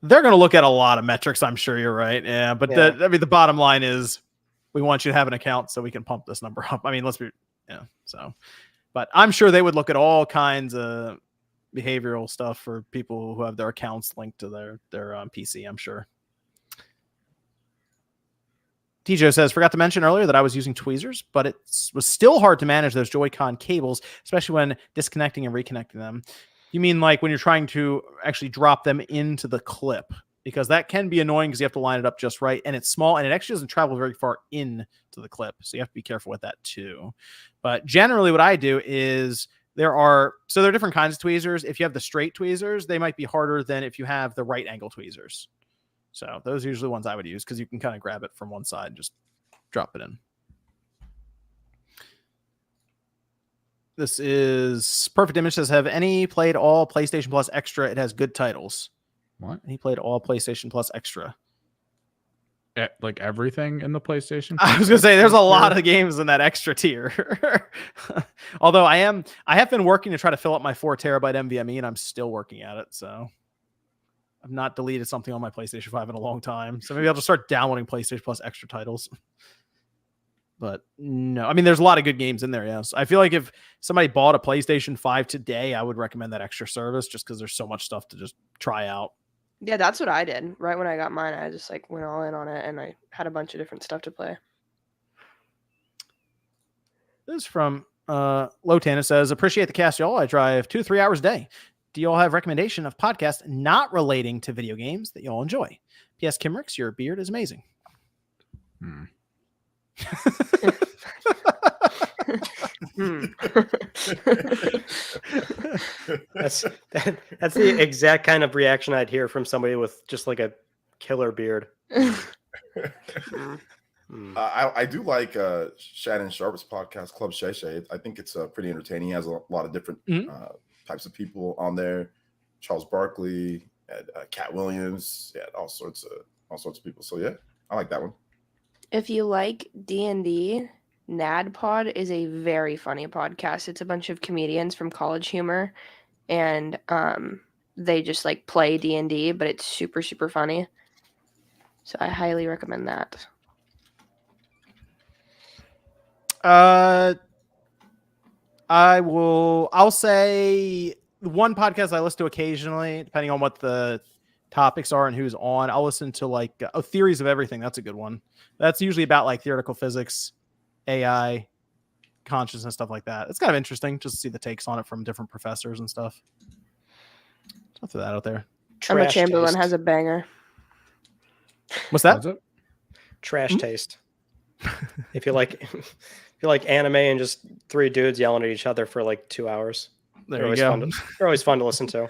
They're going to look at a lot of metrics. I'm sure you're right. Yeah, but Yeah. the bottom line is we want you to have an account so we can pump this number up. I mean, let's be, so, but I'm sure they would look at all kinds of behavioral stuff for people who have their accounts linked to their PC. I'm sure. Tijo says, forgot to mention earlier that I was using tweezers, but it was still hard to manage those Joy-Con cables, especially when disconnecting and reconnecting them. You mean like when you're trying to actually drop them into the clip? Because that can be annoying because you have to line it up just right. And it's small and it actually doesn't travel very far into the clip. So you have to be careful with that too. But generally what I do is there are different kinds of tweezers. If you have the straight tweezers, they might be harder than if you have the right angle tweezers. So those are usually the ones I would use because you can kind of grab it from one side and just drop it in. This is Perfect Image says, have any played all PlayStation Plus Extra? It has good titles. What? And he played all PlayStation Plus Extra. Like everything in the PlayStation? I was gonna say there's a lot of games in that extra tier. Although I have been working to try to fill up my 4 terabyte NVMe and I'm still working at it. So I've not deleted something on my PlayStation 5 in a long time. So maybe I'll just start downloading PlayStation Plus Extra titles. But no, I mean, there's a lot of good games in there. Yes. I feel like if somebody bought a PlayStation 5 today, I would recommend that extra service just because there's so much stuff to just try out. Yeah, that's what I did. Right when I got mine, I just like went all in on it and I had a bunch of different stuff to play. This is from Lotan. It says, appreciate the cast, y'all. I drive 2 to 3 hours a day. Do y'all have recommendation of podcasts not relating to video games that y'all enjoy? P.S. Kimrix, your beard is amazing. That's the exact kind of reaction I'd hear from somebody with just like a killer beard. I do like Shannon Sharp's podcast, Club Shay Shay. I think it's pretty entertaining. He has a lot of different types of people on there. Charles Barkley, Cat Williams, all sorts of people. So yeah, I like that one. If you like D&D, NADPod is a very funny podcast. It's a bunch of comedians from College Humor, and they just like play D&D, but it's super, super funny. So I highly recommend that. I'll say one podcast I listen to occasionally, depending on what the topics are and who's on. I'll listen to like Theories of Everything. That's a good one. That's usually about like theoretical physics, AI, consciousness, stuff like that. It's kind of interesting just to see the takes on it from different professors and stuff. I'll throw that out there. Emma Chamberlain has a banger. What's that? Trash taste. If you like anime and just 3 dudes yelling at each other for like 2 hours. There you go. They're always fun to listen to.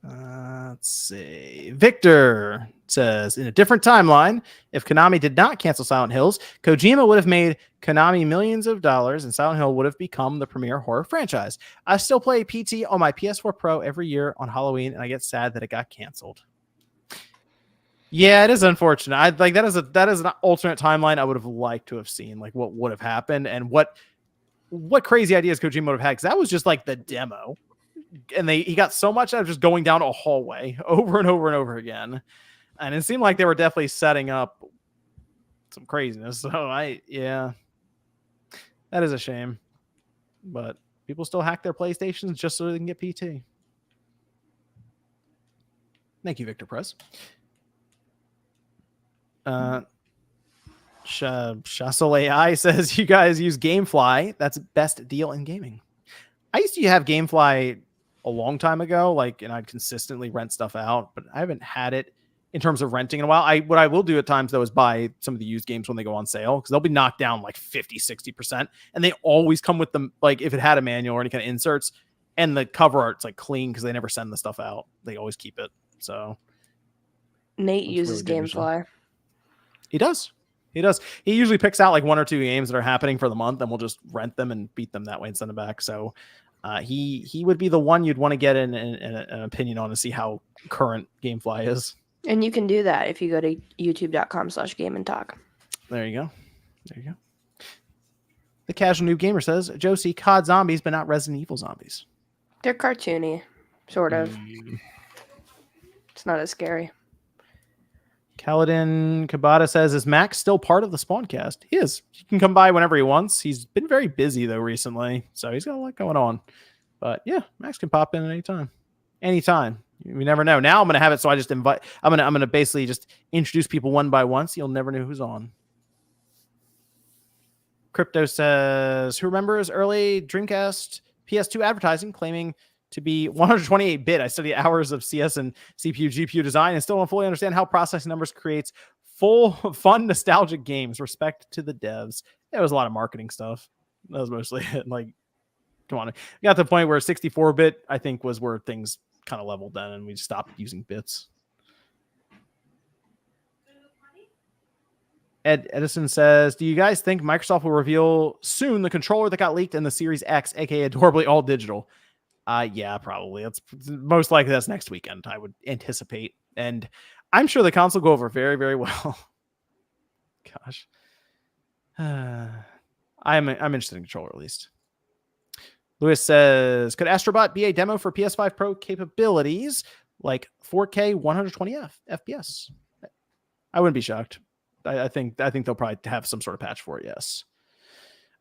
Let's see. Victor says, in a different timeline, if Konami did not cancel Silent Hills, Kojima would have made Konami millions of dollars and Silent Hill would have become the premier horror franchise. I still play PT on my PS4 Pro every year on Halloween, and I get sad that it got canceled. Yeah, it is unfortunate. That is an alternate timeline I would have liked to have seen, like what would have happened and what crazy ideas Kojima would have had, because that was just like the demo. And he got so much out of just going down a hallway over and over and over again. And it seemed like they were definitely setting up some craziness. So that is a shame. But people still hack their PlayStations just so they can get PT. Thank you, Victor Press. Shassel AI says, you guys use Gamefly. That's best deal in gaming. I used to have Gamefly a long time ago, and I'd consistently rent stuff out, but I haven't had it in terms of renting in a while. What I will do at times though is buy some of the used games when they go on sale, because they'll be knocked down like 50-60%, and they always come with them, like if it had a manual or any kind of inserts, and the cover art's like clean because they never send the stuff out. They always keep it. So Nate uses Gamefly. He does. He usually picks out like 1 or 2 games that are happening for the month, and we'll just rent them and beat them that way and send them back. So he would be the one you'd want to get an opinion on to see how current Gamefly is. And you can do that if you go to youtube.com/GameandTalk. There you go. The Casual Noob Gamer says, Josie, COD zombies, but not Resident Evil zombies. They're cartoony, sort of. It's not as scary. Kaladin Kabata says, is Max still part of the Spawncast? He is. He can come by whenever he wants. He's been very busy, though, recently. So he's got a lot going on. But yeah, Max can pop in at any time. Anytime. We never know. Now I'm gonna have it so I just invite. I'm gonna basically just introduce people one by one, so you'll never know who's on. Crypto says, who remembers early Dreamcast PS2 advertising claiming to be 128-bit? I studied hours of CS and CPU, GPU design and still don't fully understand how processing numbers creates full, fun, nostalgic games. Respect to the devs. It was a lot of marketing stuff. That was mostly it. Like, come on. We got to the point where 64-bit, I think, was where things kind of leveled then, and we stopped using bits. Edison says, do you guys think Microsoft will reveal soon the controller that got leaked in the Series X, aka adorably all digital? Yeah, probably. It's most likely that's next weekend, I would anticipate. And I'm sure the console will go over very, very well. Gosh. I'm interested in controller at least. Lewis says, could Astrobot be a demo for PS5 Pro capabilities like 4K 120 FPS? I wouldn't be shocked. I think they'll probably have some sort of patch for it, yes.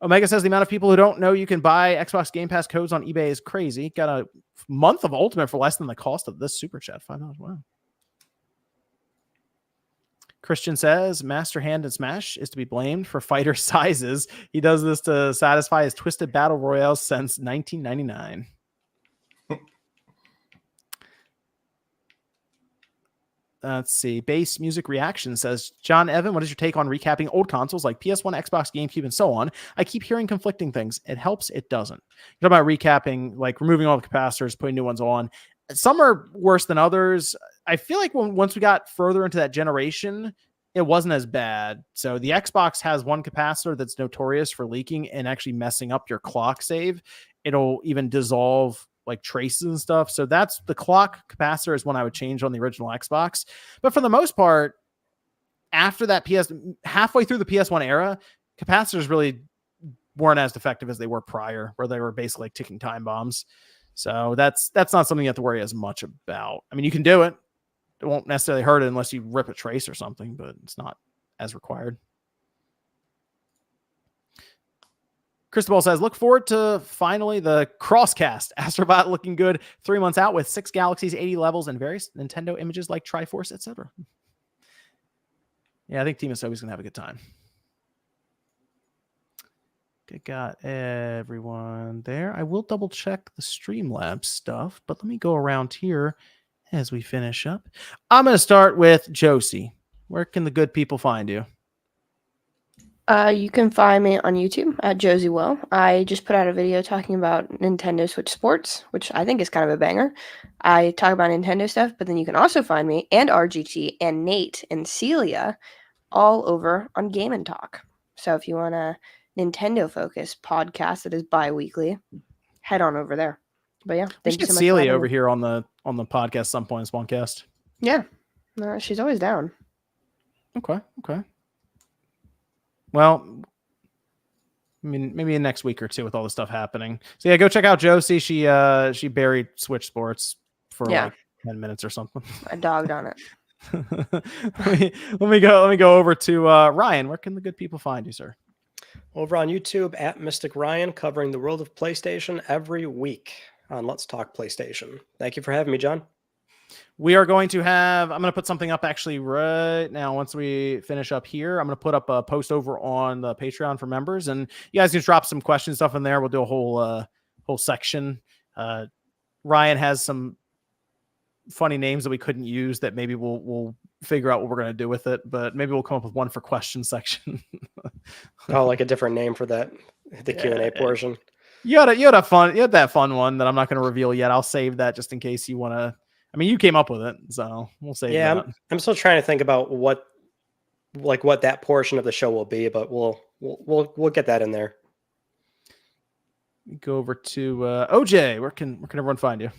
Omega says the amount of people who don't know you can buy Xbox Game Pass codes on eBay is crazy. Got a month of Ultimate for less than the cost of this Super Chat. $5. Wow. Christian says Master Hand and Smash is to be blamed for fighter sizes. He does this to satisfy his twisted battle royales since 1999. Let's see. Bass Music Reaction says, John Evan, what is your take on recapping old consoles like PS1, Xbox, GameCube, and so on? I keep hearing conflicting things. It helps, it doesn't. You're talking about recapping, like removing all the capacitors, putting new ones on. Some are worse than others. I feel like once we got further into that generation, it wasn't as bad. So the Xbox has one capacitor that's notorious for leaking and actually messing up your clock save. It'll even dissolve like traces and stuff. So that's the clock capacitor is one I would change on the original Xbox. But for the most part, after that halfway through the PS1 era, capacitors really weren't as effective as they were prior, where they were basically like ticking time bombs. So that's not something you have to worry as much about. I mean, you can do it. It won't necessarily hurt it unless you rip a trace or something, but it's not as required. Cristobal says, look forward to finally the Crosscast. Astrobot looking good 3 months out with 6 galaxies, 80 levels, and various Nintendo images like Triforce, etc. Yeah, I think Team Asobi's going to have a good time. Okay, got everyone there. I will double check the Streamlabs stuff, but let me go around here as we finish up. I'm going to start with Josie. Where can the good people find you? You can find me on YouTube at Josie Well. I just put out a video talking about Nintendo Switch Sports, which I think is kind of a banger. I talk about Nintendo stuff, but then you can also find me and RGT and Nate and Celia all over on Game and Talk. So if you want a Nintendo-focused podcast that is bi-weekly, head on over there. But yeah, thank you so much. Celia over here on the podcast some point in Spawncast. Yeah, she's always down. Okay. Well, I mean, maybe in next week or two with all the stuff happening. So yeah, go check out Josie. She buried Switch Sports for like 10 minutes or something. I dogged on it. let me go over to Ryan. Where can the good people find you, sir? Over on YouTube at Mystic Ryan, covering the world of PlayStation every week on Let's Talk PlayStation. Thank you for having me, John. We are going to I'm going to put something up actually right now. Once we finish up here, I'm going to put up a post over on the Patreon for members, and you guys can drop some questions stuff in there. We'll do a whole section. Ryan has some funny names that we couldn't use that maybe we'll figure out what we're going to do with it, but maybe we'll come up with one for question section. Oh, like a different name for the Q&A portion. You had that fun one that I'm not going to reveal yet. I'll save that just in case you want to. I mean, you came up with it, so we'll save that. Yeah, I'm still trying to think about what that portion of the show will be, but we'll get that in there. Go over to OJ. Where can everyone find you?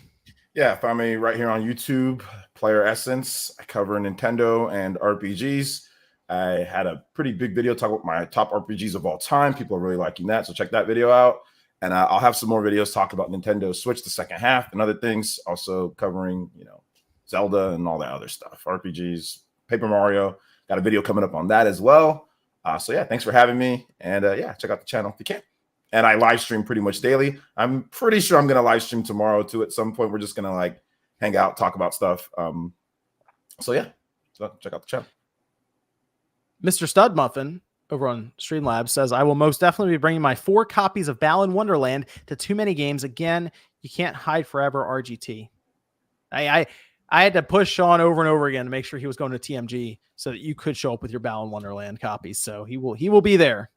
Yeah, find me right here on YouTube, Player Essence. I cover Nintendo and RPGs. I had a pretty big video talking about my top RPGs of all time. People are really liking that, so check that video out. And I'll have some more videos talking about Nintendo Switch, the second half, and other things. Also covering, Zelda and all that other stuff. RPGs, Paper Mario. Got a video coming up on that as well. So yeah, thanks for having me. And check out the channel if you can. And I live stream pretty much daily. I'm pretty sure I'm going to live stream tomorrow too. At some point, we're just going to hang out, talk about stuff. So yeah, so check out the channel. Mr. Stud Muffin over on Streamlabs says, I will most definitely be bringing my 4 copies of Balan Wonderland to Too Many Games. Again, you can't hide forever, RGT. I had to push Sean over and over again to make sure he was going to TMG so that you could show up with your Balan Wonderland copies. So he will be there.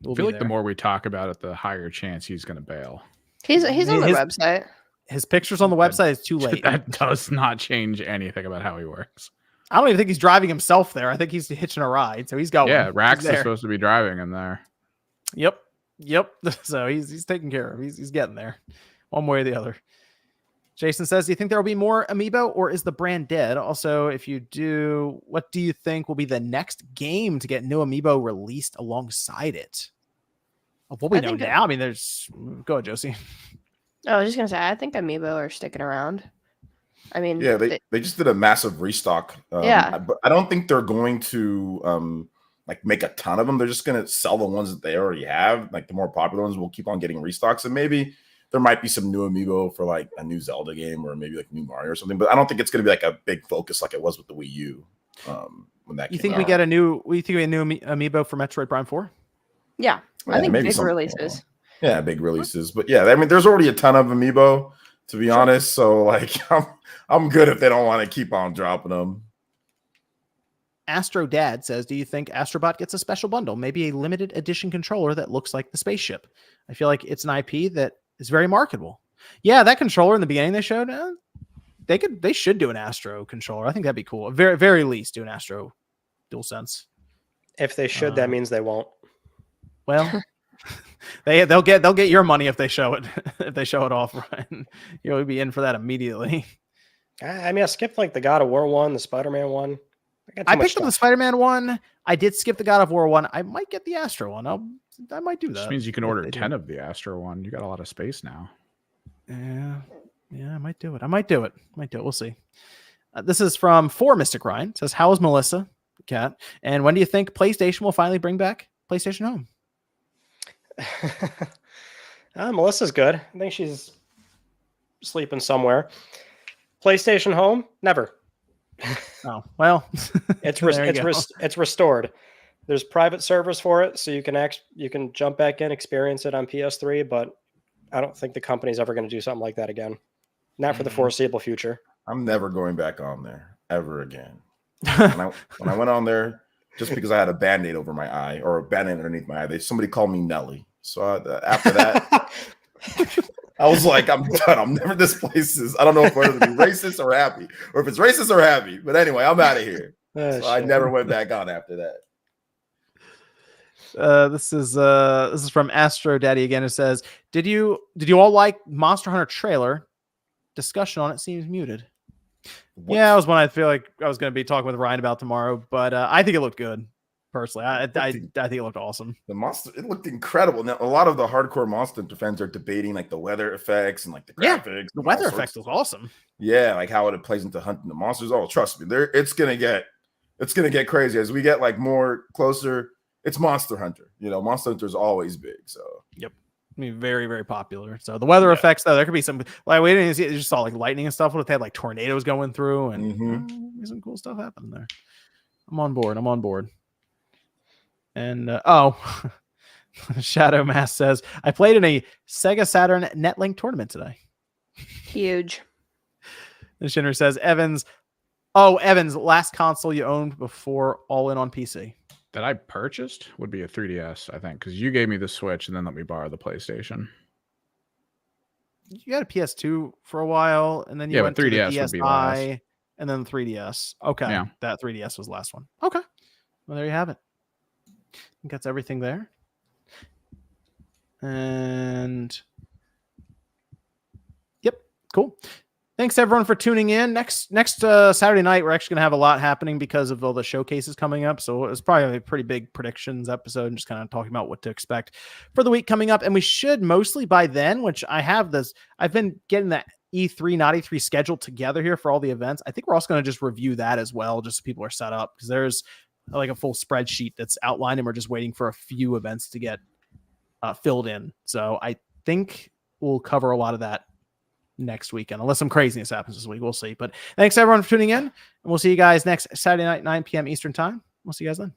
I feel like the more we talk about it, the higher chance he's going to bail. He's on the website. His pictures on the website is too late. That does not change anything about how he works. I don't even think he's driving himself there. I think he's hitching a ride. So he's going. Yeah, Rax is supposed to be driving him there. Yep. So he's taken care of. He's getting there one way or the other. Jason says, do you think there will be more Amiibo or is the brand dead? Also, if you do, what do you think will be the next game to get new Amiibo released alongside it? Of what we know now, I mean, go ahead, Josie. I was just going to say, I think Amiibo are sticking around. I mean, yeah, they just did a massive restock. Yeah, but I don't think they're going to like make a ton of them. They're just going to sell the ones that they already have. Like the more popular ones will keep on getting restocks, and maybe there might be some new Amiibo for like a new Zelda game or maybe like new Mario or something. But I don't think it's going to be like a big focus like it was with the Wii U when that. You think we get a new? We think we get a new Amiibo for Metroid Prime 4? Yeah, I think big releases. Yeah, big releases. But yeah, I mean, there's already a ton of Amiibo, to be honest. So like, I'm good if they don't want to keep on dropping them. Astro Dad says, do you think Astrobot gets a special bundle? Maybe a limited edition controller that looks like the spaceship. I feel like it's an IP that is very marketable. Yeah, that controller in the beginning they showed, they should do an Astro controller. I think that'd be cool. At very least, do an Astro DualSense. If they should, that means they won't. Well, they'll get your money if they show it off, right? You'll be in for that immediately. I mean, I skipped like the God of War one, the Spider-Man one. I picked up the Spider-Man one. I did skip the God of War one. I might get the Astro one. I might do that. Which means you can order 10 of the Astro one. You got a lot of space now. Yeah, I might do it. We'll see. This is from For Mystic Ryan. It says, how is Melissa, Cat? And when do you think PlayStation will finally bring back PlayStation Home? Melissa's good. I think she's sleeping somewhere. PlayStation Home, never. Oh well, it's restored. There's private servers for it, so you can jump back in, experience it on PS3. But I don't think the company's ever going to do something like that again. Not for the foreseeable future. I'm never going back on there ever again. When I went on there, just because I had a Band-Aid over my eye or a Band-Aid underneath my eye, somebody called me Nelly. So after that, I was like, I'm done. I'm never. This place is. I don't know if whether to be racist or happy, or if it's racist or happy. But anyway, I'm out of here. So I never went back on after that. This is from Astro Daddy again. It says, did you all like Monster Hunter trailer? Discussion on it seems muted. Yeah, that was one I feel like I was going to be talking with Ryan about tomorrow, but I think it looked good. Personally, I think it looked awesome. It looked incredible. Now, a lot of the hardcore Monster Hunter fans are debating like the weather effects and like the graphics. Yeah, the weather effects was awesome. Yeah, like how it plays into hunting the monsters. Oh, trust me, it's gonna get crazy as we get like more closer. It's Monster Hunter. Monster Hunter is always big. So yep. I mean, very, very popular. So the weather effects, though, there could be some like we didn't see. You just saw like lightning and stuff. What if they had like tornadoes going through and some cool stuff happening there? I'm on board. And Shadow Mass says, I played in a Sega Saturn Netlink tournament today. Huge. And Shinner says, Evans, last console you owned before all in on PC. That I purchased would be a 3DS, I think, because you gave me the Switch and then let me borrow the PlayStation. You had a PS2 for a while, and then you went 3DS to the would be last. And then the 3DS. Okay, yeah. That 3DS was the last one. Okay, well, there you have it. I think that's everything there. And yep, cool. Thanks everyone for tuning in. Next Saturday night, we're actually gonna have a lot happening because of all the showcases coming up. So it's probably a pretty big predictions episode, and just kind of talking about what to expect for the week coming up. And we should mostly by then, which I've been getting that E3, not E3 scheduled together here for all the events. I think we're also going to just review that as well, just so people are set up, because there's like a full spreadsheet that's outlined, and we're just waiting for a few events to get filled in. So I think we'll cover a lot of that next weekend, unless some craziness happens this week. We'll see. But thanks everyone for tuning in, and we'll see you guys next Saturday night, 9 p.m. Eastern time. We'll see you guys then.